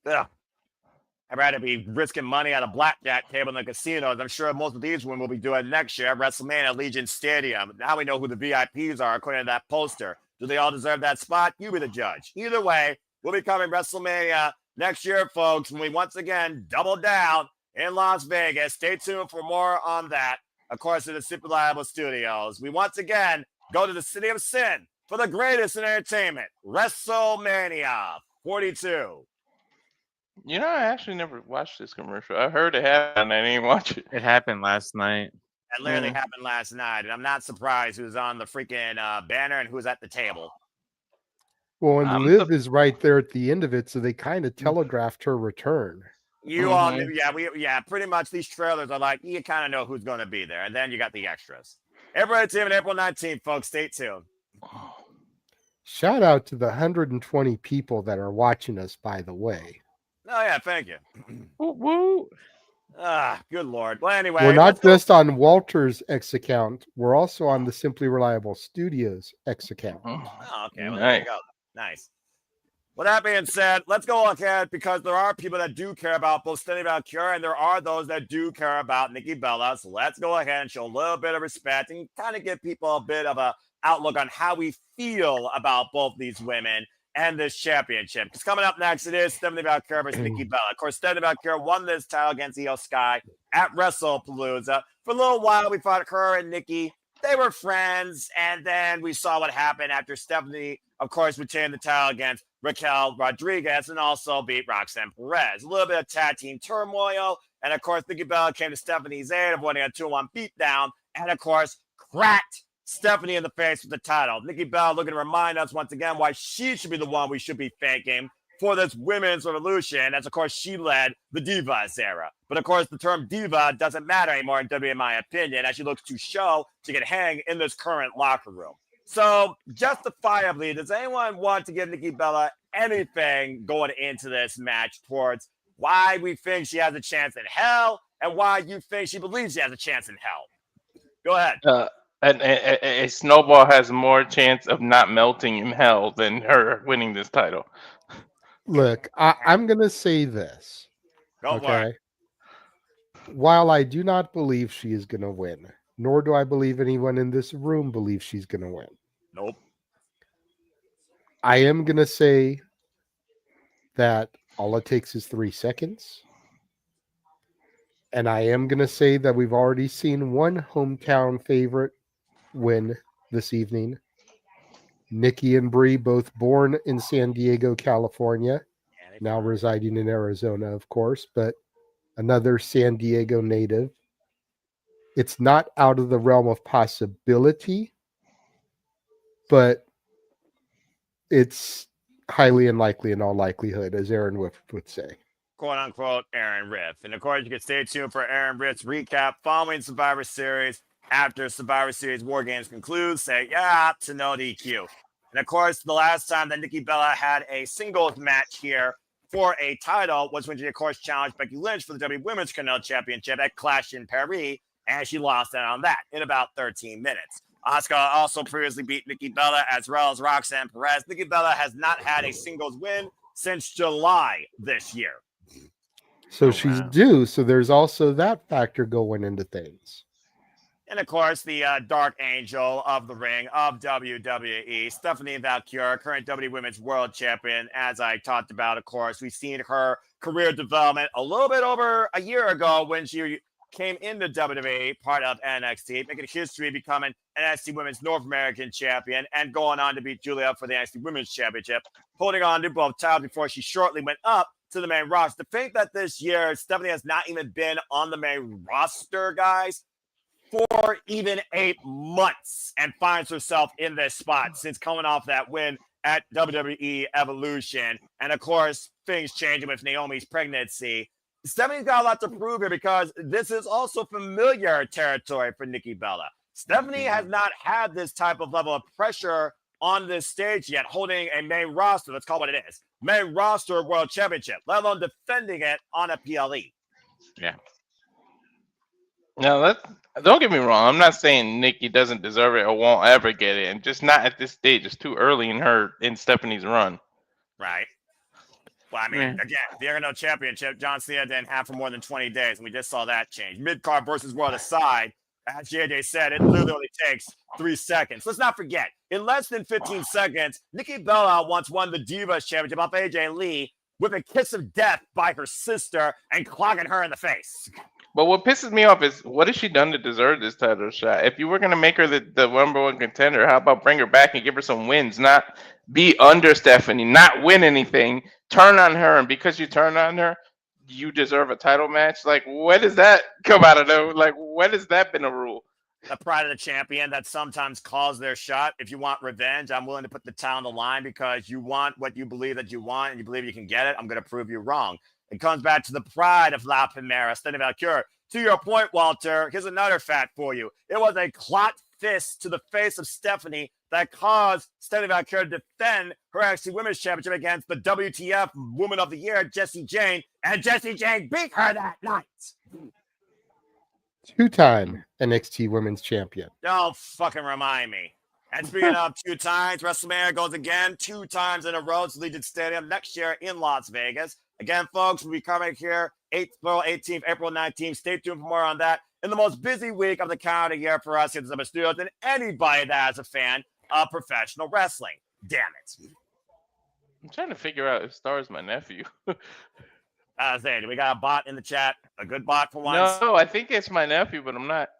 Ugh. I'd rather be risking money at a blackjack table in the casinos. I'm sure most of these women will be doing next year at WrestleMania at Legion Stadium. Now we know who the VIPs are according to that poster. Do they all deserve that spot? You be the judge. Either way, we'll be coming WrestleMania next year, folks, when we once again double down in Las Vegas. Stay tuned for more on that. Of course, in the Super Reliable Studios. We once again go to the City of Sin for the greatest in entertainment, WrestleMania 42. You know, I actually never watched this commercial. I heard it happen. I didn't watch it. It happened last night. That literally happened last night, and I'm not surprised who's on the freaking banner and who's at the table. Well, and I'm Liv is right there at the end of it, so they kind of telegraphed her return. You all knew, pretty much these trailers are like, you kind of know who's going to be there, and then you got the extras. Everybody team on April 19th, folks. Stay tuned. Shout out to the 120 people that are watching us, by the way. Oh, yeah, thank you. Woo! Good Lord. Well, anyway. We're not just on Walter's X account. We're also on the Simply Reliable Studios X account. Oh, okay. Well, there you go. Nice. With that being said, let's go ahead because there are people that do care about both Stephanie Vaquer and there are those that do care about Nikki Bella. So let's go ahead and show a little bit of respect and kind of give people a bit of a outlook on how we feel about both these women and this championship. Because coming up next, it is Stephanie Vaquer versus Nikki Bella. Of course, Stephanie Vaquer won this title against Io Sky at WrestlePalooza. For a little while, we thought her and Nikki, they were friends. And then we saw what happened after Stephanie, of course, retained the title against Raquel Rodriguez and also beat Roxanne Perez. A little bit of tag team turmoil. And, of course, Nikki Bella came to Stephanie's aid, avoiding a 2-1 beatdown. And, of course, cracked Stephanie in the face with the title. Nikki Bella looking to remind us once again why she should be the one we should be thanking for this women's revolution, as of course she led the Divas era. But of course the term diva doesn't matter anymore in WWE, in my opinion, as she looks to show she can hang in this current locker room. So justifiably, does anyone want to give Nikki Bella anything going into this match towards why we think she has a chance in hell and why you think she believes she has a chance in hell? Go ahead. A snowball has more chance of not melting in hell than her winning this title. Look, I'm going to say this. Go for it. While I do not believe she is going to win, nor do I believe anyone in this room believes she's going to win. Nope. I am going to say that all it takes is 3 seconds. And I am going to say that we've already seen one hometown favorite win this evening. Nikki and Brie, both born in San Diego, California, now residing in Arizona, of course, but another San Diego native. It's not out of the realm of possibility, but it's highly unlikely in all likelihood, as Aaron would say. Quote unquote Aaron Riff. And of course, you can stay tuned for Aaron Riff's recap following Survivor Series. After Survivor Series War Games concludes, say yeah to no DQ. And of course, the last time that Nikki Bella had a singles match here for a title was when she, of course, challenged Becky Lynch for the WWE Women's Continental Championship at Clash in Paris, and she lost out on that in about 13 minutes. Auska also previously beat Nikki Bella as well as Roxanne Perez. Nikki Bella has not had a singles win since July this year. So she's due. So there's also that factor going into things. And of course, the Dark Angel of the ring of WWE, Stephanie Vaquer, current WWE Women's World Champion. As I talked about, of course, we've seen her career development a little bit over a year ago when she came into WWE, part of NXT, making history, becoming NXT Women's North American Champion, and going on to beat Julia for the NXT Women's Championship, holding on to both titles before she shortly went up to the main roster. To think that this year Stephanie has not even been on the main roster, guys, for even 8 months, and finds herself in this spot since coming off that win at WWE Evolution. And of course, things changing with Naomi's pregnancy. Stephanie's got a lot to prove here because this is also familiar territory for Nikki Bella. Stephanie has not had this type of level of pressure on this stage yet, holding a main roster. Let's call it what it is. Main roster world championship, let alone defending it on a PLE. Yeah. No, don't get me wrong. I'm not saying Nikki doesn't deserve it or won't ever get it, and just not at this stage. It's too early in Stephanie's run. Right. Well, I mean, again, the Intercontinental Championship, John Cena didn't have for more than 20 days, and we just saw that change. Mid-card versus world aside, as JJ said, it literally only takes 3 seconds. Let's not forget, in less than 15 seconds, Nikki Bella once won the Divas Championship off AJ Lee with a kiss of death by her sister and clogging her in the face. But what pisses me off is, what has she done to deserve this title shot? If you were going to make her the number one contender, how about bring her back and give her some wins? Not be under Stephanie, not win anything, turn on her, and because you turn on her, you deserve a title match? Like, where does that come out of though? Like, when has that been a rule? The pride of the champion that sometimes calls their shot. If you want revenge, I'm willing to put the town on the line because you want what you believe that you want and you believe you can get it. I'm going to prove you wrong. It comes back to the pride of La Primera, Stephanie Vaquer. To your point, Walter, here's another fact for you. It was a clot fist to the face of Stephanie that caused Stephanie Vaquer to defend her NXT Women's Championship against the WTF Woman of the Year, Jessie Jane, and Jessie Jane beat her that night. 2-time NXT Women's Champion. Don't fucking remind me. And speaking of 2 times, WrestleMania goes again 2 times in a row to Allegiant Stadium next year in Las Vegas. Again, folks, we'll be coming here April 18th, April 19th. Stay tuned for more on that. In the most busy week of the calendar year for us here at the Studios and anybody that is a fan of professional wrestling. Damn it. I'm trying to figure out if Star's my nephew. Zane, we got a bot in the chat? A good bot for once? No, I think it's my nephew, but I'm not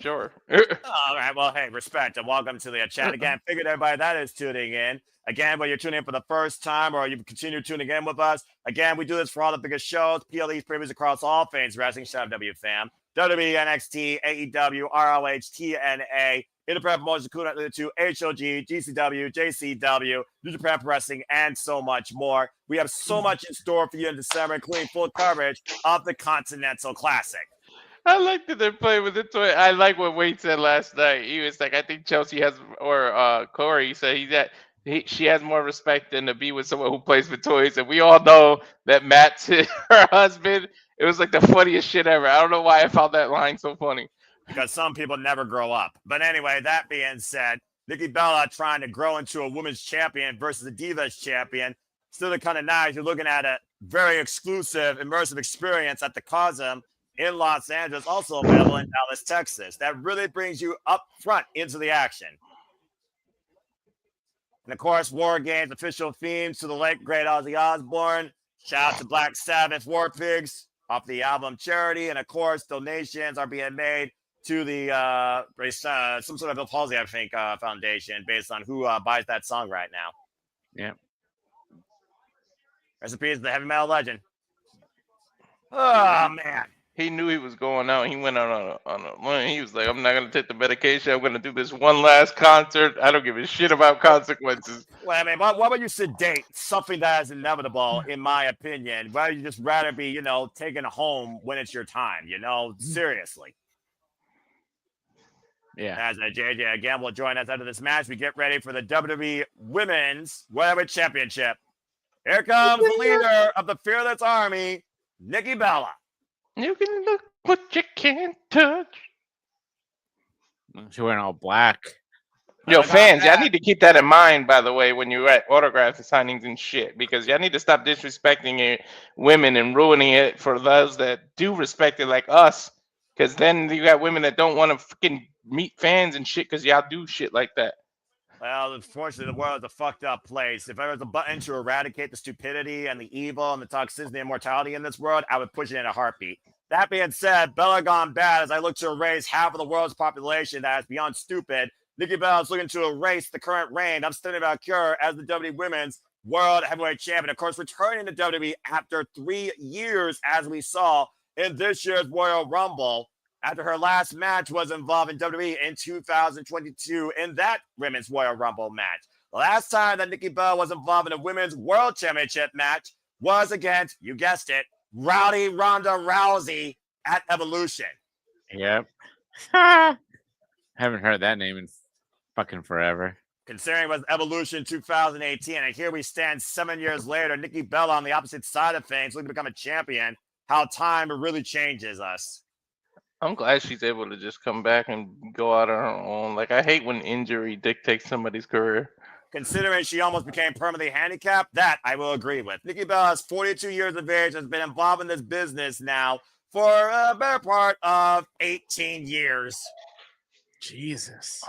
sure. All right. Well, hey, respect and welcome to the chat. Again, figured everybody that is tuning in. Again, whether you're tuning in for the first time or you continue tuning in with us, again, we do this for all the biggest shows, PLEs, previews across all things wrestling. Shout out W fam. WWE, NXT, AEW, ROH, TNA, Independent Promotions, to HOG, GCW, JCW, New Japan Pro Wrestling, and so much more. We have so much in store for you in December, including full coverage of the Continental Classic. I like that they're playing with the toy. I like what Wade said last night. He was like, I think Chelsea has, or Corey said she has more respect than to be with someone who plays with toys. And we all know that Matt's her husband. It was like the funniest shit ever. I don't know why I found that line so funny. Because some people never grow up. But anyway, that being said, Nikki Bella trying to grow into a women's champion versus a Divas champion. Still kind of nice. You're looking at a very exclusive, immersive experience at the Cosm in Los Angeles, also available in Dallas, Texas. That really brings you up front into the action. And of course, War Games official themes to the late great Ozzy Osbourne. Shout out to Black Sabbath War Pigs off the album Charity. And of course, donations are being made to the some sort of Bill Palsy, I think, foundation based on who buys that song right now. Yeah. Rest in peace, the heavy metal legend. Oh, man. He knew he was going out. He went out on a he was like, I'm not going to take the medication. I'm going to do this one last concert. I don't give a shit about consequences. Well, I mean, why would you sedate something that is inevitable, in my opinion? Why would you just rather be, taken home when it's your time, Seriously. Yeah. As JJ again will join us after this match, we get ready for the WWE Women's World Championship. Here comes the leader of the Fearless Army, Nikki Bella. You can look, but you can't touch. She's wearing all black. Yo, Look, fans, y'all I'm need to keep that in mind, by the way, when you're at autographs and signings and shit, because y'all need to stop disrespecting it, women and ruining it for those that do respect it, like us. Because then you got women that don't want to freaking meet fans and shit because y'all do shit like that. Well, unfortunately, the world is a fucked up place. If there was a button to eradicate the stupidity and the evil and the toxicity and immortality in this world, I would push it in a heartbeat. That being said, Bella gone bad as I look to erase half of the world's population that is beyond stupid. Nikki Bella is looking to erase the current reign of Vaquer as the WWE Women's World Heavyweight Champion. Of course, returning to WWE after 3 years, as we saw in this year's Royal Rumble, after her last match was involved in WWE in 2022 in that Women's Royal Rumble match. The last time that Nikki Bella was involved in a Women's World Championship match was against, you guessed it, Rowdy Ronda Rousey at Evolution. Yep. Haven't heard that name in fucking forever. Considering it was Evolution 2018, and here we stand 7 years later, Nikki Bella on the opposite side of things, looking to become a champion. How time really changes us. I'm glad she's able to just come back and go out on her own. Like, I hate when injury dictates somebody's career. Considering she almost became permanently handicapped, that I will agree with. Nikki Bella is 42 years of age, has been involved in this business now for a better part of 18 years. Jesus.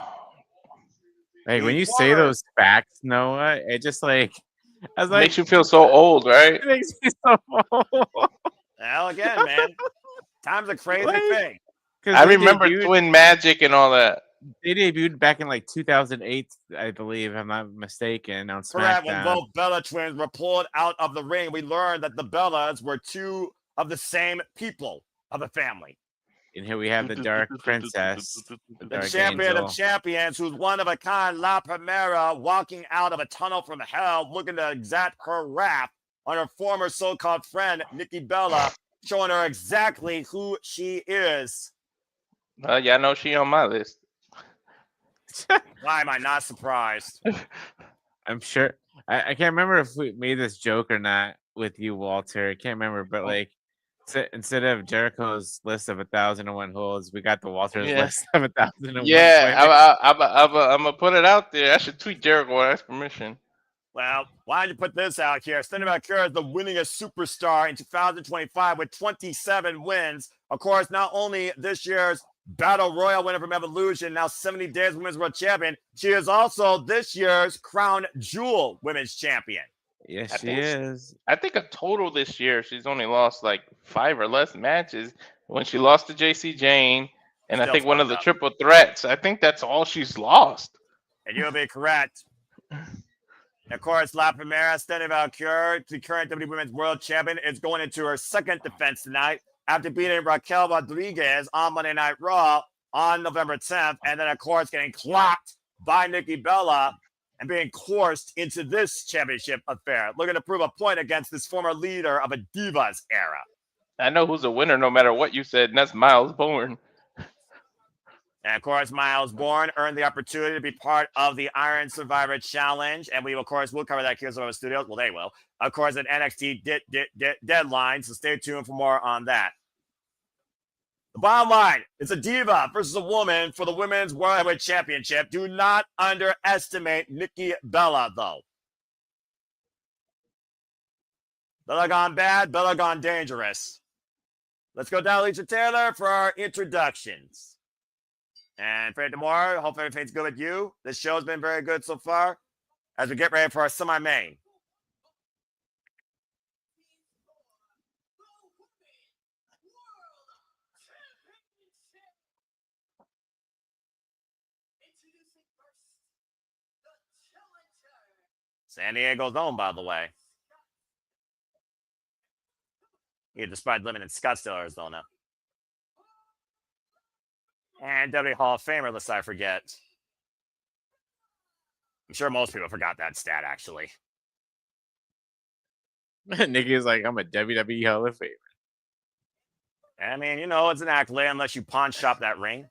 Like, when you say those facts, Noah, it just like, I was like, Makes you feel so old, right? it makes me so old. Well, again, man, time's a crazy thing. I remember Twin Magic and all that. They debuted back in like 2008, I believe, if I'm not mistaken, on Correct. When SmackDown. both Bella twins were pulled out of the ring, we learned that the Bellas were two of the same people of the family. And here we have the Dark Princess, the Dark champion Angel. of champions, who's one of a kind, La Primera, walking out of a tunnel from hell, looking to exact her wrath on her former so-called friend, Nikki Bella, showing her exactly who she is. Y'all know she on my list. Why am I not surprised? I'm sure. I can't remember if we made this joke or not with you, Walter. I can't remember, but like, instead of Jericho's list of 1,001 holds, we got the Walter's list of 1,001. Yeah, I'm gonna put it out there. I should tweet Jericho and ask permission. Well, why don't you put this out here? Vaquer is the winningest superstar in 2025 with 27 wins. Of course, not only this year's Battle Royal winner from Evolution, now 70 Days Women's World Champion, she is also this year's Crown Jewel Women's Champion. Yes, she is. I think a total this year, she's only lost like 5 or less matches. When she lost to JC Jane, and I think one of the triple threats, I think that's all she's lost. And you'll be correct. Of course, La Primera, Vaquer, the current WWE Women's World Champion, is going into her second defense tonight after beating Raquel Rodriguez on Monday Night Raw on November 10th. And then, of course, getting clocked by Nikki Bella and being coursed into this championship affair, looking to prove a point against this former leader of a Divas era. I know who's a winner no matter what you said, and that's Miles Bourne. And of course, Miles Bourne earned the opportunity to be part of the Iron Survivor Challenge. And we, of course, will cover that here at Studios. Well, they will. Of course, at NXT Deadline. So stay tuned for more on that. The bottom line, it's a diva versus a woman for the Women's World Heavyweight Championship. Do not underestimate Nikki Bella, though. Bella gone bad, Bella gone dangerous. Let's go down to Lisa Taylor for our introductions. And Fred DeMore, hope everything's good with you. This show's been very good so far as we get ready for our semi-main. San Diego's own, by the way. Yeah, despite living in Scottsdale, Arizona. And WWE Hall of Famer, lest I forget. I'm sure most people forgot that stat, actually. Nikki's like, I'm a WWE Hall of Famer. I mean, you know, it's an accolade unless you pawn shop that ring.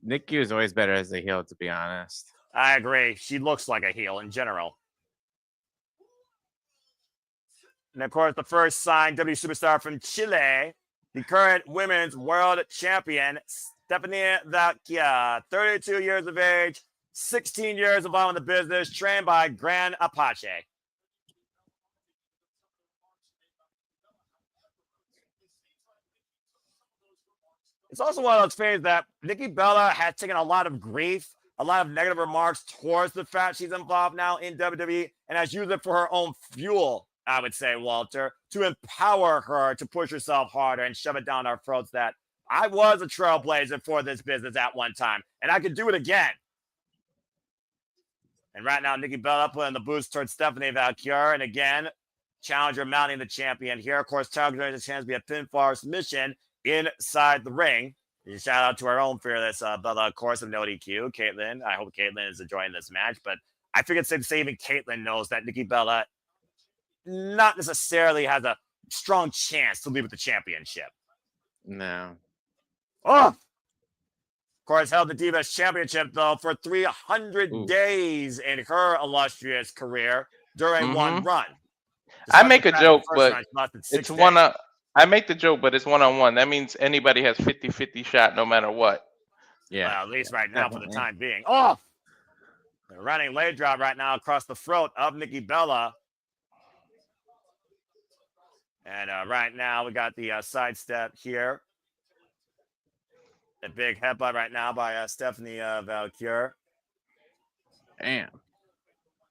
Nikki was always better as a heel, to be honest. I agree. She looks like a heel in general. And of course, the first signed WWE superstar from Chile, the current Women's World Champion, Stephanie Vaquer, 32 years of age, 16 years involved in the business, trained by Grand Apache. It's also one of those things that Nikki Bella has taken a lot of grief, a lot of negative remarks towards the fact she's involved now in WWE, and has used it for her own fuel, I would say, Walter, to empower her to push herself harder and shove it down our throats that I was a trailblazer for this business at one time, and I could do it again. And right now, Nikki Bella putting the boost towards Stephanie Vaquer, and again, challenger mounting the champion here. Of course, challenger has a chance to be a pinfall submission inside the ring. And shout out to our own fearless Bella, of course, of no DQ, Caitlyn. I hope Caitlyn is enjoying this match, but I think it's safe to say even Caitlyn knows that Nikki Bella not necessarily has a strong chance to leave with the championship. No. Oh! Of course, held the Divas Championship, though, for 300 days in her illustrious career during one run. I make a joke, but it's I make the joke, but it's one-on-one. That means anybody has 50-50 shot no matter what. Yeah. Well, at least right now for the time being. Oh! The running leg drop right now across the throat of Nikki Bella. And right now we got the sidestep here. A big headbutt right now by Stephanie Vaquer. Damn.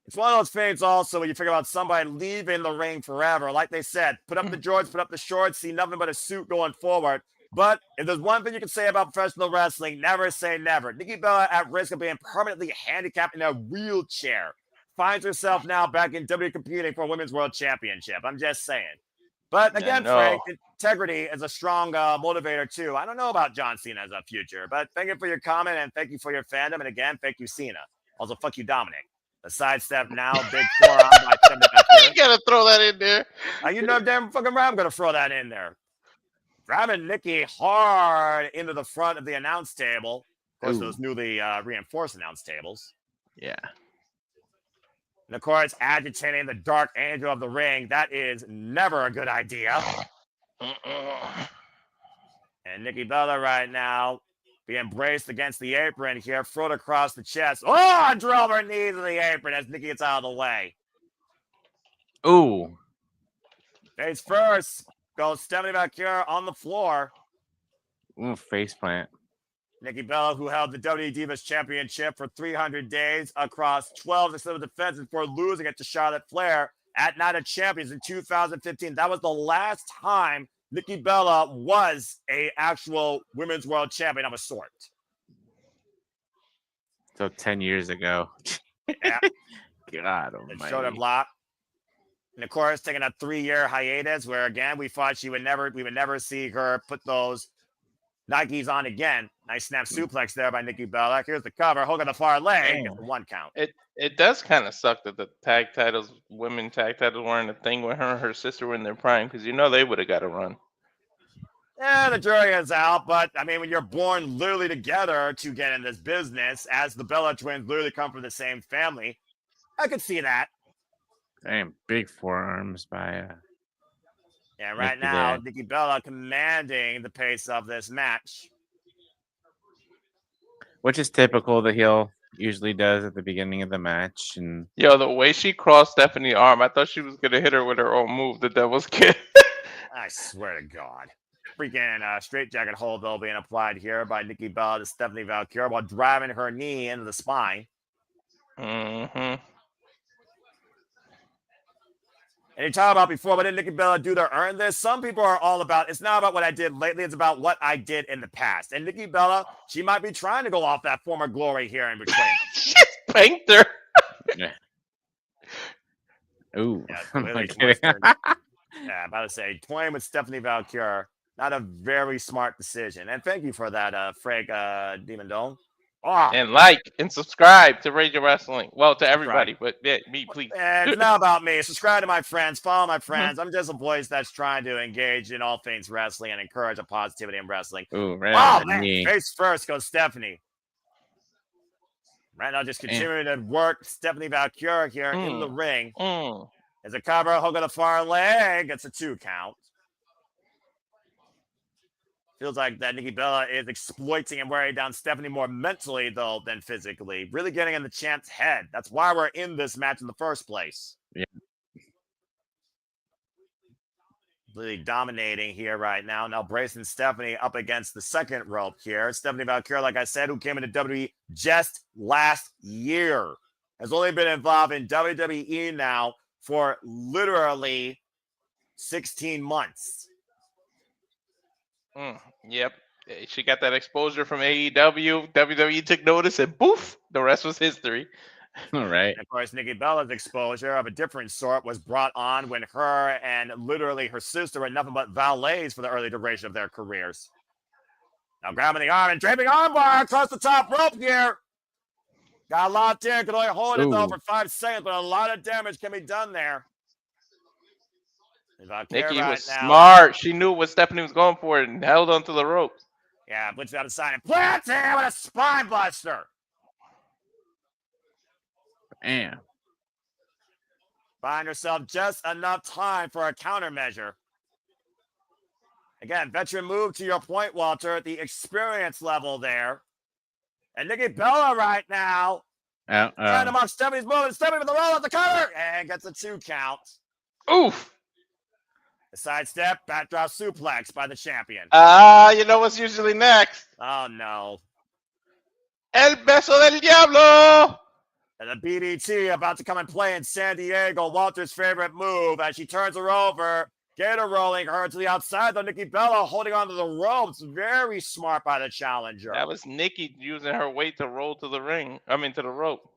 It's one of those things also when you figure about somebody leaving the ring forever. Like they said, put up the jorts, put up the shorts, see nothing but a suit going forward. But if there's one thing you can say about professional wrestling, never say never. Nikki Bella, at risk of being permanently handicapped in a wheelchair, finds herself now back in WWE competing for a Women's World Championship. I'm just saying. But again, Frank, integrity is a strong motivator too. I don't know about John Cena as a future, but thank you for your comment and thank you for your fandom. And again, thank you, Cena. Also, fuck you, Dominik. The sidestep now, big forearm by Stephanie Vaquer. You gotta throw that in there. You know damn fucking right I'm gonna throw that in there. Grabbing Nikki hard into the front of the announce table. Of course, those newly reinforced announce tables. Yeah. And of course, agitating the Dark Angel of the ring. That is never a good idea. And Nikki Bella right now being braced against the apron here, thrown across the chest. Oh, drove her knee to the apron as Nikki gets out of the way. Ooh. Face first goes Stephanie Vaquer on the floor. Ooh, face plant. Nikki Bella, who held the WWE Divas Championship for 300 days across 12 successive defenses before losing it to Charlotte Flair at Night of Champions in 2015. That was the last time Nikki Bella was a actual Women's World Champion of a sort. So 10 years ago. Yeah. God almighty. Shoulder block. And of course, taking a 3-year hiatus where again we thought we would never see her put those Nikes on again. Nice snap suplex there by Nikki Bella. Here's the cover. Hook on the far leg. Gets the 1 count. It does kind of suck that the tag titles, women tag titles, weren't a thing when her and her sister were in their prime, because they would have got a run. Yeah, the jury is out, but I mean, when you're born literally together to get in this business, as the Bella twins literally come from the same family, I could see that. Damn, big forearms by Yeah, right now, Nikki Bella commanding the pace of this match. Which is typical the heel usually does at the beginning of the match. And the way she crossed Stephanie's arm, I thought she was going to hit her with her own move, the Devil's Kick. I swear to God. Freaking straitjacket hold, though, being applied here by Nikki Bella to Stephanie Vaquer while driving her knee into the spine. Mm-hmm. And you talk about before, what did Nikki Bella do to earn this? Some people are all about, it's not about what I did lately, it's about what I did in the past. And Nikki Bella, she might be trying to go off that former glory here in between. She's spanked her. yeah. Ooh. Yeah, I'm really kidding. yeah, about to say, toying with Stephanie Vaquer, not a very smart decision. And thank you for that, Frank Demon Dome. Oh. And like and subscribe to Radio Wrestling. Well, to everybody, but me, please. And it's not about me. Subscribe to my friends. Follow my friends. I'm just a voice that's trying to engage in all things wrestling and encourage a positivity in wrestling. Ooh, right. Oh, man. Face first goes Stephanie. Right now, just continuing to work Stephanie Vaquer here in the ring. As a cover, hook on the far leg. It's a 2 count. Feels like that Nikki Bella is exploiting and wearing down Stephanie more mentally, though, than physically. Really getting in the champ's head. That's why we're in this match in the first place. Yeah. Really dominating here right now. Now bracing Stephanie up against the second rope here. Stephanie Vaquer, like I said, who came into WWE just last year, has only been involved in WWE now for literally 16 months. Yep. She got that exposure from AEW. WWE took notice and poof, the rest was history. All right. And of course, Nikki Bella's exposure of a different sort was brought on when her and literally her sister were nothing but valets for the early duration of their careers. Now grabbing the arm and draping armbar across the top rope here. Got locked in, could only hold it though Ooh. for 5 seconds, but a lot of damage can be done there. Nikki right was now, smart. She knew what Stephanie was going for and held onto the ropes. Yeah, Blitz out of sign and plants him with a spine buster. Damn. Buying herself just enough time for a countermeasure. Again, veteran move to your point, Walter, at the experience level there. And Nikki Bella right now. Trying to mark Stephanie's move, and Stephanie with the roll of the cutter. And gets a 2 count. Oof. A sidestep, backdrop suplex by the champion. You know what's usually next? Oh, no. El beso del diablo. And the BDT about to come and play in San Diego. Walter's favorite move as she turns her over. Gator rolling her to the outside, though. Nikki Bella holding onto the ropes. Very smart by the challenger. That was Nikki using her weight to roll to the ring. To the rope.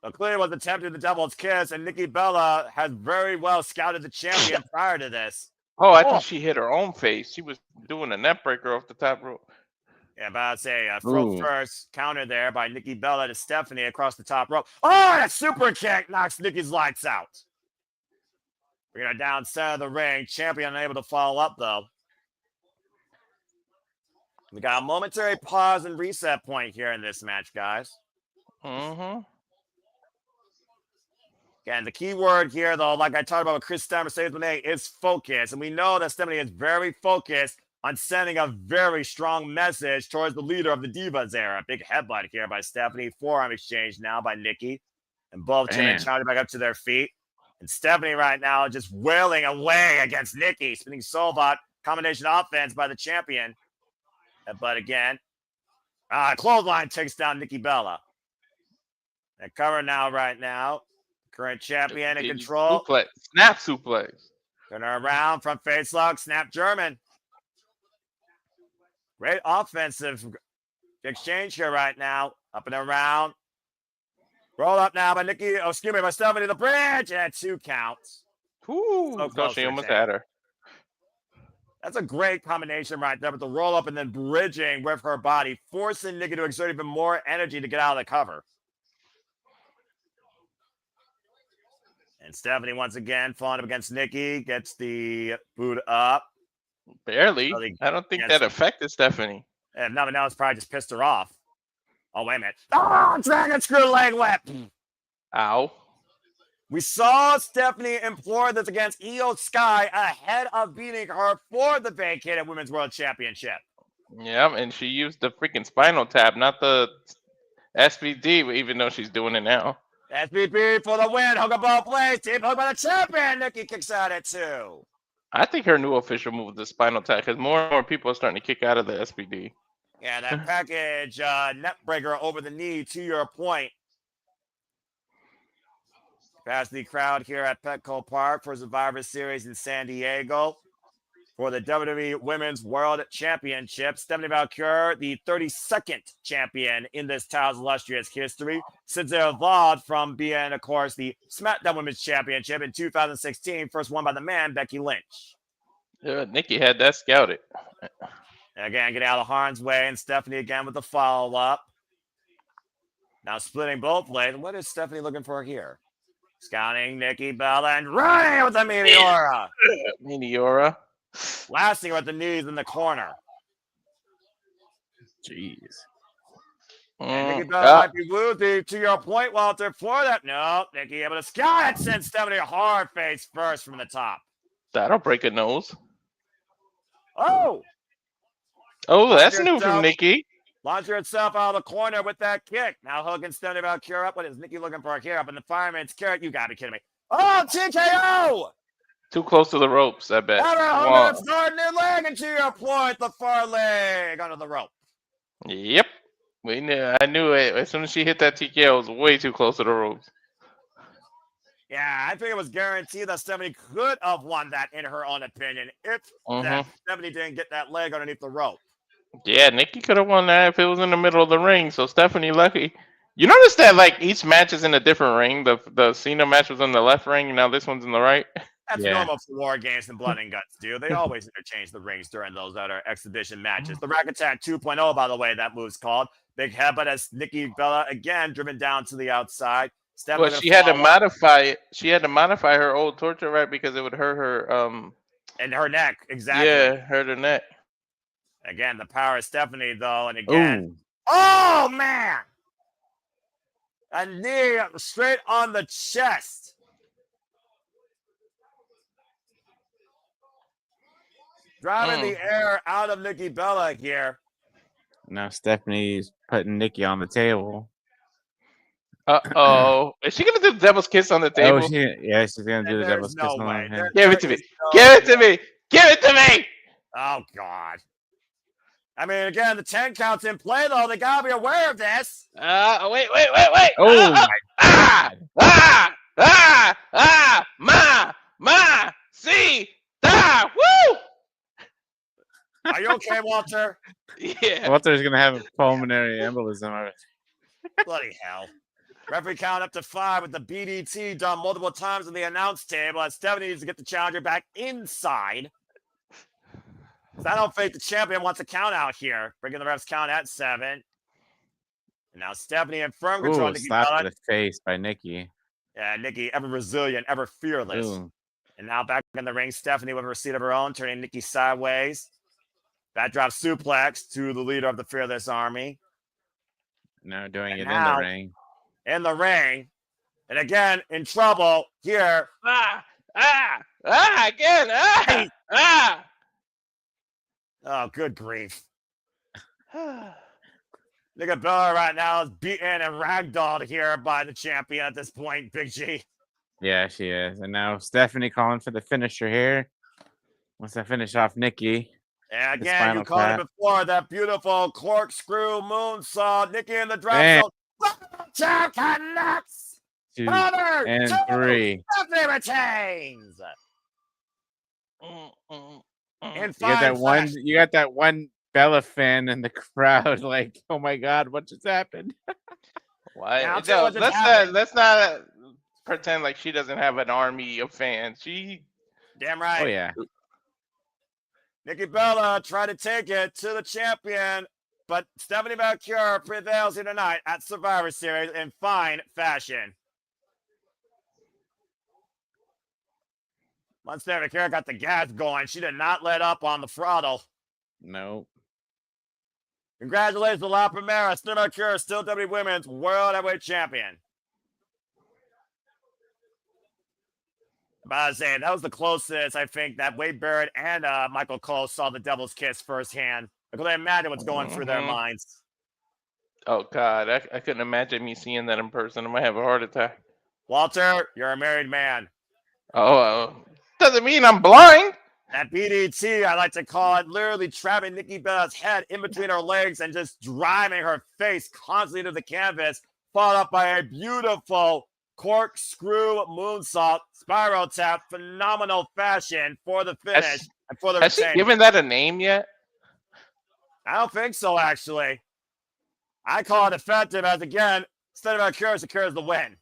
But clearly was attempting the devil's kiss, and Nikki Bella has very well scouted the champion prior to this. Oh, I thought she hit her own face. She was doing a neck breaker off the top rope. Yeah, about to say throat first counter there by Nikki Bella to Stephanie across the top rope. Oh, and a super kick knocks Nikki's lights out. We're going to down center of the ring. Champion unable to follow up, though. We got a momentary pause and reset point here in this match, guys. Mm-hmm. Again, the key word here, though, like I talked about with Chris Stein, Mercedes Moné, is focus. And we know that Stephanie is very focused on sending a very strong message towards the leader of the Divas era. Big headbutt here by Stephanie. Forearm exchange now by Nikki. And both Tim and Charlie back up to their feet. And Stephanie right now just wailing away against Nikki. Spinning Solvat. Combination offense by the champion. But again, clothesline takes down Nikki Bella. And cover now right now. Current champion in control. Suplex. Snap suplex. Turn her around. Front face lock. Snap German. Great offensive exchange here right now. Up and around. Roll up now by Nikki. Oh, excuse me, by Stephanie to the bridge. And 2 counts. Ooh, So close she for almost Shane. had her. That's a great combination right there with the roll up and then bridging with her body, forcing Nikki to exert even more energy to get out of the cover. And Stephanie once again falling up against Nikki, gets the boot up. Barely. I don't think that affected Stephanie. And nothing else probably just pissed her off. Oh, wait a minute. Oh, dragon screw leg whip. Ow. We saw Stephanie implore this against Io Sky ahead of beating her for the vacated Women's World Championship. Yeah, and she used the freaking spinal tap, not the SVD, even though she's doing it now. SVP for the win. Hook up all plays. Team hook by the champion. Nikki kicks out at 2. I think her new official move is the spinal tap because more and more people are starting to kick out of the SVD. Yeah, that package net breaker over the knee, to your point. Past the crowd here at Petco Park for Survivor Series in San Diego for the WWE Women's World Championship. Stephanie Vaquer, the 32nd champion in this title's illustrious history, since it evolved from being, of course, the SmackDown Women's Championship in 2016, first won by the man, Becky Lynch. Yeah, Nikki had that scouted. And again, getting out of harm's way, and Stephanie again with the follow-up. Now splitting both legs. What is Stephanie looking for here? Scouting Nikki Bella and running with the Meteora. Meteora. Lasting with the knees in the corner. Jeez. And Nikki Bella might be woozy, to your point, Walter, for that. No, Nikki able to scout it, sends Stephanie hard face first from the top. That'll break a nose. Oh, Oh, that's new from Nikki. Launcher itself out of the corner with that kick. Now hooking Stephanie about cure up. What is Nikki looking for a cure up? And the fireman's carrot. You got to be kidding me. Oh, TKO! Too close to the ropes, I bet. Wow. Starting their leg into your point. The far leg under the rope. Yep. We knew. I knew it. As soon as she hit that TKO, it was way too close to the ropes. Yeah, I think it was guaranteed that Stephanie could have won that in her own opinion if that Stephanie didn't get that leg underneath the rope. Yeah, Nikki could have won that if it was in the middle of the ring. So Stephanie lucky. You notice that like each match is in a different ring. The Cena match was in the left ring, and now this one's in the right. That's normal for War Games and Blood and Guts, dude. They always interchange the rings during those other exhibition matches. The Rack Attack 2.0, by the way, that move's called. Big headbutt as Nikki Bella again driven down to the outside. Well, she had to modify it. She had to modify her old torture rack because it would hurt her and her neck, exactly. Yeah, hurt her neck. Again, the power of Stephanie though, and again. Oh man! A knee straight on the chest. Driving the air out of Nikki Bella here. Now Stephanie's putting Nikki on the table. Uh-oh. Is she going to do the devil's kiss on the table? Oh, she's going to do the devil's kiss on him. Give it to me. Give it to me. Give it to me. Oh, God. I mean, again, the 10 count's in play, though. They got to be aware of this. Wait. Oh, my, see, da, woo. Are you okay, Walter? Yeah. Walter's going to have a pulmonary embolism. Bloody hell. Referee count up to 5 with the BDT done multiple times on the announce table as Stephanie needs to get the challenger back inside. So I don't think the champion wants a count out here. Bringing the refs count at 7. And now Stephanie in firm control. Ooh, slapped to the face by Nikki. Yeah, Nikki, ever resilient, ever fearless. Ooh. And now back in the ring, Stephanie with a receipt of her own, turning Nikki sideways. Backdrop suplex to the leader of the Fearless Army. Now doing it in the ring. In the ring. And again, in trouble here. Again. Oh, good grief. Look at Bella right now is beaten and ragdolled here by the champion at this point, Big G. Yeah, she is. And now Stephanie calling for the finisher here. Wants to finish off Nikki. And again, you called it before, that beautiful corkscrew moonsault. Nikki in the drop zone. Connects. 2 and 3. Stephanie retains. You got that one Bella fan in the crowd, like, oh my God, what just happened? Why? Let's not pretend like she doesn't have an army of fans. Damn right. Oh yeah. Nikki Bella tried to take it to the champion, but Stephanie Vaquer prevails here tonight at Survivor Series in fine fashion. Once Stephanie Vaquer got the gas going, she did not let up on the throttle. No. Congratulations to La Primera. Stephanie Vaquer, still WWE Women's World Heavyweight Champion. But I was saying, that was the closest, I think, that Wade Barrett and Michael Cole saw the Devil's Kiss firsthand. I couldn't imagine what's going through their minds. Oh, God. I couldn't imagine me seeing that in person. I might have a heart attack. Walter, you're a married man. Oh, doesn't mean I'm blind. That BDT, I like to call it, literally trapping Nikki Bella's head in between her legs and just driving her face constantly to the canvas, followed up by a beautiful corkscrew moonsault, spiral tap, phenomenal fashion for the finish and for the Has she given that a name yet? I don't think so, actually. I call it effective as, again, instead of secures the win.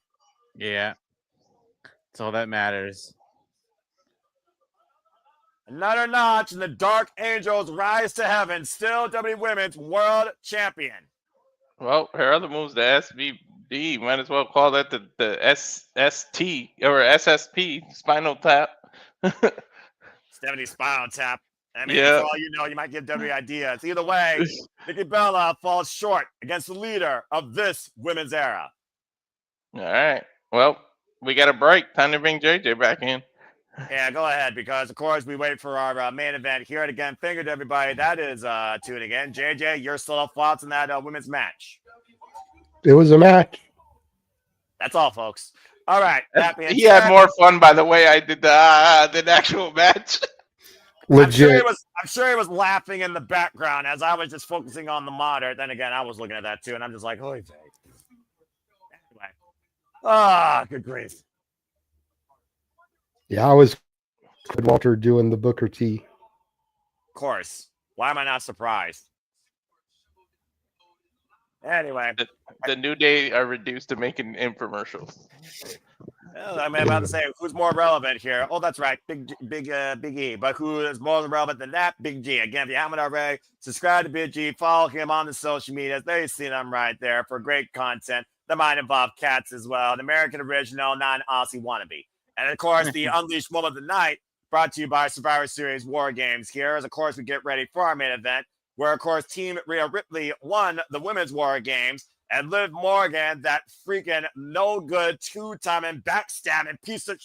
Yeah. That's all that matters. Another notch, and the Dark Angels rise to heaven. Still WWE Women's World Champion. Well, her other move's the SVB. Might as well call that the SST or SSP, spinal tap. Stephanie spinal tap. I mean, for all you know, you might give WWE ideas. Either way, Nikki Bella falls short against the leader of this women's era. All right. Well, we got a break. Time to bring JJ back in. Yeah, go ahead, because of course we wait for our main event here. And again, thank you to everybody that is tuning in. JJ, your solo thoughts on that women's match? It was a match. That's all, folks. All right. That being He had said, more fun by the way I did the actual match. Legit. I'm sure he was laughing in the background as I was just focusing on the monitor. Then again, I was looking at that too, and I'm just like, holy fuck. Anyway. Ah, good grief. Yeah, I was with Walter doing the Booker T. Of course. Why am I not surprised? Anyway. The New Day are reduced to making infomercials. I'm about to say, who's more relevant here? Oh, that's right, Big E. But who is more relevant than that? Big G. Again, if you haven't already, subscribe to Big G. Follow him on the social medias. There you see them right there for great content. That might involve cats as well. An American original, non-Aussie wannabe. And, of course, the Unleashed Moment of the Night brought to you by Survivor Series War Games here. As, of course, we get ready for our main event, where, of course, Team Rhea Ripley won the Women's War Games. And Liv Morgan, that freaking no-good two-time and backstabbing piece of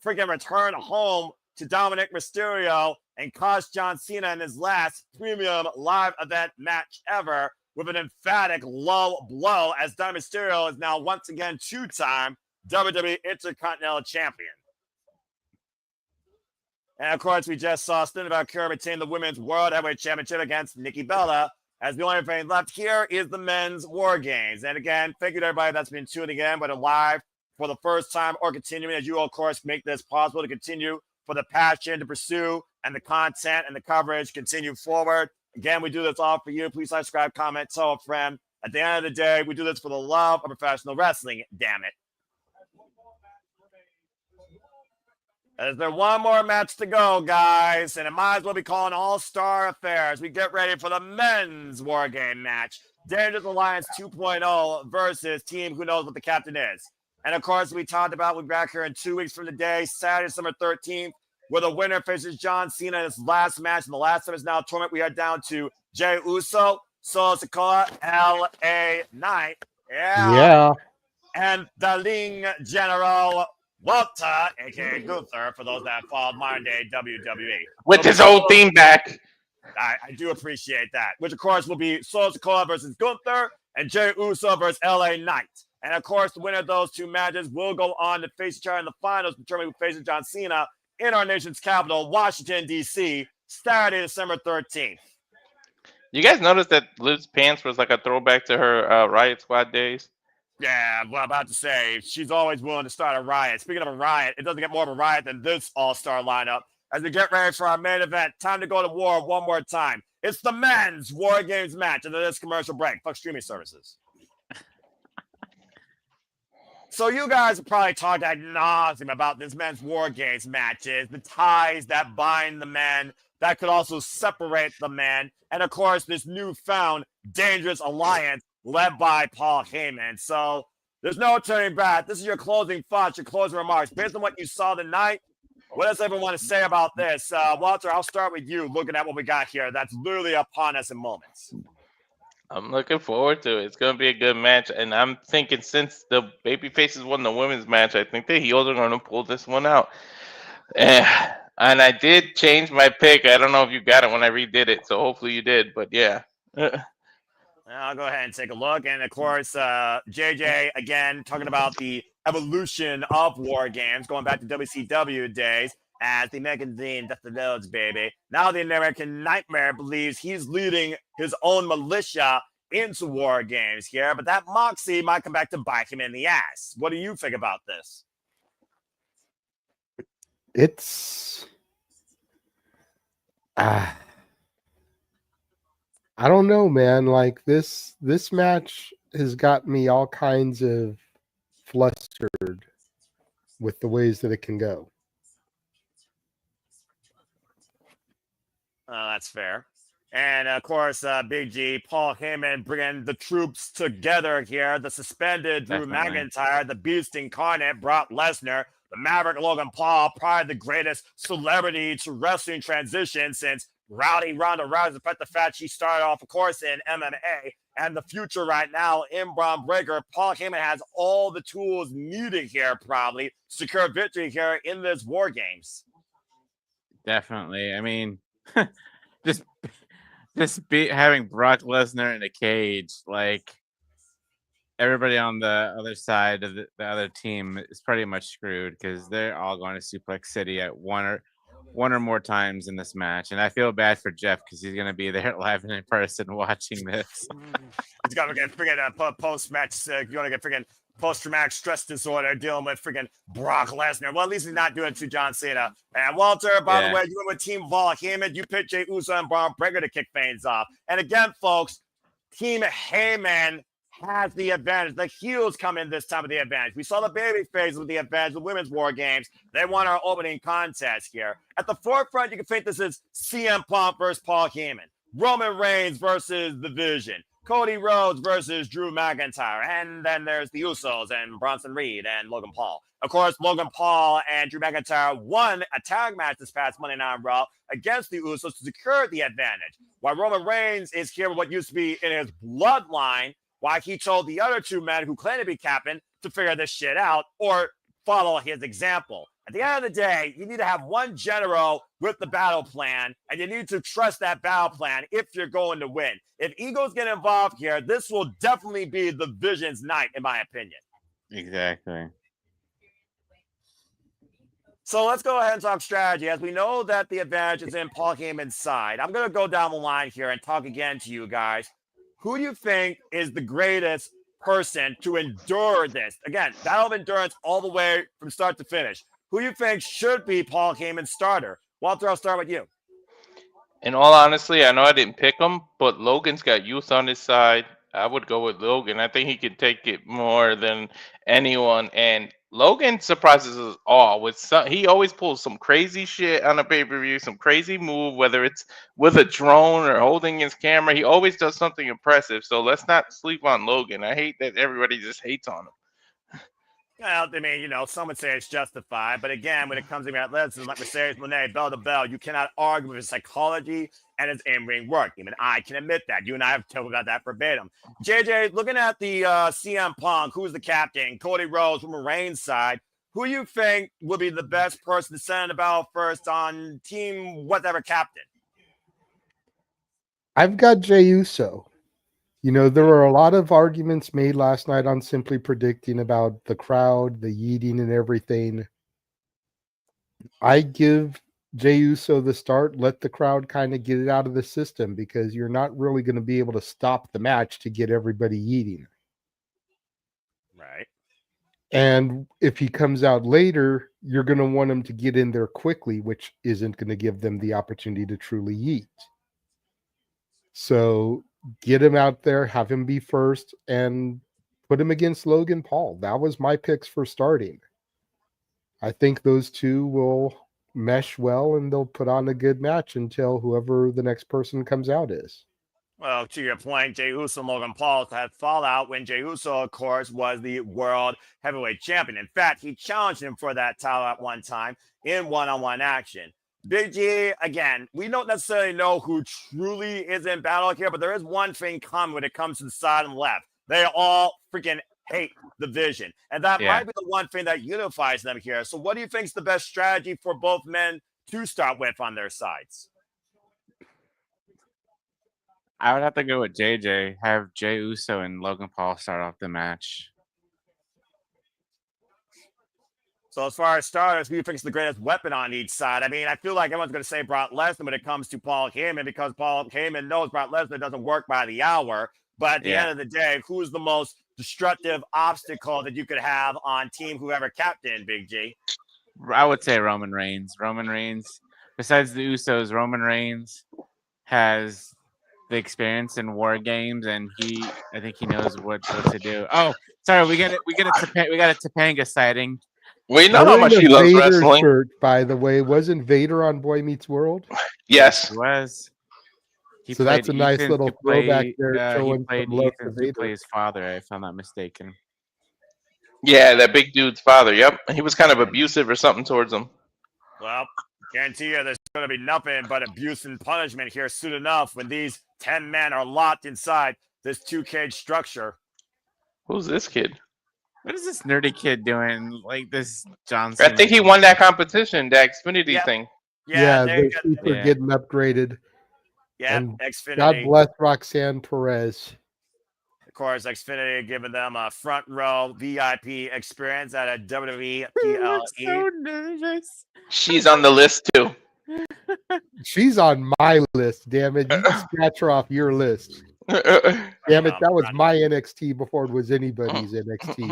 freaking return home to Dominik Mysterio and cost John Cena in his last premium live event match ever with an emphatic low blow, as Dominik Mysterio is now once again two-time WWE Intercontinental Champion. And, of course, we just saw Vaquer retain the Women's World Heavyweight Championship against Nikki Bella, as the only thing left here is the Men's War Games. And again, thank you to everybody that's been tuning in, whether live for the first time or continuing, as you, of course, make this possible to continue for the passion to pursue and the content and the coverage continue forward. Again, we do this all for you. Please subscribe, comment, tell a friend. At the end of the day, we do this for the love of professional wrestling, damn it. Is there one more match to go, guys? And it might as well be called an all-star affair as we get ready for the Men's War Game match. Dangerous Alliance 2.0 versus Team Who Knows What the Captain Is. And, of course, we talked about, we'll be back here in 2 weeks from today, Saturday, December 13th, where the winner faces John Cena in his last match. In the last of his now tournament, we are down to Jey Uso, Solo Sikoa, L.A. Knight. Yeah. And the Ling General Walter, a.k.a. Gunther, for those that followed modern-day WWE. With his old theme back. I do appreciate that. Which, of course, will be Solo Sikoa versus Gunther and Jey Uso versus L.A. Knight. And, of course, the winner of those two matches will go on to face each other in the finals, determining who faces John Cena in our nation's capital, Washington, D.C., Saturday, December 13th. You guys noticed that Liv's pants was like a throwback to her Riot Squad days? Yeah, well, I'm about to say, she's always willing to start a riot. Speaking of a riot, it doesn't get more of a riot than this all-star lineup. As we get ready for our main event, time to go to war one more time. It's the Men's War Games match after this commercial break. Fuck streaming services. So you guys have probably talked ad nauseum about this Men's War Games matches, the ties that bind the men, that could also separate the men, and, of course, this newfound dangerous alliance led by Paul Heyman. So there's no turning back. This is your closing thoughts, your closing remarks. Based on what you saw tonight, what does everyone want to say about this? Walter, I'll start with you looking at what we got here. That's literally upon us in moments. I'm looking forward to it. It's going to be a good match. And I'm thinking since the babyfaces won the women's match, I think the heels are going to pull this one out. And I did change my pick. I don't know if you got it when I redid it. So hopefully you did. But yeah. I'll go ahead and take a look. And, of course, JJ, again, talking about the evolution of War Games, going back to WCW days, as the American Dream, that's the Rhodes, baby. Now the American Nightmare believes he's leading his own militia into War Games here, but that moxie might come back to bite him in the ass. What do you think about this? It's... I don't know, man. Like this match has got me all kinds of flustered with the ways that it can go. That's fair. And, of course, Big G, Paul Heyman bringing the troops together here. The suspended Drew McIntyre, the Beast Incarnate, Brock Lesnar, the Maverick Logan Paul, probably the greatest celebrity to wrestling transition since Rowdy Ronda Rousey, despite the fact she started off, of course, in MMA and the future right now in Braun Breaker, Paul Heyman has all the tools needed here probably to secure victory here in this War Games. Definitely. I mean, just having Brock Lesnar in a cage, like everybody on the other side of the other team is pretty much screwed because they're all going to Suplex City at one or more times in this match. And I feel bad for Jeff because he's going to be there live and in person watching this. He's got to get freaking post-match, you're going to get freaking post-traumatic stress disorder dealing with freaking Brock Lesnar. Well, at least he's not doing it to John Cena. And Walter, by the way, you went with Team Paul Heyman. You picked Jey Uso and Braun Breaker to kick things off. And again, folks, Team Heyman has the advantage. The heels come in this time with the advantage. We saw the baby phase with the advantage, the women's War Games. They won our opening contest here. At the forefront, you can think this is CM Punk versus Paul Heyman. Roman Reigns versus The Vision. Cody Rhodes versus Drew McIntyre. And then there's the Usos and Bronson Reed and Logan Paul. Of course, Logan Paul and Drew McIntyre won a tag match this past Monday Night Raw against the Usos to secure the advantage. While Roman Reigns is here with what used to be in his bloodline, why he told the other two men who claim to be captain to figure this shit out or follow his example. At the end of the day, you need to have one general with the battle plan, and you need to trust that battle plan if you're going to win. If egos get involved here, this will definitely be the Vision's night, in my opinion. Exactly. So let's go ahead and talk strategy. As we know that the advantage is in Paul Heyman's side, I'm going to go down the line here and talk again to you guys. Who do you think is the greatest person to endure this? Again, battle of endurance all the way from start to finish. Who do you think should be Paul Heyman's starter? Walter, I'll start with you. In all honesty, I know I didn't pick him, but Logan's got youth on his side. I would go with Logan. I think he could take it more than anyone. And Logan surprises us all with he always pulls some crazy shit on a pay-per-view, some crazy move, whether it's with a drone or holding his camera. He always does something impressive. So let's not sleep on Logan. I hate that everybody just hates on him. Well, I mean, some would say it's justified, but again, when it comes to athleticism, like Mercedes Monet, bell to bell, you cannot argue with his psychology and his in-ring work. Even I can admit that. You and I have talked about that verbatim. JJ, looking at the CM Punk, who's the captain, Cody Rhodes from Reigns' side, who you think would be the best person to send the battle first on team whatever captain? I've got Jey Uso. There were a lot of arguments made last night on simply predicting about the crowd, the yeeting and everything. I give Jey Uso the start, let the crowd kind of get it out of the system because you're not really going to be able to stop the match to get everybody yeeting. Right. And if he comes out later, you're going to want him to get in there quickly, which isn't going to give them the opportunity to truly yeet. So get him out there, have him be first, and put him against Logan Paul. That was my picks for starting. I think those two will mesh well, and they'll put on a good match until whoever the next person comes out is. Well, to your point, Jey Uso and Logan Paul had fallout when Jey Uso, of course, was the world heavyweight champion. In fact, he challenged him for that title at one time in one-on-one action. Big G, again, we don't necessarily know who truly is in battle here, but there is one thing common when it comes to the side and left. They all freaking hate the Vision. And that might be the one thing that unifies them here. So what do you think is the best strategy for both men to start with on their sides? I would have to go with JJ. Have Jey Uso and Logan Paul start off the match. So as far as starters, who do you think is the greatest weapon on each side? I mean, I feel like everyone's going to say Brock Lesnar when it comes to Paul Heyman because Paul Heyman knows Brock Lesnar doesn't work by the hour. But at the end of the day, who's the most destructive obstacle that you could have on team whoever captain, Big G? I would say Roman Reigns. Roman Reigns, besides the Usos, Roman Reigns has the experience in war games, and I think he knows what to do. Oh, sorry, we got a Topanga sighting. We know how much he loves Vader wrestling. Shirt, by the way, wasn't Vader on Boy Meets World? Yes, he was. So that's a nice little throwback there. He played Ethan to play his father, if I'm not mistaken. Yeah, that big dude's father. Yep, he was kind of abusive or something towards him. Well, guarantee you there's going to be nothing but abuse and punishment here soon enough when these 10 men are locked inside this 2-cage structure. Who's this kid? What is this nerdy kid doing? Like this John Cena? I think he won that competition, the Xfinity Yep. thing. Yeah, the sheep are Yeah. getting upgraded. yeah, and Xfinity. God bless Roxanne Perez. Of course, Xfinity giving them a front row VIP experience at a WWE PLE. So nervous. She's on the list too. She's on my list, damn it. You can scratch her off your list. Damn it, that was my NXT before it was anybody's NXT.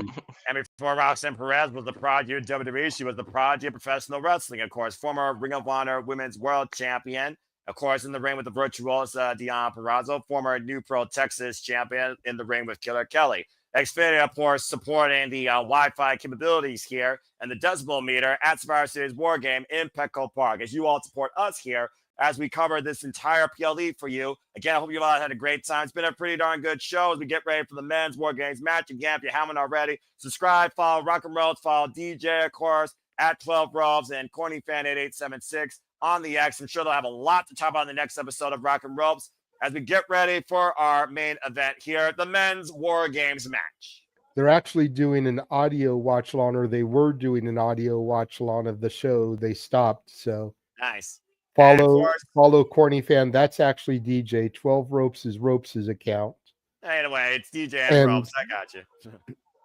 And before Roxanne Perez was the prodigy of WWE, she was the prodigy of professional wrestling. Of course, former Ring of Honor Women's World Champion. Of course, in the ring with the virtuosa Deonna Purrazzo, former New Pro Texas champion in the ring with Killer Kelly. Xfinity, of course, supporting the Wi-Fi capabilities here and the decibel meter at Survivor Series War Game in Petco Park. As you all support us here as we cover this entire PLE for you. Again, I hope you all had a great time. It's been a pretty darn good show as we get ready for the men's War Games match. Again, if you haven't already, subscribe, follow Rock and Rhodes, follow DJ, of course, at 12 Robes and CornyFan8876 on the X. I'm sure they'll have a lot to talk about in the next episode of Rock and Ropes as we get ready for our main event here, the men's War Games match. They're actually doing an audio watch along, or they were doing an audio watch along of the show. They stopped, so Nice. follow Corny Fan. That's actually DJ. 12 Ropes is Ropes' account. Anyway, it's DJ and Ropes. I got you.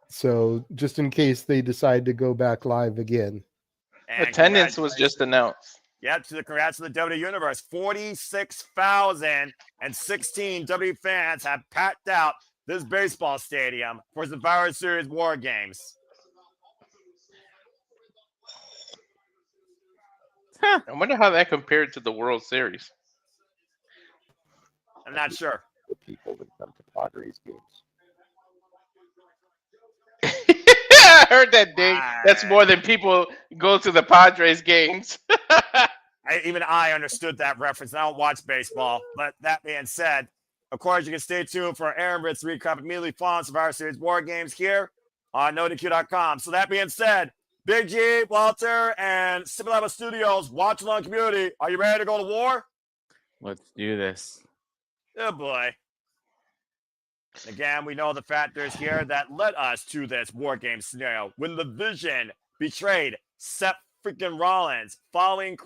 So just in case they decide to go back live again. And Attendance was just announced. Yep, congrats to the WWE Universe. 46,016 W fans have packed out this baseball stadium for Survivor Series War Games. I wonder how that compared to the World Series. I'm not sure. The people that come to Padres games. I heard that ding. That's more than people go to the Padres games. Even I understood that reference. I don't watch baseball. But that being said, of course, you can stay tuned for Aaron Ritz recap immediately following Survivor Series War Games here on NoDQ.com. So that being said, Big G, Walter, and Simple Studios, Watch Along Community, are you ready to go to war? Let's do this. Oh, boy. Again, we know the factors here that led us to this War Game scenario. When the Vision betrayed Seth freaking Rollins following, of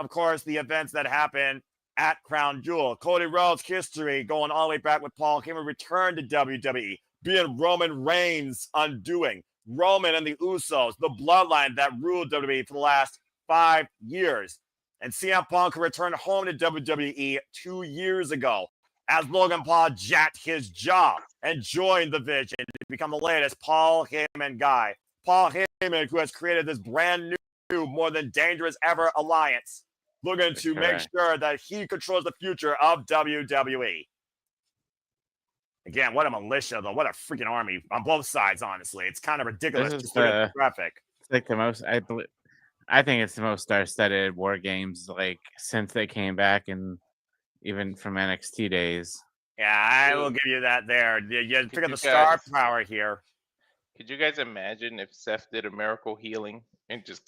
course, the events that happened at Crown Jewel. Cody Rhodes' history going all the way back with Paul Heyman returned to WWE, being Roman Reigns' undoing. Roman and the Usos, the bloodline that ruled WWE for the last 5 years. And CM Punk returned home to WWE 2 years ago as Logan Paul jacked his jaw and joined the Vision to become the latest Paul Heyman guy. Paul Heyman, who has created this brand new, more than dangerous ever alliance, looking to make sure that he controls the future of WWE. Again, what a militia, though. What a freaking army on both sides, honestly. It's kind of ridiculous. This is graphic. It's like the most, I think it's the most star-studded War Games, like, since they came back and even from NXT days. Yeah, I will give you that there. You figure the star power here. Could you guys imagine if Seth did a miracle healing and just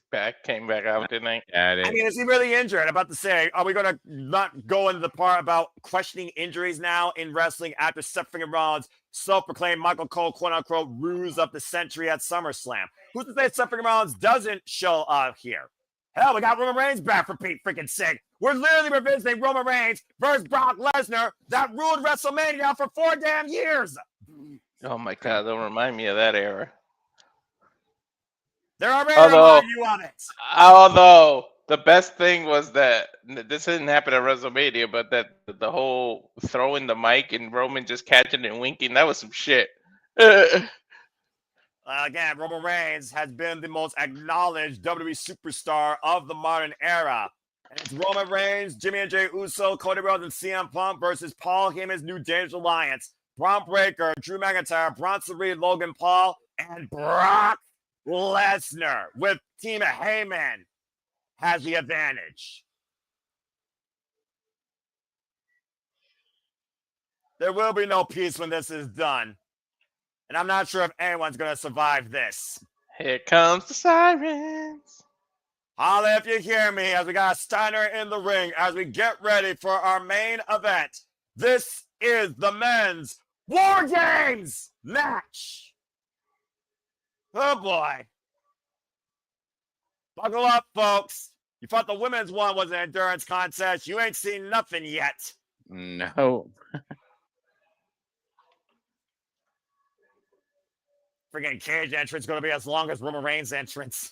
came back out tonight? I mean, is he really injured? I'm about to say, are we going to not go into the part about questioning injuries now in wrestling after Seth freaking Rollins self-proclaimed Michael Cole, quote-unquote, ruse of the century at SummerSlam? Who's to say Seth freaking Rollins doesn't show up here? Hell, we got Roman Reigns back for Pete freaking sake. We're literally revisiting Roman Reigns versus Brock Lesnar that ruled WrestleMania for 4 damn years. Oh my God! Don't remind me of that era. They're already reminding you of it. Although the best thing was that this didn't happen at WrestleMania, but that the whole throwing the mic and Roman just catching and winking—that was some shit. Again, Roman Reigns has been the most acknowledged WWE superstar of the modern era. And it's Roman Reigns, Jimmy and Jey Uso, Cody Rhodes, and CM Punk versus Paul Heyman's New Dangerous Alliance. Bron Breakker, Drew McIntyre, Bronson Reed, Logan Paul, and Brock Lesnar with Team Heyman has the advantage. There will be no peace when this is done. And I'm not sure if anyone's going to survive this. Here comes the sirens. Holla if you hear me as we got Steiner in the ring as we get ready for our main event. This is the men's War Games match. Oh boy. Buckle up, folks. You thought the women's one was an endurance contest. You ain't seen nothing yet. No. Freaking cage entrance going to be as long as Roman Reigns' entrance.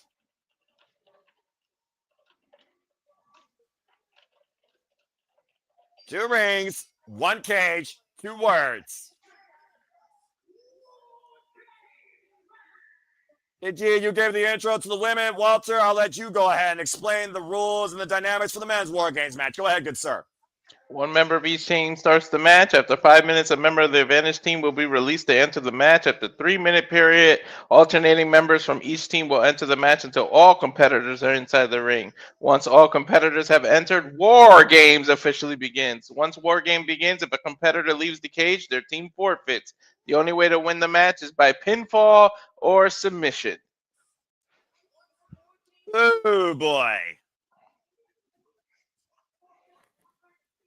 Two rings, one cage, 2 words. Indeed, you gave the intro to the women. Walter, I'll let you go ahead and explain the rules and the dynamics for the men's War Games match. Go ahead, good sir. One member of each team starts the match. After 5 minutes, a member of the advantage team will be released to enter the match. After 3-minute period, alternating members from each team will enter the match until all competitors are inside the ring. Once all competitors have entered, War Games officially begins. Once War Game begins, if a competitor leaves the cage, their team forfeits. The only way to win the match is by pinfall or submission. Oh boy.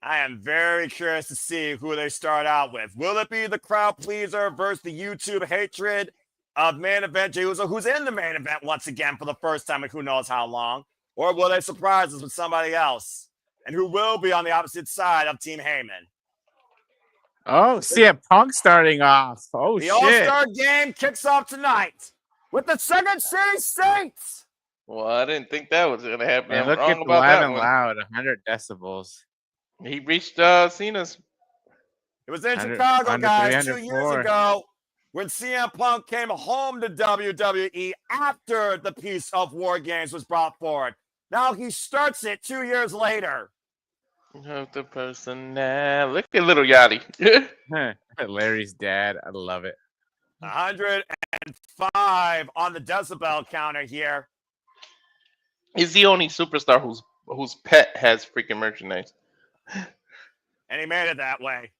I am very curious to see who they start out with. Will it be the crowd pleaser versus the YouTube hatred of main event Jey Uso, who's in the main event once again for the first time in who knows how long? Or will they surprise us with somebody else? And who will be on the opposite side of Team Heyman? Oh, CM Punk starting off. Oh, The shit. All-Star Game kicks off tonight with the Second City Saints. Well, I didn't think that was going to happen. And I'm look wrong at about Loud that and one. Loud, 100 decibels. He reached Cena's. It was in 100, Chicago, guys, 2 years 104. ago when CM Punk came home to WWE after the piece of War Games was brought forward. Now he starts it 2 years later. Of the person now. Look at little Yachty. Larry's dad. I love it. 105 on the decibel counter here. He's the only superstar whose pet has freaking merchandise. And he made it that way.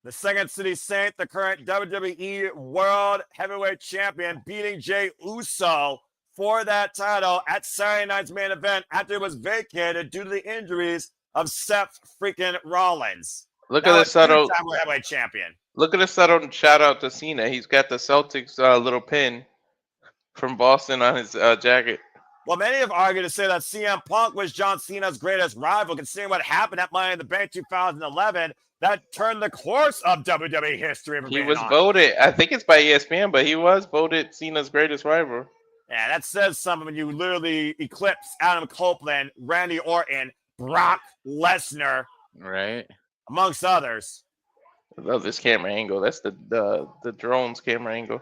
The Second City Saint, the current WWE World Heavyweight Champion, beating Jey Uso for that title at Saturday night's main event after it was vacated due to the injuries of Seth freaking Rollins. Look Now at the it's subtle. two-time World Heavyweight Champion. Look at the subtle shout out to Cena. He's got the Celtics little pin from Boston on his jacket. Well, many have argued to say that CM Punk was John Cena's greatest rival, considering what happened at Money in the Bank 2011 that turned the course of WWE history. He was voted, I think it's by ESPN, but he was voted Cena's greatest rival. Yeah, that says something when you literally eclipse Adam Copeland, Randy Orton, Brock Lesnar, Right? amongst others. I love this camera angle. That's the drone's camera angle.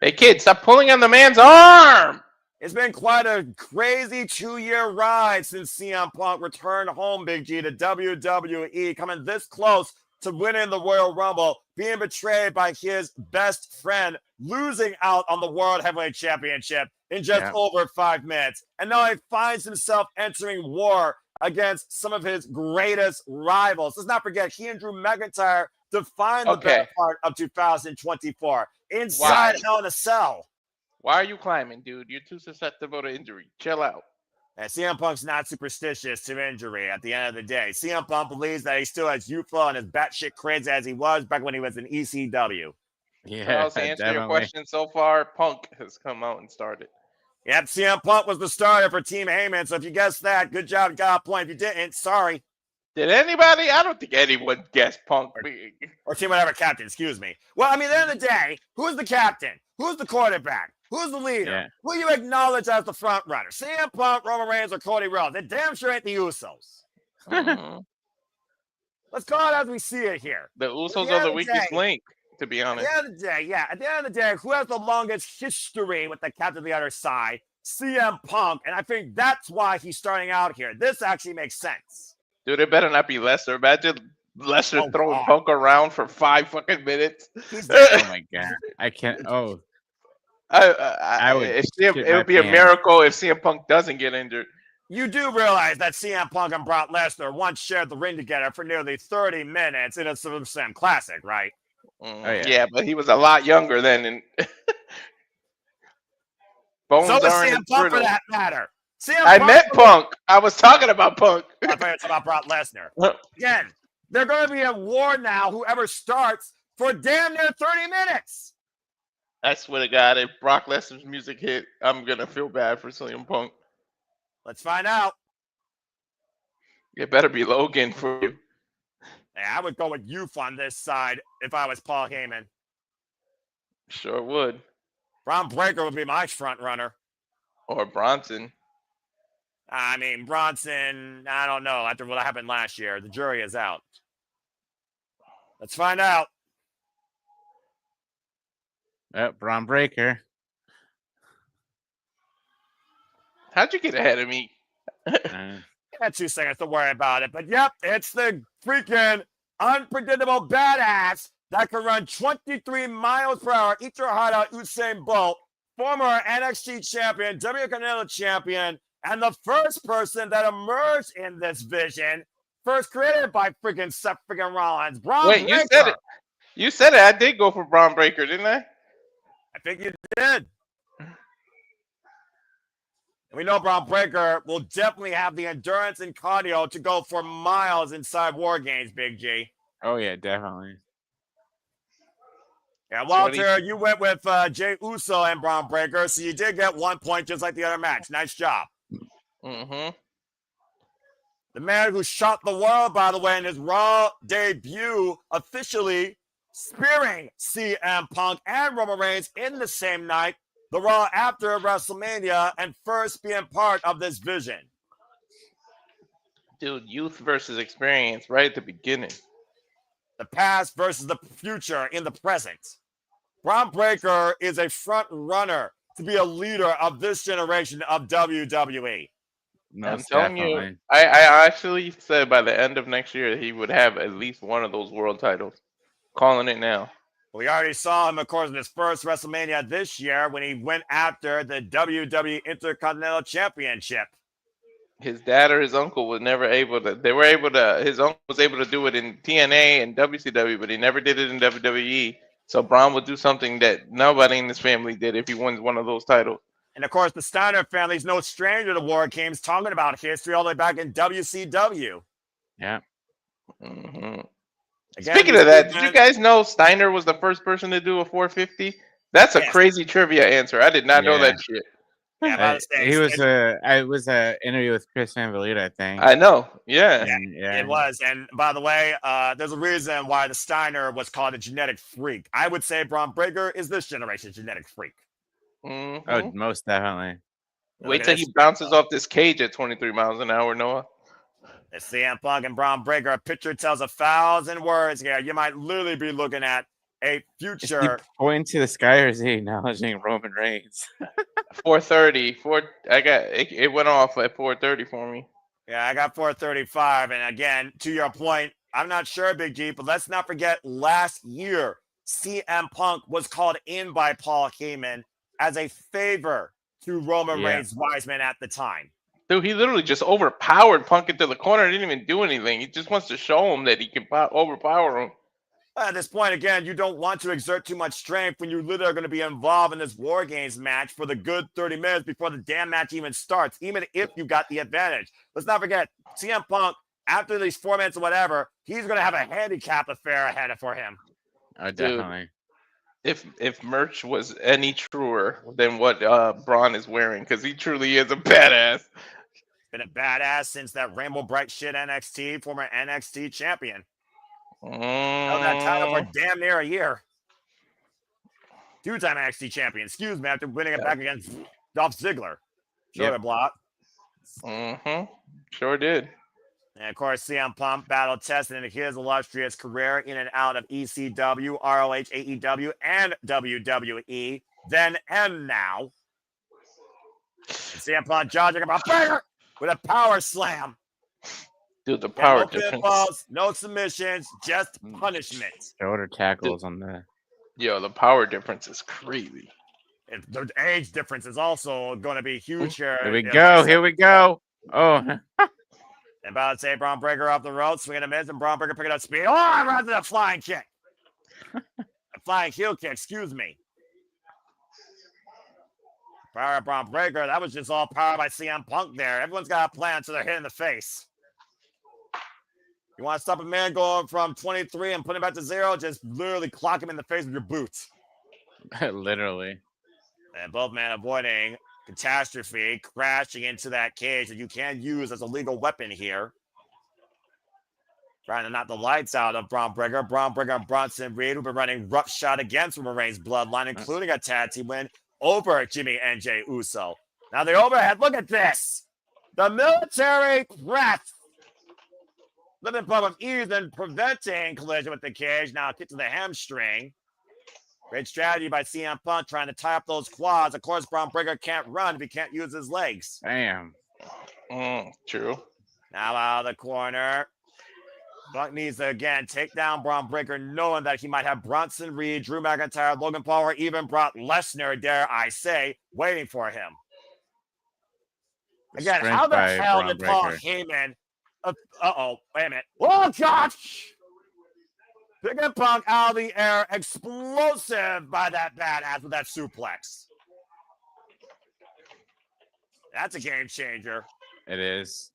Hey, kid, stop pulling on the man's arm! It's been quite a crazy 2-year ride since CM Punk returned home, Big G, to WWE, coming this close to winning the Royal Rumble, being betrayed by his best friend, losing out on the World Heavyweight Championship in just over 5 minutes. And now he finds himself entering war against some of his greatest rivals. Let's not forget, he and Drew McIntyre defined the better part of 2024 inside Hell in a Cell. Why are you climbing, dude? You're too susceptible to injury. Chill out. And CM Punk's not superstitious to injury at the end of the day. CM Punk believes that he's still as youthful and as batshit crazy as he was back when he was in ECW. Yeah, To answer your question so far, Punk has come out and started. Yep, CM Punk was the starter for Team Heyman. So if you guessed that, good job, got a point. If you didn't, sorry. Did anybody? I don't think anyone guessed Punk. Or Team whatever captain, excuse me. Well, I mean, at the end of the day, who's the captain? Who's the quarterback? Who's the leader? Yeah. Who you acknowledge as the front runner? CM Punk, Roman Reigns, or Cody Rhodes? They damn sure ain't the Usos. Let's call it as we see it here. The Usos are the weakest link, to be honest. At the end of the day, at the end of the day, who has the longest history with the captain of the other side? CM Punk. And I think that's why he's starting out here. This actually makes sense. Dude, it better not be Lesnar. Imagine Lesnar throwing Punk around for 5 fucking minutes. Oh my god. I can't. Oh. I would. It would be a miracle if CM Punk doesn't get injured. You do realize that CM Punk and Brock Lesnar once shared the ring together for nearly 30 minutes in a SummerSlam Classic, right? Yeah, but he was a lot younger then. And bones so was aren't CM Punk brittle. for that matter. I met Punk. I was talking about Punk. I thought you were talking about Brock Lesnar. Again, they're going to be at war now, whoever starts, for damn near 30 minutes. I swear to God, if Brock Lesnar's music hit, I'm gonna feel bad for CM Punk. Let's find out. It better be Logan for you. Hey, I would go with youth on this side if I was Paul Heyman. Sure would. Bron Breakker would be my front runner. Or Bronson. I mean, Bronson, I don't know. After what happened last year, the jury is out. Let's find out. Bron Breakker. How'd you get ahead of me? Got 2 seconds to worry about it. But yep, it's the freaking unpredictable badass that can run 23 miles per hour, eat your heart out, Usain Bolt, former NXT champion, WWE champion, and the first person that emerged in this vision, first created by freaking Seth freaking Rollins. Bron Wait, Breakker. you said it. You said it. I did go for Bron Breakker, didn't I? I think you did. And we know Bron Breakker will definitely have the endurance and cardio to go for miles inside War Games, Big G. Oh yeah, definitely. Yeah, Walter, you went with Jey Uso and Bron Breakker, so you did get 1 point just like the other match. Nice job. Mm-hmm. The man who shocked the world, by the way, in his Raw debut, officially spearing CM Punk and Roman Reigns in the same night, the Raw after WrestleMania, and first being part of this vision. Dude, youth versus experience right at the beginning. The past versus the future in the present. Bron Breakker is a front runner to be a leader of this generation of WWE. I'm telling you, I actually said by the end of next year he would have at least one of those world titles. Calling it now. We already saw him, of course, in his first WrestleMania this year when he went after the WWE Intercontinental Championship. His dad or his uncle was never able to. They were able to. His uncle was able to do it in TNA and WCW, but he never did it in WWE. So Bron would do something that nobody in his family did if he wins one of those titles. And of course, the Steiner family is no stranger to War Games, talking about history all the way back in WCW. Yeah. Mm-hmm. Again, Speaking of that, did you guys know Steiner was the first person to do a 450? That's a crazy trivia answer. I did not know that shit. Yeah, it was a interview with Chris Van Vliet, I think. I know. Yeah. It was. And by the way, there's a reason why the Steiner was called a genetic freak. I would say Bron Breakker is this generation's genetic freak. Mm-hmm. Oh, most definitely. Wait till he bounces off this cage at 23 miles an hour, Noah. The CM Punk and Bron Breakker, a picture tells 1,000 words here. You might literally be looking at a future. Pointing to the sky, or is he acknowledging Roman Reigns? 4:30. It went off at 4:30 for me. Yeah, I got 4:35. And again, to your point, I'm not sure, Big G, but let's not forget last year, CM Punk was called in by Paul Heyman as a favor to Roman Reigns' Wiseman at the time. Dude, he literally just overpowered Punk into the corner. Didn't even do anything. He just wants to show him that he can overpower him. At this point, again, you don't want to exert too much strength when you literally are going to be involved in this War Games match for the good 30 minutes before the damn match even starts, even if you got the advantage. Let's not forget, CM Punk, after these 4 minutes or whatever, he's going to have a handicap affair ahead for him. Oh, definitely. Dude, if merch was any truer than what Bron is wearing, because he truly is a badass. Been a badass since that Rainbow Bright shit NXT, former NXT champion. Held that title for damn near a year. 2-time NXT champion, excuse me, after winning it back against Dolph Ziggler. Shoulder block. Mm-hmm. Sure did. And of course, CM Punk battle tested in his illustrious career in and out of ECW, ROH, AEW, and WWE, then and now. And CM Punk charging about Breakker with a power slam. Dude, the power no difference. Pinfalls, no submissions, just punishment. Shoulder tackles on the. Yo, the power difference is crazy. And the age difference is also going to be huge here. Here we go. Here we go. Oh. And about to say Bron Breakker off the road, swinging a miss, and Bron Breakker picking up speed. Oh, I ran to the flying kick. A flying heel kick, excuse me. Power of Bron Breakker. That was just all power by CM Punk there. Everyone's got a plan, so they're hit in the face. You want to stop a man going from 23 and put him back to 0? Just literally clock him in the face with your boot. Literally. And both men avoiding catastrophe, crashing into that cage that you can use as a legal weapon here. Trying to knock the lights out of Bron Breakker. Bron Breakker and Bronson Reed will be running roughshod against Roman Reigns' bloodline, including a tag team win over Jimmy and Jey Uso. Now the overhead, look at this. The military press. Living above of ease and preventing collision with the cage. Now kick to the hamstring. Great strategy by CM Punk trying to tie up those quads. Of course, Bron Breakker can't run if he can't use his legs. Damn. True. Now out of the corner. Punk needs to, again, take down Bron Breakker, knowing that he might have Bronson Reed, Drew McIntyre, Logan Paul, or even Brock Lesnar, dare I say, waiting for him. Again, how the hell did Paul Heyman... Uh-oh, wait a minute. Oh, gosh! Picking Punk out of the air, explosive by that badass with that suplex. That's a game changer. It is.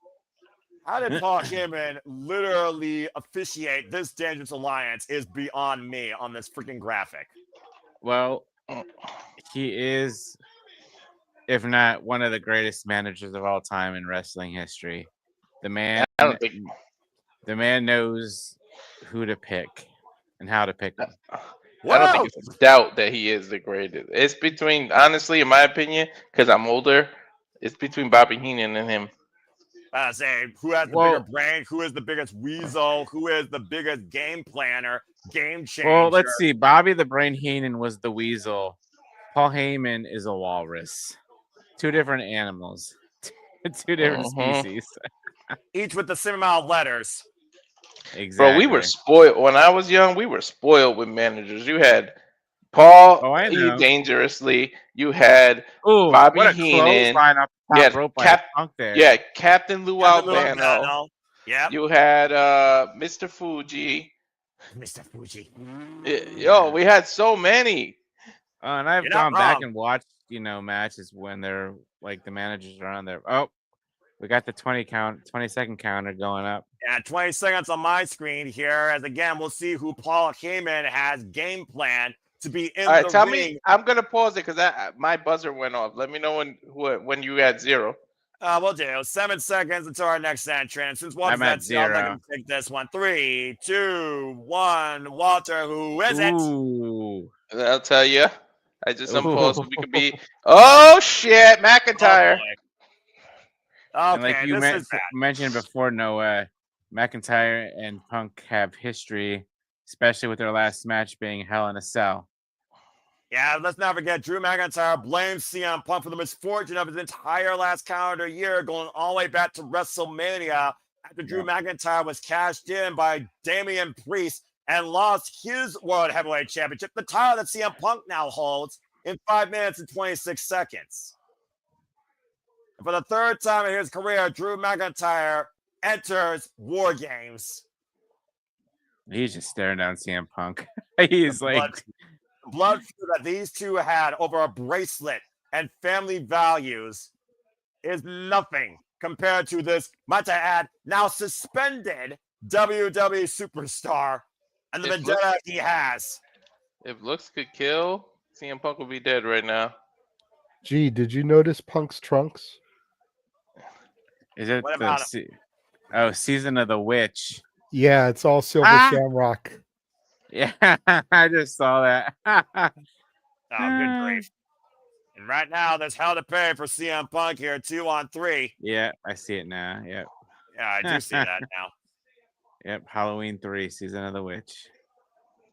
How did Paul Heyman literally officiate this dangerous alliance is beyond me on this freaking graphic. Well, he is, if not one of the greatest managers of all time in wrestling history. The man knows who to pick and how to pick them. I don't think it's a doubt that he is the greatest. It's between, honestly, in my opinion, because I'm older, it's between Bobby Heenan and him. I say, who has the bigger brain? Who is the biggest weasel? Who is the biggest game planner? Game changer? Well, let's see. Bobby the Brain Heenan was the weasel. Paul Heyman is a walrus. Two different animals. Two different species. Each with the same amount of letters. Exactly. Bro, we were spoiled. When I was young, we were spoiled with managers. You had Paul E. Dangerously. You had Bobby Heenan. You had Captain Lou Albano. Yeah. You had Mr. Fuji. Mr. Fuji. Yo, we had so many. And I've gone back and watched, matches when they're like the managers are on there. Oh, we got the 20-second counter going up. Yeah, 20 seconds on my screen here. As again, we'll see who Paul Heyman has game plan to be in the tell ring. Me, I'm gonna pause it because my buzzer went off. Let me know when you had 0. We'll do 7 seconds until our next entrance. Since Walter's at 0, I can take this one. 3, 2, 1. Walter, who is it? I'll tell you. I just unpaused. We could be. Oh shit, McIntyre. Okay, and like you mentioned before, Noah, McIntyre and Punk have history, especially with their last match being Hell in a Cell. Yeah, let's not forget, Drew McIntyre blames CM Punk for the misfortune of his entire last calendar year, going all the way back to WrestleMania after Drew McIntyre was cashed in by Damian Priest and lost his World Heavyweight Championship, the title that CM Punk now holds, in 5 minutes and 26 seconds. And for the third time in his career, Drew McIntyre enters War Games. He's just staring down CM Punk. He's like... blood that these two had over a bracelet and family values is nothing compared to this, might I add, now suspended WWE superstar and the vendetta he has. If looks could kill, CM Punk will be dead right now. Gee, did you notice Punk's trunks? Is it Season of the Witch? Yeah, it's all silver shamrock. Yeah, I just saw that. Good grief. And right now, there's hell to pay for CM Punk here, 2-on-3. Yeah, I see it now. Yep. Yeah, I do see that now. Yep, Halloween 3, Season of the Witch.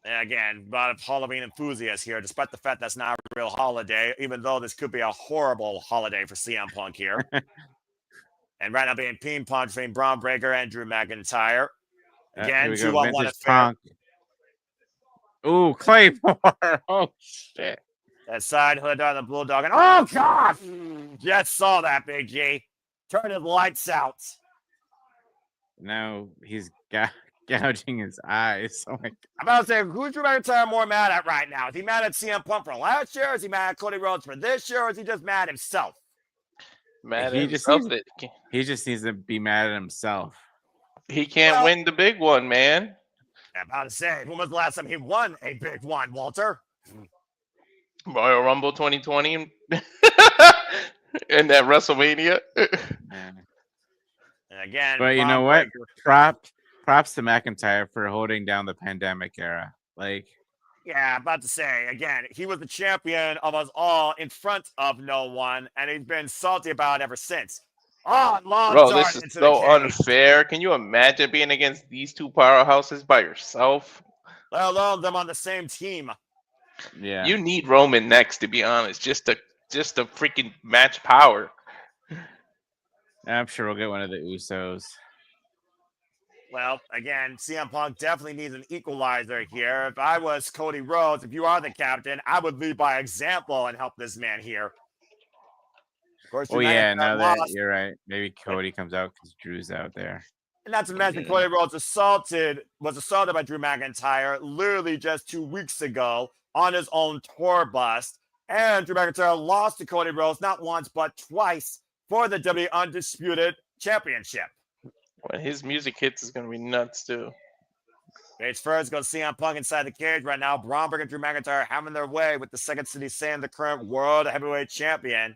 And again, a lot of Halloween enthusiasts here, despite the fact that's not a real holiday, even though this could be a horrible holiday for CM Punk here. And right now being ping pong between Bron Breakker and Drew McIntyre. Again, 2-on-1 affair. Ooh, Claymore. Oh, shit. That side hood on the Bulldog. And oh, God! Just saw that, Big G. Turn his lights out. Now he's gouging his eyes. Oh my God. I'm about to say, who's Drew McIntyre more mad at right now? Is he mad at CM Punk for last year? Is he mad at Cody Rhodes for this year? Or is he just mad at himself? He just needs to be mad at himself. He can't Well- win the big one, man. I'm about to say, when was the last time he won a big one, Walter? Royal Rumble 2020 and that WrestleMania. Yeah. And again, But you Bron know what? Breakker. Props to McIntyre for holding down the pandemic era. Like, Yeah, about to say, again, he was the champion of us all in front of no one, and he's been salty about it ever since. Oh, long Bro, dart this is into so the cage, unfair. Can you imagine being against these two powerhouses by yourself? let alone them on the same team. yeah. You need Roman next, to be honest, just to freaking match power. I'm sure we'll get one of the Usos. Well, again, CM Punk definitely needs an equalizer here. If I was Cody Rhodes, if you are the captain, I would lead by example and help this man here. Of course, Oh Drew yeah, McIntyre now that lost. you're right. Maybe Cody comes out because Drew's out there. And not to mention, Cody Rhodes was assaulted by Drew McIntyre literally just 2 weeks ago on his own tour bus. And Drew McIntyre lost to Cody Rhodes not once but twice for the WWE Undisputed Championship. When his music hits, is going to be nuts, too. Page first goes CM Punk inside the cage right now. Bron Breakker and Drew McIntyre having their way with the Second City Sane, the current World Heavyweight Champion.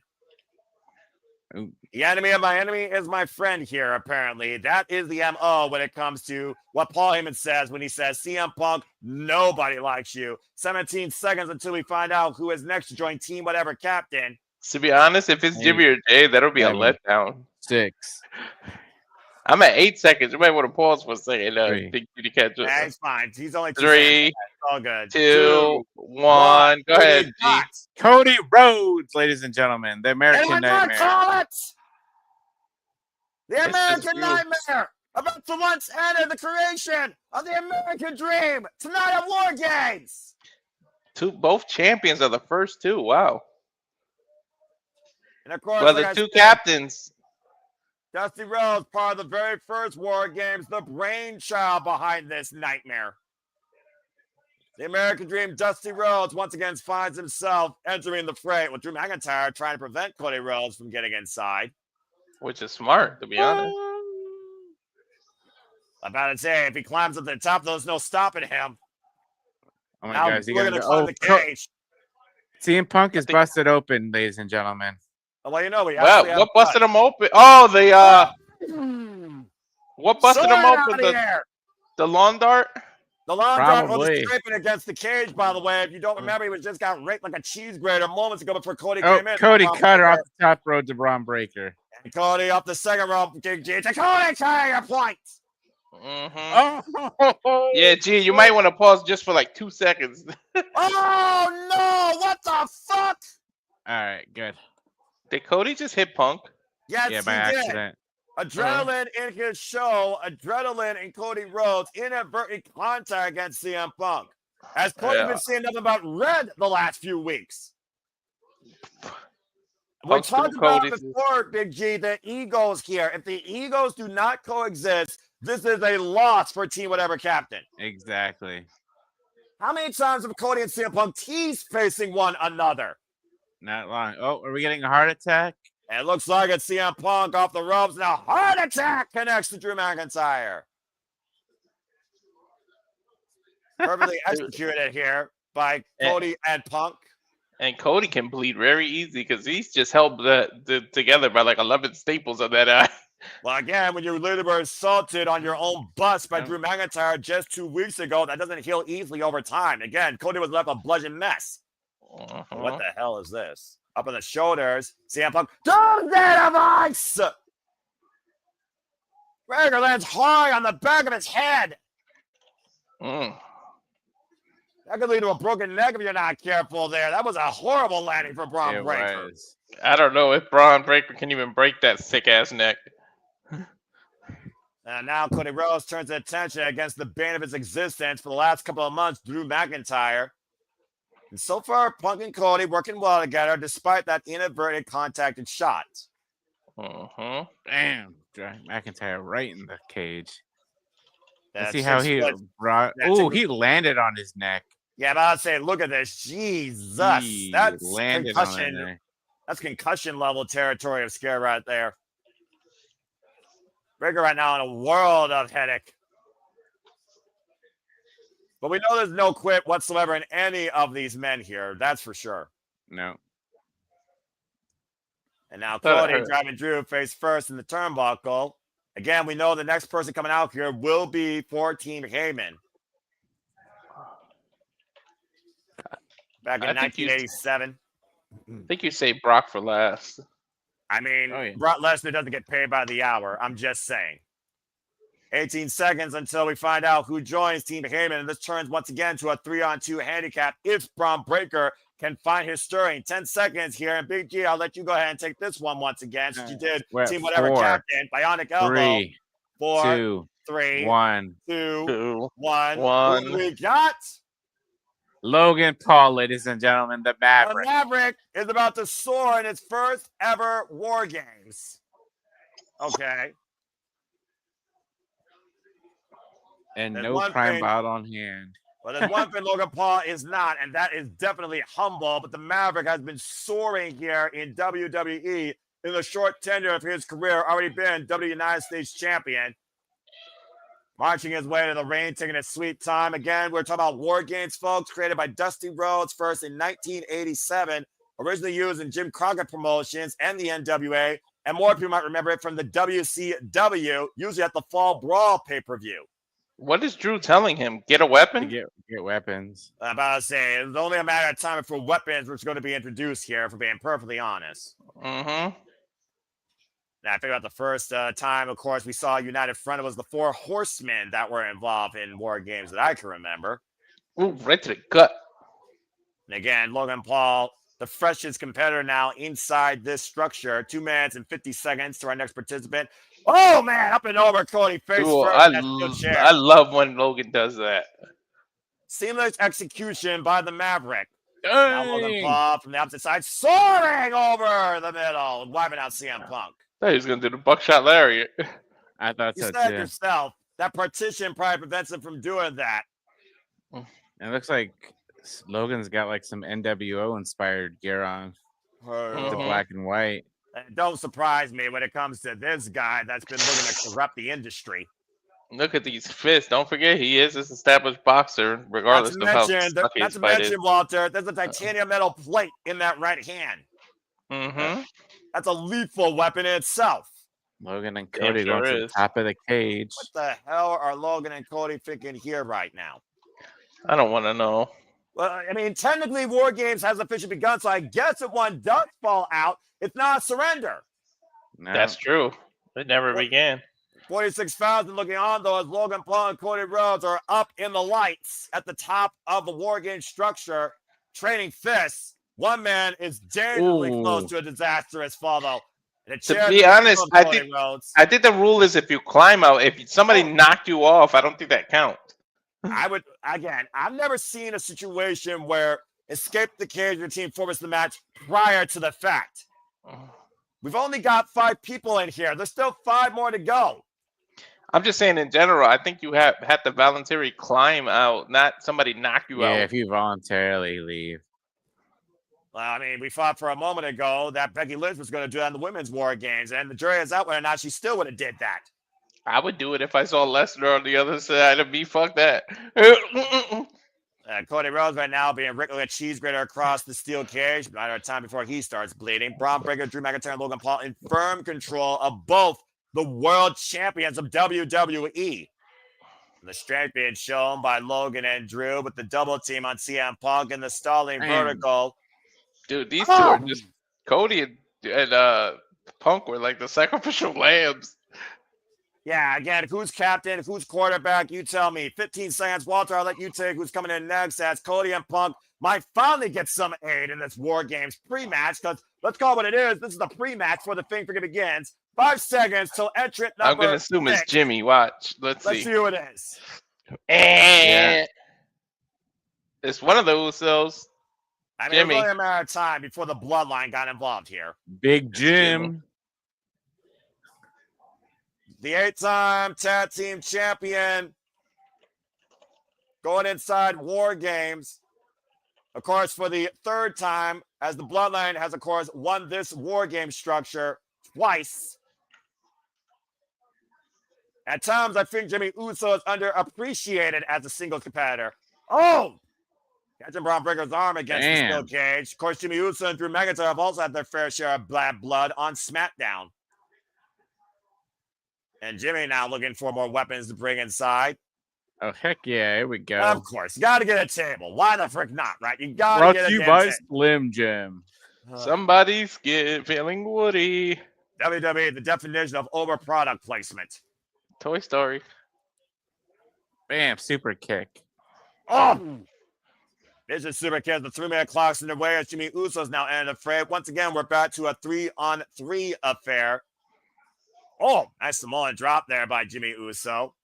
Ooh. The enemy of my enemy is my friend here, apparently. That is the MO when it comes to what Paul Heyman says when he says, CM Punk, nobody likes you. 17 seconds until we find out who is next to join Team Whatever Captain. To be honest, if it's Jimmy or Jay, that'll be a 7, letdown. 6. I'm at 8 seconds. You might want to pause for a second. 3. Think you catch it. Yeah, he's fine. He's only 2 3, seconds. It's all good. 2, 1. Go ahead, G. Cody Rhodes, ladies and gentlemen, the American Anyone want to Nightmare. call it? The It's just American you. Nightmare, about to once enter the creation of the American Dream tonight at War Games. Both champions are the first two. Wow. And of course, Well, like the I two said, captains. Dusty Rhodes, part of the very first War Games, the brainchild behind this nightmare. The American Dream, Dusty Rhodes, once again finds himself entering the fray with Drew McIntyre trying to prevent Cody Rhodes from getting inside. Which is smart, to be honest. I'm about to say, if he climbs up to the top, there's no stopping him. Oh my Now God, is he we're gonna going to go? climb the cage. CM Punk is think- busted open, ladies and gentlemen. Well, you know, we Well, actually have what busted him open? Oh, what busted him Sword out open? of here. The lawn dart? The lawn dart was Probably. scraping against the cage, by the way. If you don't remember, he was just got raked like a cheese grater moments ago before Cody Oh, came in. Cody Bron cut her Breakker. off the top road to Bron Breakker. And Cody up the second rope. Big G to Cody, carry your point. Mm-hmm. Oh, Yeah, G, you might want to pause just for like 2 seconds. Oh, no. What the fuck? All right, good. Did Cody just hit Punk? Yes, Yeah, by he did. accident. Adrenaline in his show. Adrenaline in Cody Rhodes. Inadvertent contact against CM Punk. As Cody's Yeah. been seeing nothing but red the last few weeks. We Punk's talked still about Cody's. before, Big G, the egos here. If the egos do not coexist, this is a loss for Team Whatever Captain. Exactly. How many times have Cody and CM Punk teased facing one another? Not long. Oh, are we getting a heart attack? It looks like it's CM Punk off the ropes. Now, heart attack connects to Drew McIntyre. Perfectly executed here by Cody and Punk. And Cody can bleed very easy because he's just held together by like 11 staples on that eye. Well, again, when you literally were assaulted on your own bus by Drew McIntyre just 2 weeks ago, that doesn't heal easily over time. Again, Cody was left a bludgeon mess. What the hell is this? Up on the shoulders, CM Punk, don't get of ice! Breakker lands hard on the back of his head. Mm. That could lead to a broken neck if you're not careful there. That was a horrible landing for Bron It Breakker. was. I don't know if Bron Breakker can even break that thick ass neck. And now Cody Rhodes turns his attention against the bane of his existence for the last couple of months, Drew McIntyre. And so far, Punk and Cody working well together despite that inadvertent contacted shot. Damn. McIntyre right in the cage. That's Let's see how he brought. That's Oh, a- he landed on his neck. Yeah, but I'd say, look at this. Jesus. He That's landed on concussion. there. That's concussion level territory of scare right there. Breaker right now in a world of headache. But we know there's no quit whatsoever in any of these men here. That's for sure. No. And now Thought it Cody hurt. driving Drew face first in the turnbuckle. Again, we know the next person coming out here will be for Team Heyman. Back in I think you- 1987. I think you say Brock for last. I mean, Oh, yeah. Brock Lesnar doesn't get paid by the hour. I'm just saying. 18 seconds until we find out who joins Team Heyman. And this turns once again to a 3-on-2 handicap if Braun Breaker can find his stirring. 10 seconds here. And Big G, I'll let you go ahead and take this one once again. Since you did We're at Team Whatever 4, Captain, Bionic Elbow. 3, 4, 2, 3, 1. 2, 2, 1. 1. Who we got? Logan Paul, ladies and gentlemen, the The Maverick. Maverick is about to soar in its first ever War Games. Okay. And There's no one crime thing- bout on hand. Well, there's one thing Logan Paul is not, and that is definitely humble. But the Maverick has been soaring here in WWE in the short tenure of his career, already been United States champion. Marching his way to the ring, taking his sweet time. Again, we're talking about War Games, folks, created by Dusty Rhodes first in 1987, originally used in Jim Crockett Promotions and the NWA, and more people might remember it from the WCW, usually at the Fall Brawl pay-per-view. What is Drew telling him? Get a To weapon? get weapons. I'm about to say, it's only a matter of time before weapons which are going to be introduced here, for being perfectly honest. Mm-hmm. Now, I figure out the first time, of course, we saw United Front, it was the 4 Horsemen that were involved in War Games that I can remember. Ooh, right to the gut. And again, Logan Paul, the freshest competitor now inside this structure. 2 minutes and 50 seconds to our next participant. Oh, man, up and over Cody, face Ooh, first. I, in that steel chair. I love when Logan does that. Seamless execution by the Maverick. Now Logan Dang. Paul from the opposite side, soaring over the middle, wiping out CM Punk. I thought he was going to do the buckshot lariat. I thought You so said too. yourself, that partition probably prevents him from doing that. It looks like Logan's got like some NWO inspired gear on. The Mhm. black and white. And don't surprise me when it comes to this guy that's been looking to corrupt the industry. Look at these fists. Don't forget, he is this established boxer, regardless of how sucky his fight is. Walter, there's a titanium metal plate in that right hand. Mm-hmm. That's a lethal weapon in itself. Logan and Damn Cody sure going to the is. top of the cage. What the hell are Logan and Cody thinking here right now? I don't want to know. Well, I mean, technically, War Games has officially begun, so I guess if one does fall out, it's not a surrender. No. That's true. It never What? began. 46,000 looking on, though, as Logan Paul and Cody Rhodes are up in the lights at the top of the War Games structure, trading fists. One man is dangerously close Ooh. to a disastrous fall, though. And a To chair be to honest, from I Cody think- Rhodes. I think the rule is if you climb out, if somebody Oh. knocked you off, I don't think that counts. I would, again, I've never seen a situation where escape the cage your team forfeits the match prior to the fact. We've only got 5 people in here. There's still 5 more to go. I'm just saying in general, I think you have to voluntarily climb out, not somebody knock you Yeah, out. if you voluntarily leave. Well, I mean, we thought for a moment ago that Becky Lynch was going to do that in the women's War Games, and the jury is out whether or not she still would have did that. I would do it if I saw Lesnar on the other side of me. Fuck that. Cody Rhodes right now being wriggled a cheese grater across the steel cage. Matter of time before he starts bleeding. Braun Breaker, Drew McIntyre, and Logan Paul in firm control of both the world champions of WWE. The strength being shown by Logan and Drew with the double team on CM Punk and the stalling Man. vertical. Dude, these two are just Cody and Punk were like the sacrificial lambs. Yeah, again, who's captain, who's quarterback? You tell me. 15 seconds. Walter, I'll let you take who's coming in next as Cody and Punk might finally get some aid in this War Games pre-match, because let's call it what it is. This is the pre-match before the thing begins. 5 seconds till entrant number I'm going to assume 6. it's Jimmy. Watch. Let's Let's see. see who it is. Yeah. It's one of those. I mean, Jimmy. it was only a matter of time before the bloodline got involved here. Big Jim. The 8-time tag team champion going inside War Games. Of course, for the 3rd time, as the bloodline has, of course, won this War Game structure twice. At times, I think Jimmy Uso is underappreciated as a singles competitor. Oh! Catching Bron Breaker's arm against the steel cage. Of course, Jimmy Uso and Drew McIntyre have also had their fair share of bad blood on SmackDown. And Jimmy now looking for more weapons to bring inside. Oh, heck yeah. Here we go. Of course, you got to get a table. Why the frick not, right? You got to Brought get to a you damn by table. Slim Jim. Somebody's feeling woody. WWE, the definition of over product placement. Toy Story. Bam, super kick. Oh! This is super kids. The 3-minute clock's in the way as Jimmy Uso's now ended the fray. Once again, we're back to a 3-on-3 affair. Oh, nice Samoan drop there by Jimmy Uso.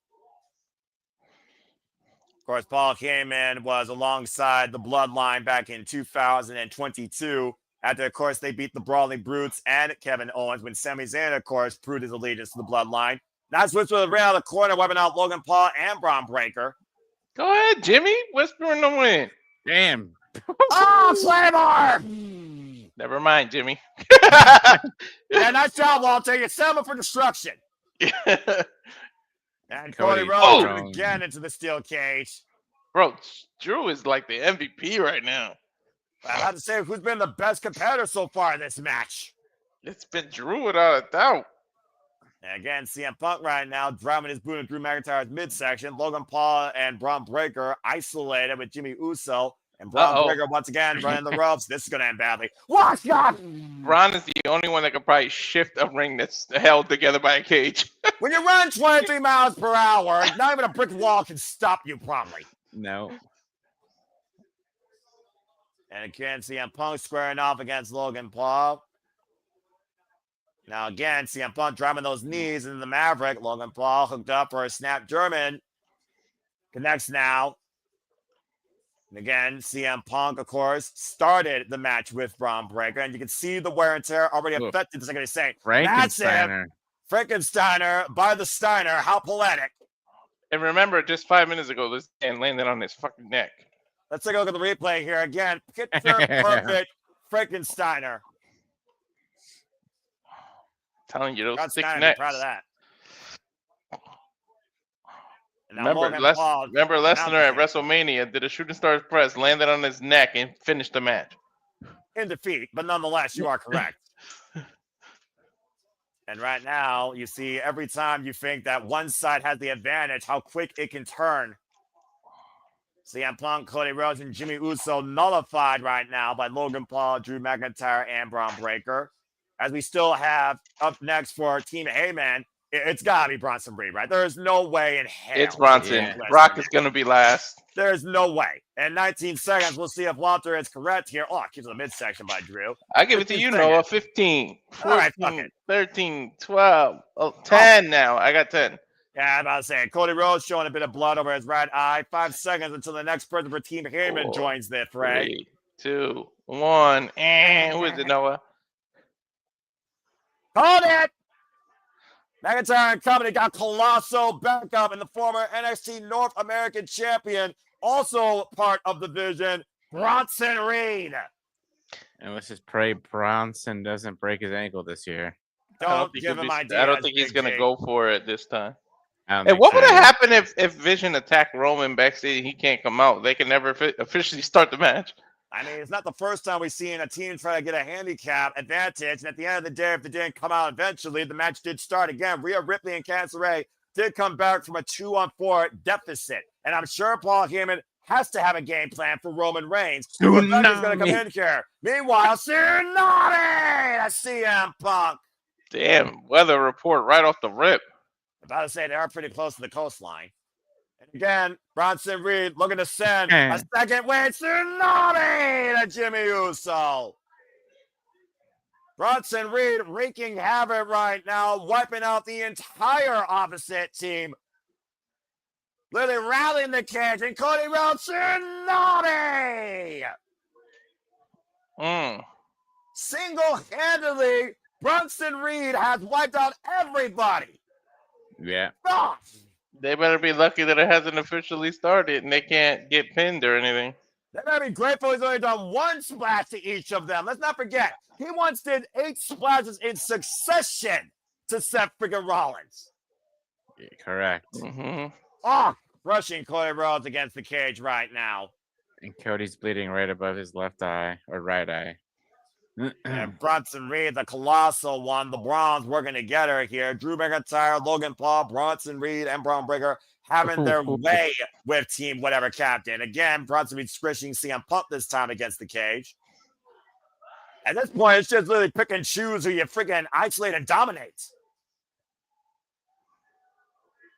Of course, Paul Heyman was alongside the Bloodline back in 2022. After, of course, they beat the Brawling Brutes and Kevin Owens when Sami Zayn, of course, proved his allegiance to the Bloodline. Now switch with Rhea out of the corner, wiping out Logan Paul and Bron Breaker. Go ahead, Jimmy. Whispering the wind. Damn. Oh, Claymore! Never mind, Jimmy. Yeah, nice job, Walter. You set him for destruction. And Cody Cody. Rhodes again into the steel cage. Bro, Drew is like the MVP right now. I have to say, who's been the best competitor so far in this match? It's been Drew without a doubt. And again, CM Punk right now driving his boot in Drew McIntyre's midsection. Logan Paul and Bron Breaker isolated with Jimmy Uso. And Bron Breaker once again running the ropes. This is going to end badly. Watch out! Bron is the only one that could probably shift a ring that's held together by a cage. When you run 23 miles per hour, not even a brick wall can stop you probably. No. And again, CM Punk squaring off against Logan Paul. Now again, CM Punk driving those knees into the Maverick. Logan Paul hooked up for a snap German. Connects now. And again, CM Punk, of course, started the match with Bron Breaker. And you can see the wear and tear already affected the second he's saying. That's it. Frankensteiner by the Steiner. How poetic. And remember, just 5 minutes ago, this man landed on his fucking neck. Let's take a look at the replay here again. Picture perfect Frankensteiner. Telling you, those God's thick Steiner, necks. proud of that. Remember Lesnar at WrestleMania did a shooting stars press, landed on his neck, and finished the match. In defeat, but nonetheless, you are correct. And right now, you see every time you think that one side has the advantage, how quick it can turn. CM Punk, Cody Rhodes, and Jimmy Uso nullified right now by Logan Paul, Drew McIntyre, and Bron Breaker. As we still have up next for Team Heyman, it's got to be Bronson Reed, right? There is no way in hell. It's Bronson. Yeah. Brock is going to be last. There's no way. In 19 seconds, we'll see if Walter is correct here. Oh, keeps the midsection by Drew. I give it to you, Noah. 15, 14, 13, 12, 10 now. I got 10. Yeah, I'm about to say, Cody Rhodes showing a bit of blood over his right eye. 5 seconds until the next person for Team Heyman joins the fray. 3, 2, 1, and who is it, Noah? Called it! McIntyre and company got colossal backup in the former NXT North American champion, also part of the division, Bronson Reed. And let's just pray Bronson doesn't break his ankle this year. Don't give him ideas. I don't think he's going to go for it this time. And what would have happened if Vision attacked Roman backstage and he can't come out? They can never officially start the match. I mean, it's not the first time we've seen a team try to get a handicap advantage. And at the end of the day, if it didn't come out eventually, the match did start again. Rhea Ripley and Candice LeRae did come back from a 2-on-4 deficit. And I'm sure Paul Heyman has to have a game plan for Roman Reigns. Who's going to come in here? Meanwhile, Tsunami! That's CM Punk. Damn, weather report right off the rip. About to say they are pretty close to the coastline. And again, Bronson Reed looking to send a second win Tsunami to Jimmy Uso. Bronson Reed wreaking havoc right now, wiping out the entire opposite team. Literally rallying the cage, and Cody Rhodes, Tsunami! Single-handedly, Bronson Reed has wiped out everybody. Yeah. Oh. They better be lucky that it hasn't officially started and they can't get pinned or anything. They better be grateful he's only done one splash to each of them. Let's not forget, he once did 8 splashes in succession to Seth freaking Rollins. Correct. Oh, rushing Cody Rhodes against the cage right now. And Cody's bleeding right above his left eye or right eye. And Bronson Reed, the colossal one, the Brons working together here. Drew McIntyre, Logan Paul, Bronson Reed, and Bron Breakker having their way with Team Whatever Captain. Again, Bronson Reed squishing CM Punk this time against the cage. At this point, it's just literally pick and choose who you freaking isolate and dominate.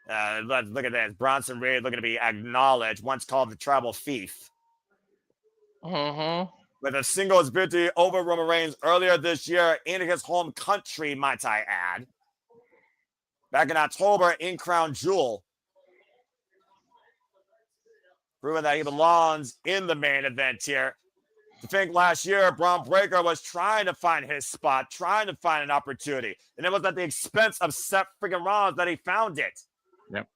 Let's look at this. Bronson Reed looking to be acknowledged, once called the tribal thief. With a singles victory over Roman Reigns earlier this year in his home country, might I add. Back in October in Crown Jewel. Proving that he belongs in the main event here. I think last year, Bron Breakker was trying to find his spot, trying to find an opportunity. And it was at the expense of Seth freaking Rollins that he found it. Yep.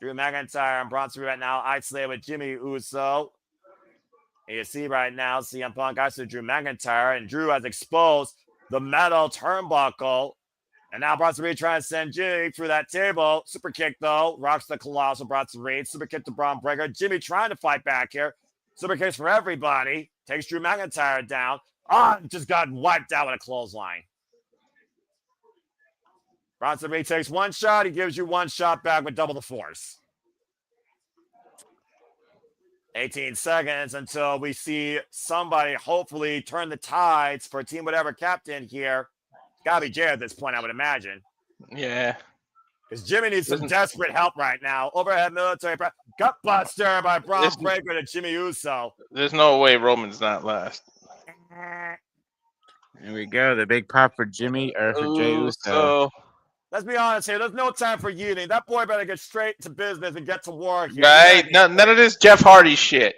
Drew McIntyre and Bronson Reed right now isolated with Jimmy Uso. And you see right now, CM Punk isolated Drew McIntyre, and Drew has exposed the metal turnbuckle. And now Bronson Reed trying to send Jimmy through that table. Super kick, though. Rocks the colossal Bronson Reed. Super kick to Bron Breakker. Jimmy trying to fight back here. Super kicks for everybody. Takes Drew McIntyre down. Just got wiped out with a clothesline. Bronson Reed takes one shot. He gives you one shot back with double the force. 18 seconds until we see somebody hopefully turn the tides for Team Whatever Captain here. Gotta be Jay at this point, I would imagine. Yeah. Because Jimmy needs some desperate help right now. Overhead military press. Gut buster by Bron Breakker to Jimmy Uso. There's no way Roman's not last. Here we go. The big pop for Jimmy or for Jey Uso. Let's be honest here. There's no time for yeeting. That boy better get straight to business and get to work here. Right? None of this Jeff Hardy shit.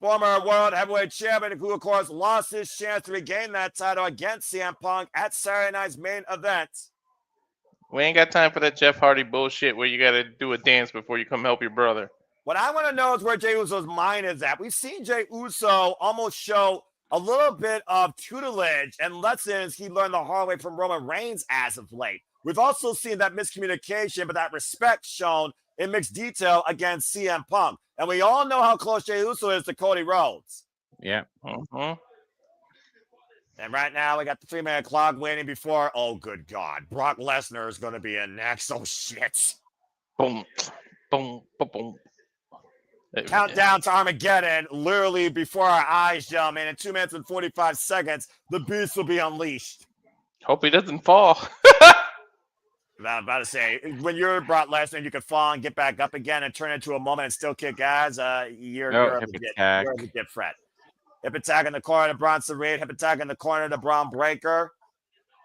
Former World Heavyweight Champion, who, of course, lost his chance to regain that title against CM Punk at Saturday night's main event. We ain't got time for that Jeff Hardy bullshit where you got to do a dance before you come help your brother. What I want to know is where Jey Uso's mind is at. We've seen Jey Uso almost show a little bit of tutelage and lessons he learned the hard way from Roman Reigns as of late. We've also seen that miscommunication, but that respect shown in mixed detail against CM Punk. And we all know how close Jey Uso is to Cody Rhodes. Yeah. And right now, we got the 3-minute clock waiting before. Oh, good God. Brock Lesnar is going to be in next. Oh, shit. Boom, boom, boom, boom. Countdown to Armageddon, literally before our eyes, gentlemen. In 2 minutes and 45 seconds, the beast will be unleashed. Hope he doesn't fall. I'm about to say, when you're Brock Lesnar, you can fall and get back up again and turn into a moment and still kick ass. You're a legit threat. Hip attack in the corner to Bronson Reed. Hip attack in the corner to Bron Breakker.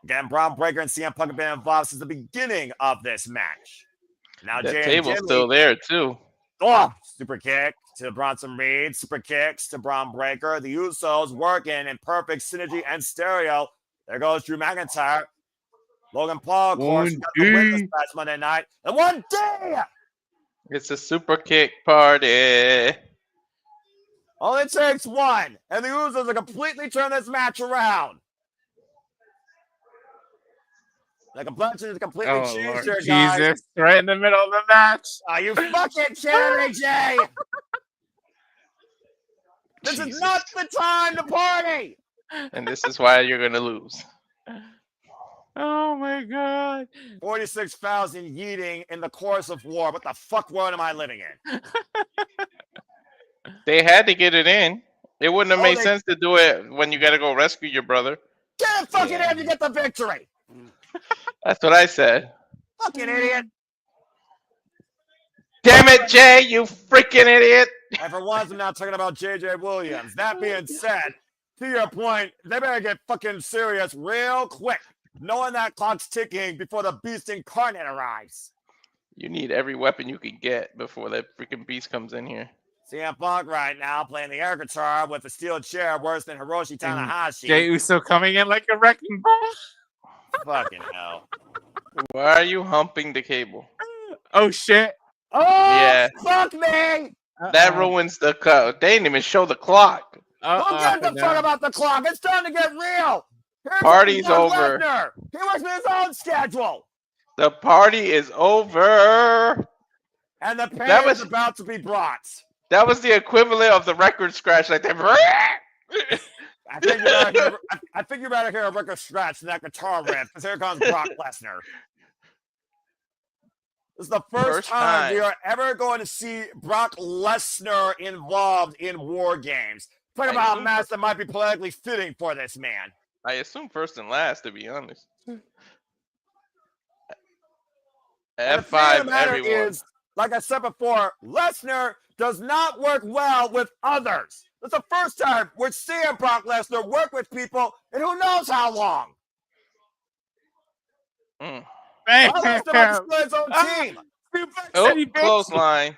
Again, Bron Breakker and CM Punk have been involved since the beginning of this match. Now that Jay table's still there, too. Oh, super kick to Bronson Reed. Super kicks to Bron Breakker. The Usos working in perfect synergy and stereo. There goes Drew McIntyre. Logan Paul, of course, got the win this past Monday night. And one day! It's a super kick party. Only takes one. And the Usos have completely turned this match around. The complexion is completely changed here, guys. Jesus, right in the middle of the match. Are you fucking kidding me, Jay? This is not the time to party. And this is why you're going to lose. Oh, my God. 46,000 yeeting in the course of war. What the fuck world am I living in? They had to get it in. It wouldn't have made sense to do it when you got to go rescue your brother. Get it fucking in to get the victory. That's what I said. Fucking idiot. Damn it, Jay, you freaking idiot. And for once, I'm not talking about J.J. Williams. That being said, to your point, they better get fucking serious real quick, knowing that clock's ticking before the beast incarnate arrives. You need every weapon you can get before that freaking beast comes in here. CM Punk right now playing the air guitar with a steel chair worse than Hiroshi Tanahashi. Jey Uso coming in like a wrecking ball. Fucking hell. Why are you humping the cable? Oh, shit. Oh, yeah. Fuck me. That ruins the cut. They didn't even show the clock. Who gives a fuck about the clock? It's time to get real. Party's over. Lesnar. He works with his own schedule. The party is over. And the pain is about to be brought. That was the equivalent of the record scratch, like that. I think you're about to hear a record scratch in that guitar riff, because here comes Brock Lesnar. This is the first time we are ever going to see Brock Lesnar involved in War Games. Talk about a match that might be politically fitting for this man. I assume first and last, to be honest. F5 everyone. Is, like I said before, Lesnar does not work well with others. It's the first time we're seeing Brock Lesnar work with people in who knows how long. His own team. Clothesline.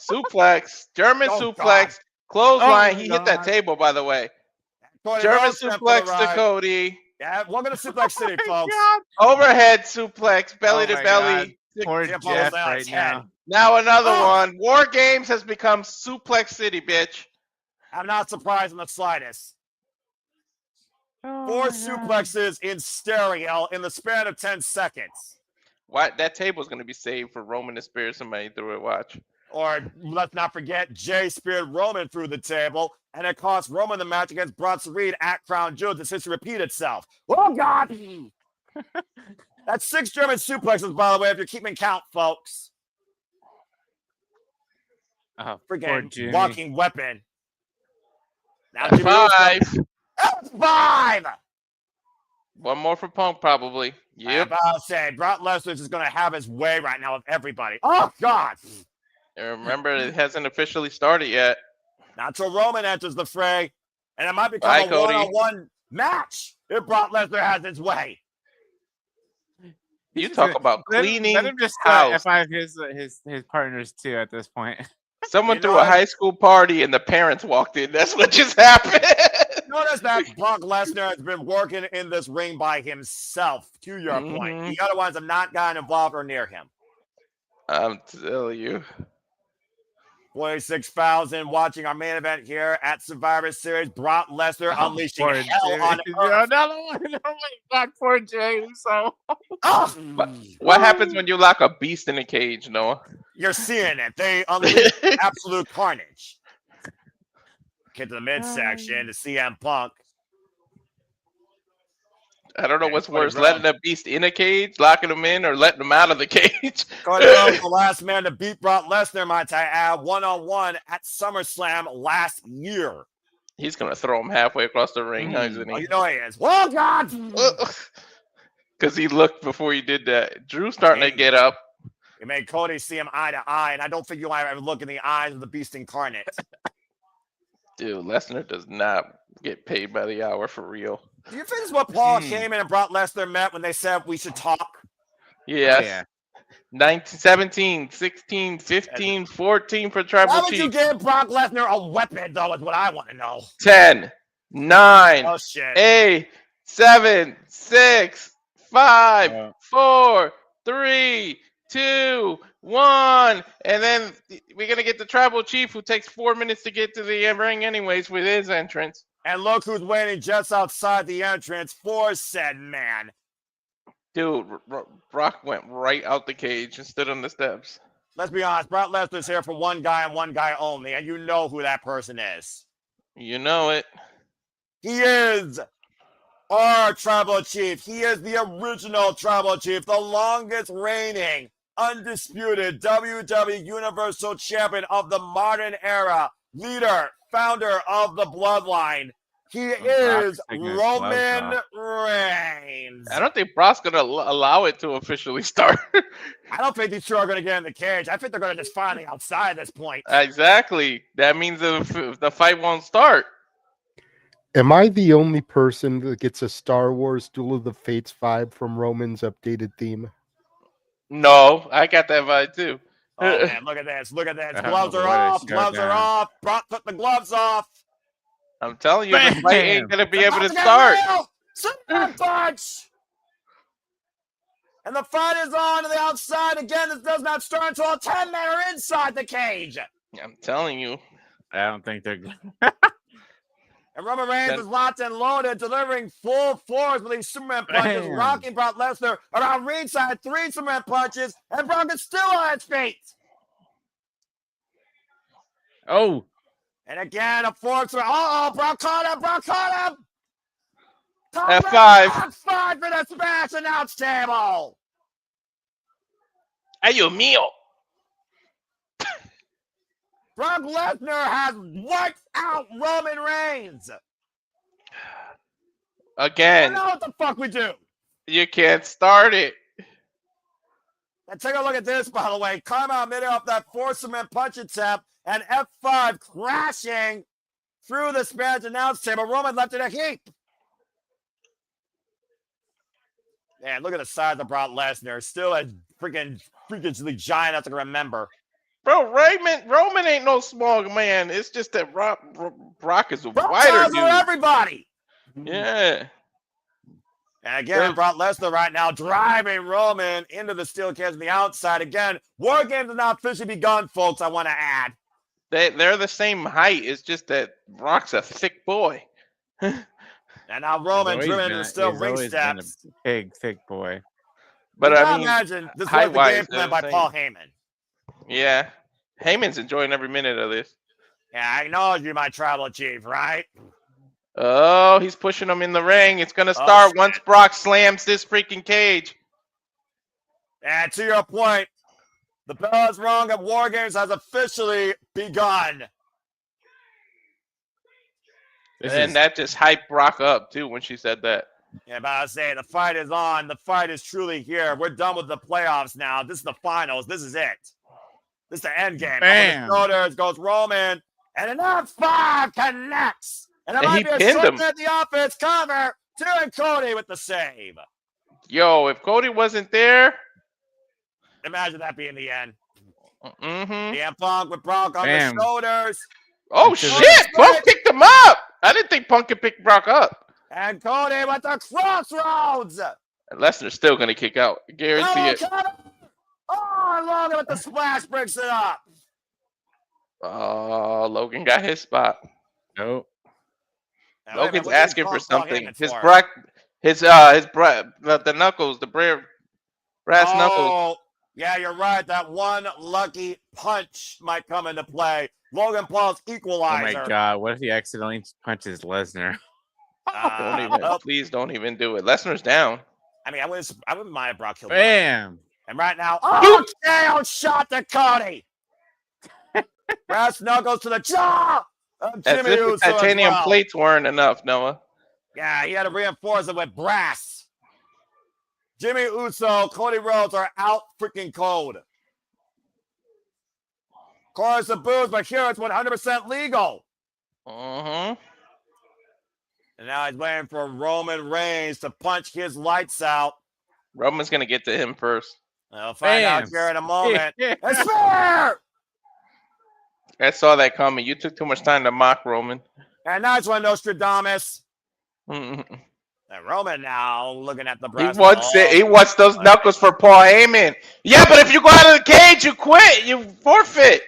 Suplex. German suplex. Clothesline. He hit that table, by the way. German suplex to Cody. Yeah, welcome to Suplex City, folks. Overhead suplex, belly to belly. Poor Jeff right now. Now another one. War Games has become Suplex City, bitch. I'm not surprised in the slightest. 4 suplexes in stereo in the span of 10 seconds. What? That table's going to be saved for Roman to spear somebody through it. Watch. Or let's not forget, Jay speared Roman through the table, and it cost Roman the match against Bronson Reed at Crown Jewel. This history repeat itself. Oh, God! That's 6 German suplexes, by the way, if you're keeping count, folks. Freaking walking weapon. Now, 5. That's 5! One more for Punk, probably. Yep. I'll say, Brock Lesnar is going to have his way right now with everybody. Oh, God! And remember, it hasn't officially started yet. Not till Roman enters the fray. And it might become a one-on-one match if Brock Lesnar has his way. You talk about cleaning. Let him just F5 his partners too at this point. Someone threw a high school party and the parents walked in. That's what just happened. Notice that Brock Lesnar has been working in this ring by himself, to your point. The other ones have not gotten involved or near him. I'm telling you. 46,000 watching our main event here at Survivor Series. Brock Lesnar unleashing hell on earth. Another one. Oh my God, poor Jay. So, what happens when you lock a beast in a cage, Noah? You're seeing it. They unleash absolute carnage. Get to the midsection to CM Punk. I don't know what's worse, letting a beast in a cage, locking him in, or letting him out of the cage. Cody Rhodes, the last man to beat Brock Lesnar, might I add, one-on-one at SummerSlam last year. He's going to throw him halfway across the ring, isn't he? Oh, you know he is. Oh, God! Because he looked before he did that. Drew's starting to get up. It made Cody see him eye to eye, and I don't think you'll ever look in the eyes of the beast incarnate. Dude, Lesnar does not get paid by the hour for real. Do you think this is what Paul Heyman and Brock Lesnar met when they said we should talk? Yes. Yeah. 19, 17, 16, 15, 14 for Tribal Chief. Why would you give Brock Lesnar a weapon, though, is what I want to know. 10, 9, 8, 7, 6, 5, 4, 3, 2, 1. And then we're going to get the Tribal Chief, who takes 4 minutes to get to the ring anyways with his entrance. And look who's waiting just outside the entrance for said man. Dude, Brock went right out the cage and stood on the steps. Let's be honest, Brock Lesnar's here for one guy and one guy only, and you know who that person is. You know it. He is our Tribal Chief. He is the original Tribal Chief, the longest reigning, undisputed WWE Universal Champion of the modern era, leader, founder of the Bloodline. He is Roman Reigns. I don't think Brock's going to allow it to officially start. I don't think these two are going to get in the cage. I think they're going to just find the outside at this point. Exactly. That means the fight won't start. Am I the only person that gets a Star Wars Duel of the Fates vibe from Roman's updated theme? No, I got that vibe too. Oh, man, look at this. Look at this. Gloves are off. Gloves are off. Brock took the gloves off. I'm telling you, the fight ain't going to be able to start. Super punch. And the fight is on to the outside. Again, this does not start until 10 men are inside the cage. I'm telling you. I don't think they're good. And Roman Reigns is locked and loaded, delivering full force with these Superman punches, Bam. rocking Brock Lesnar around ringside, 3 Superman punches, and Brock is still on his feet. Oh, And again, a force. Uh-oh, Brock caught him. F5. F5 for the smash announce table. Ayo mio. Brock Lesnar has wiped out Roman Reigns. I Again, don't know what the fuck we do. you can't start it. And take a look at this, by the way. Come out midair off that 4-man punch attempt and F5 crashing through the Spanish announce table. Roman left in a heap. Man, look at the size of Brock Lesnar. Still a freakishly giant enough to remember. Bro, Roman ain't no small man. It's just that Brock is a Brock wider size dude. for everybody. Yeah. And again, Brock Lesnar right now driving Roman into the steel cage on the outside. Again, War Games have now officially begun, folks, I want to add. They're the same height. It's just that Brock's a thick boy. And now Roman driven into the steel he's ring always been a steps. big, thick boy. But You I gotta mean, imagine this was the height-wise, game they're plan the by same. Paul Heyman. Yeah. Heyman's enjoying every minute of this. Yeah, I acknowledge you, my tribal chief, right? Oh, he's pushing him in the ring. It's going to Oh, start shit. once Brock slams this freaking cage. And to your point, the bell is rung of War Games has officially begun. That just hyped Brock up, too, when she said that. Yeah, but I was saying, the fight is on. The fight is truly here. We're done with the playoffs now. This is the finals. This is it. This is the end game. Bam. Up on the shoulders goes Roman. And an F5 connects. And it And might he be a pinned short him. at the offense cover. And Cody with the save. Yo, if Cody wasn't there, Imagine that being the end. mm-hmm. CM Punk with Brock on Bam. the shoulders. Oh, This is- shit! Punk picked him up! I didn't think Punk could pick Brock up. And Cody with the crossroads. And Lesnar's still going to kick out. Guarantee it. Oh, Logan with the splash breaks it up. Oh, Logan got his spot. Nope. Now, wait a minute, Logan's what did asking Punk for call something. Heyman His for? the knuckles, the brass knuckles. Oh, yeah, you're right. That one lucky punch might come into play. Logan Paul's Oh equalizer. my God! What if he accidentally punches Lesnar? Please don't even do it. Lesnar's down. I mean, I wouldn't mind if Brock killed him. Bam! And right now, oh, KO shot to Cody. Brass knuckles to the jaw of As Jimmy if the Uso as titanium well. plates weren't enough, Noah. Yeah, he had to reinforce it with brass. Jimmy Uso, Cody Rhodes are out freaking cold. Chorus of boos, but here it's 100% legal. Mm-hmm. And now he's waiting for Roman Reigns to punch his lights out. Roman's gonna get to him first. We'll find out Bam. here in a moment. It's fair! I saw that coming. You took too much time to mock Roman. And nice one, Nostradamus. Mhm. And Roman now looking at the He brass. wants it. He wants those knuckles for Paul Heyman. Yeah, but if you go out of the cage, you quit. You forfeit.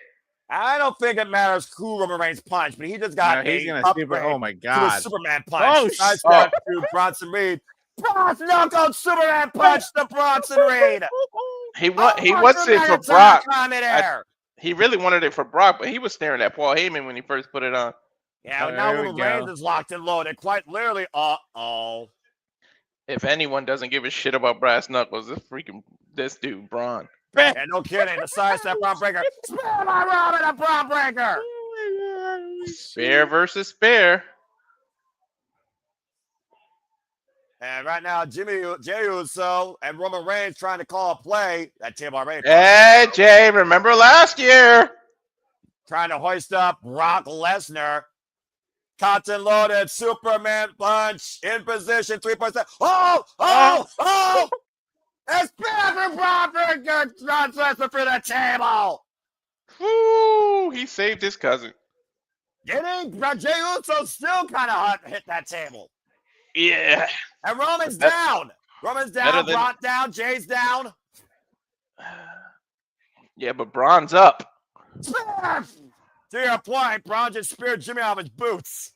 I don't think it matters who Roman Reigns punched, but he just got No, he's a gonna upgrade super. Oh my to a God! Superman Oh, punch. Nice step to Bronson Reed. Brass knuckle Superman punch to Bronson Reed. He wants it for Brock. He really wanted it for Brock, but he was staring at Paul Heyman when he first put it on. Yeah, Oh, now there we Roman Reigns go. is locked and loaded. Quite literally, uh-oh. If anyone doesn't give a shit about brass knuckles, this dude, Bron. Yeah, no kidding. The sidestep Bron Breaker. Spare my Robin, a Bron Breaker. Spare versus spare. And right now, Jey Uso and Roman Reigns trying to call a play. That table already. Hey, Jay, remember last year? Trying to hoist up Brock Lesnar. Cotton loaded Superman punch in position 3%. Oh! It's bad for Brock Breaker. Brock Lesnar for the table. Woo! He saved his cousin. Jey Uso still kind of hit that table. Yeah. And Roman's down. Roman's down. Brock down. Jay's down. Yeah, but Bron's up. To your point, Bron just speared Jimmy off his boots.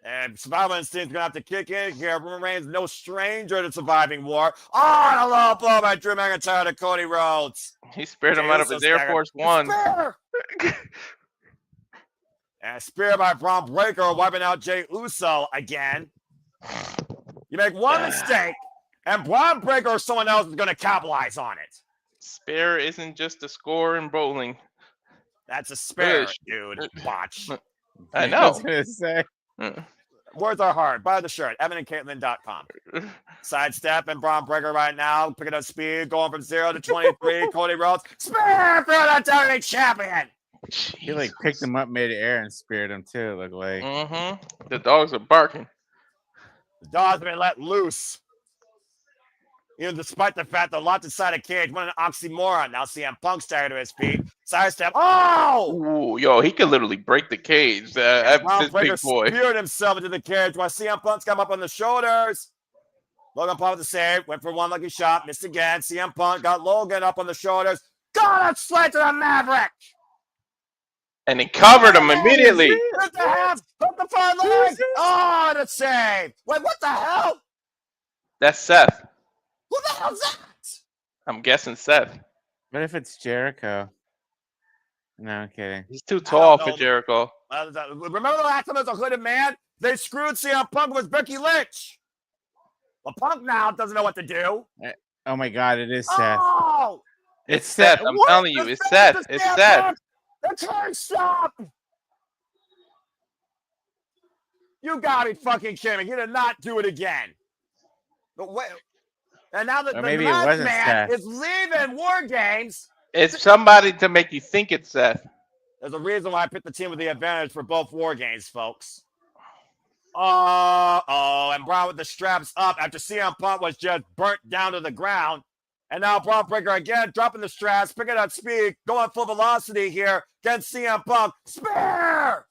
And survival instinct's gonna have to kick in here. Roman Reigns, no stranger to surviving war. Oh, and a low blow by Drew McIntyre to Cody Rhodes. He spared him Jey out of Uso his Air staggered. Force One. Spear! And a spear by Bron Breakker, wiping out Jey Uso again. You make one mistake, and Bron Breakker or someone else is going to capitalize on it. Spare isn't just a score in bowling. That's a spare, Push. dude. Watch. I I know. was gonna say. Words are hard. Buy the shirt. EvanandCaitlin.com. Sidestep and Bron Breakker right now. Picking up speed. Going from 0 to 23. Cody Rhodes. Spear for the WWE champion. He like picked him up mid-air and speared him too. It looked like. Mm-hmm. The dogs are barking. The dogs have been let loose. Even despite the fact that locked inside a cage, what an oxymoron. Now CM Punk staggered to his feet. Sidestep. Oh! Ooh, yo, he could literally break the cage. That's Bron this Breakker big boy. speared himself into the cage while CM Punk's got him up on the shoulders. Logan Paul with the save. Went for one lucky shot. Missed again. CM Punk got Logan up on the shoulders. Got a slice to the Maverick. And he covered him immediately. Hit the half. Hook the front leg. Oh, the save. Wait, what the hell? That's Seth. Who the hell's that? I'm guessing Seth. What if it's Jericho? No, I'm kidding. He's too tall know. for Jericho. Remember the last time there was a hooded man? They screwed CM Punk with Becky Lynch. Well, Punk now doesn't know what to do. Oh my God, it is Seth. Oh! It's Seth. I'm What? telling you, The it's Seth, Seth. the It's CM Seth. Punk. The turn stop! You gotta be fucking kidding me. You did not do it again. But wait. And now the Or maybe it last wasn't man Seth. is leaving War Games. It's somebody to make you think it's Seth. There's a reason why I picked the team with the advantage for both War Games, folks. And Bron with the straps up after CM Punk was just burnt down to the ground. And now Bron Breakker again, dropping the straps, picking up speed, going full velocity here against CM Punk. Spear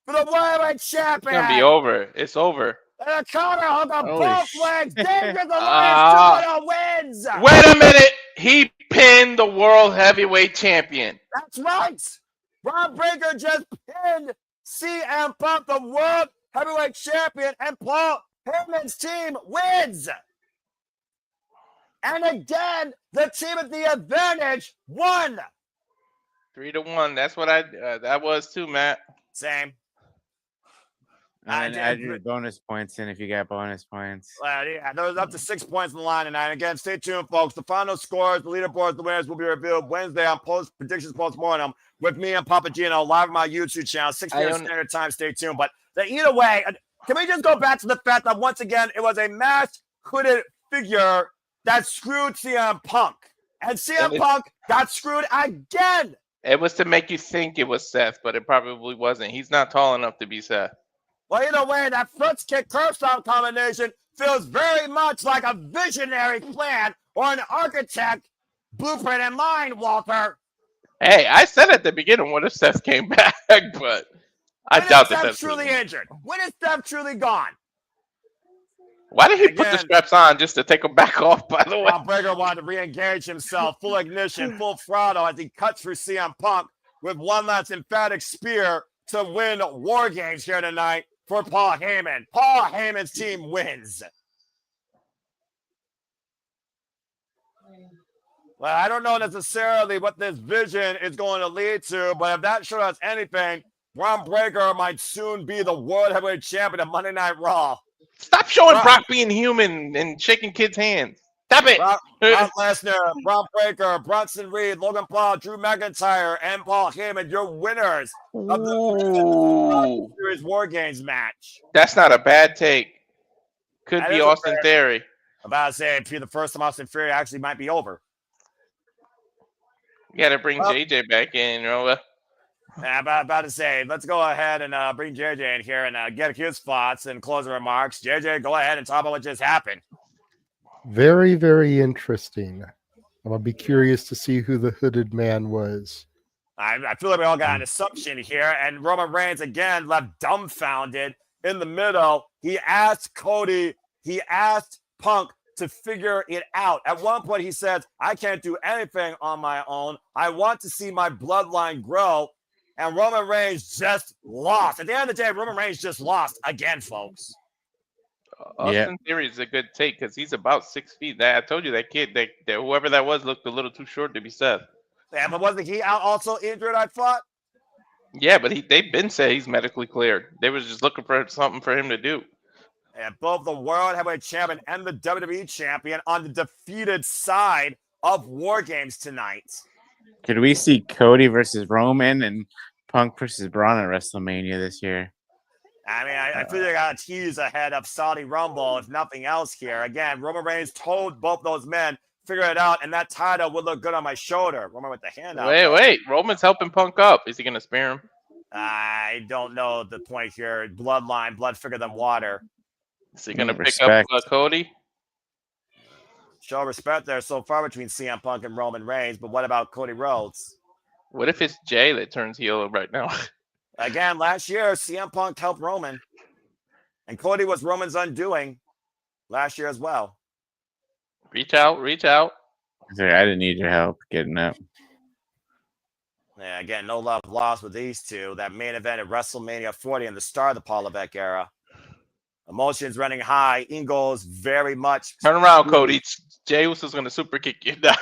for the World Champion. It's gonna be over. It's over. And a counter hook on Holy both shit. legs. Dangerous Alliance 2-0 wins. Wait a minute. He pinned the world heavyweight champion. That's right. Bron Breakker just pinned CM Punk, the World Heavyweight Champion, and Paul Heyman's team wins. And again, the team at the advantage won. 3-1. That's what that was too, Matt. Same. And then add your bonus points in if you got bonus points. Yeah, there was up to 6 points in the line tonight. Again, stay tuned, folks. The final scores, the leaderboards, the winners will be revealed Wednesday on predictions postmortem with me and Papa Gino live on my YouTube channel, 6 p.m. Standard Time. Stay tuned. But either way, can we just go back to the fact that once again, it was a masked, hooded figure that screwed CM Punk. And CM Punk got screwed again. It was to make you think it was Seth, but it probably wasn't. He's not tall enough to be Seth. Well, either way, that front kick curve stomp combination feels very much like a visionary plan or an architect blueprint in mind, Walter. Hey, I said at the beginning, what if Seth came back? But I doubt that Steph's truly injured. When is Steph truly gone? Why did he put the straps on just to take them back off, by the way? Bron Breakker wanted to re-engage himself, full ignition, full throttle as he cuts through CM Punk with one last emphatic spear to win War Games here tonight for Paul Heyman. Paul Heyman's team wins. Well, I don't know necessarily what this vision is going to lead to, but if that shows us anything, Bron Breakker might soon be the World Heavyweight Champion of Monday Night Raw. Stop showing Brock being human and shaking kids' hands. Stop it. Brock Lesnar, Bron Breakker, Bronson Reed, Logan Paul, Drew McIntyre, and Paul Heyman, your winners of the Series War Games match. That's not a bad take. Could That be is Austin Theory. I'm about to say, it'd be the first time Austin Theory actually might be over. You got to bring JJ back in, you know. I'm about to say, let's go ahead and bring JJ in here and get his thoughts and closing remarks. JJ, go ahead and talk about what just happened. Very, very interesting. I'm going to be curious to see who the hooded man was. I feel like we all got an assumption here, and Roman Reigns again left dumbfounded in the middle. He asked Cody, he asked Punk to figure it out. At one point, he says, I can't do anything on my own. I want to see my bloodline grow. And Roman Reigns just lost. At the end of the day, Roman Reigns just lost again, folks. Austin Theory is a good take because he's about 6 feet. I told you that kid, that whoever that was, looked a little too short to be Seth. Yeah, but wasn't he out also injured, I thought? Yeah, but they've been saying he's medically cleared. They was just looking for something for him to do. And both the World Heavyweight Champion and the WWE Champion on the defeated side of War Games tonight. Could we see Cody versus Roman and Punk versus Bron at WrestleMania this year? I mean, I feel like I got to tease ahead of Saudi Rumble, if nothing else here. Again, Roman Reigns told both those men, figure it out, and that title would look good on my shoulder. Roman with the hand out. Wait. Roman's helping Punk up. Is he going to spare him? I don't know the point here. Bloodline, blood thicker than water. Is he going to pick up Cody? Show respect there so far between CM Punk and Roman Reigns, but what about Cody Rhodes? What if it's Jay that turns heel right now? Again, last year, CM Punk helped Roman. And Cody was Roman's undoing last year as well. Reach out. Sorry, I didn't need your help getting up. Yeah, again, no love lost with these two. That main event at WrestleMania 40 and the start of the Paul Levesque era. Emotions running high. Ingles very much. Turn around, Cody. Jay Uso's going to super kick you down.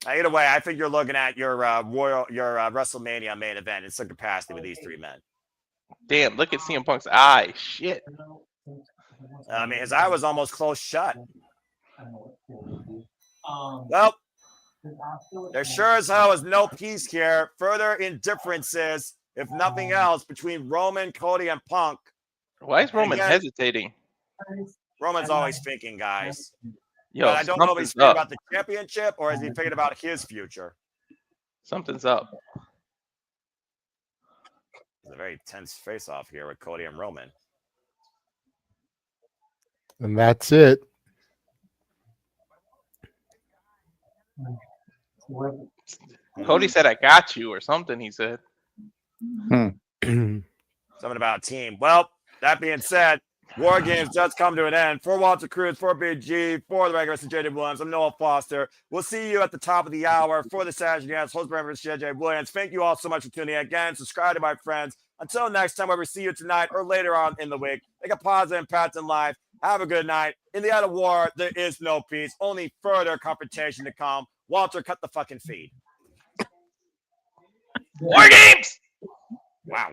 Either way, I think you're looking at your WrestleMania main event in some capacity with these three men. Damn, look at CM Punk's eye. Shit. I mean, his eye was almost closed shut. Well, there sure as hell is no peace here. Further indifferences, if nothing else, between Roman, Cody, and Punk. Why is Roman hesitating? Roman's always thinking, guys. Yo, but I don't know if he's thinking about the championship or is he thinking about his future. Something's up. It's a very tense face-off here with Cody and Roman. And that's it. Cody said, I got you, or something, he said. Something about a team. Well, that being said, War Games does come to an end. For Walter Cruz, for Big G, for the regular JJ Williams, I'm Noah Foster. We'll see you at the top of the hour for the Saturday Dance. Host members JJ Williams. Thank you all so much for tuning in again. Subscribe to my friends. Until next time, whether we see you tonight or later on in the week, make a positive impact in life. Have a good night. In the out of war, there is no peace. Only further confrontation to come. Walter, cut the fucking feed. War Games! Wow.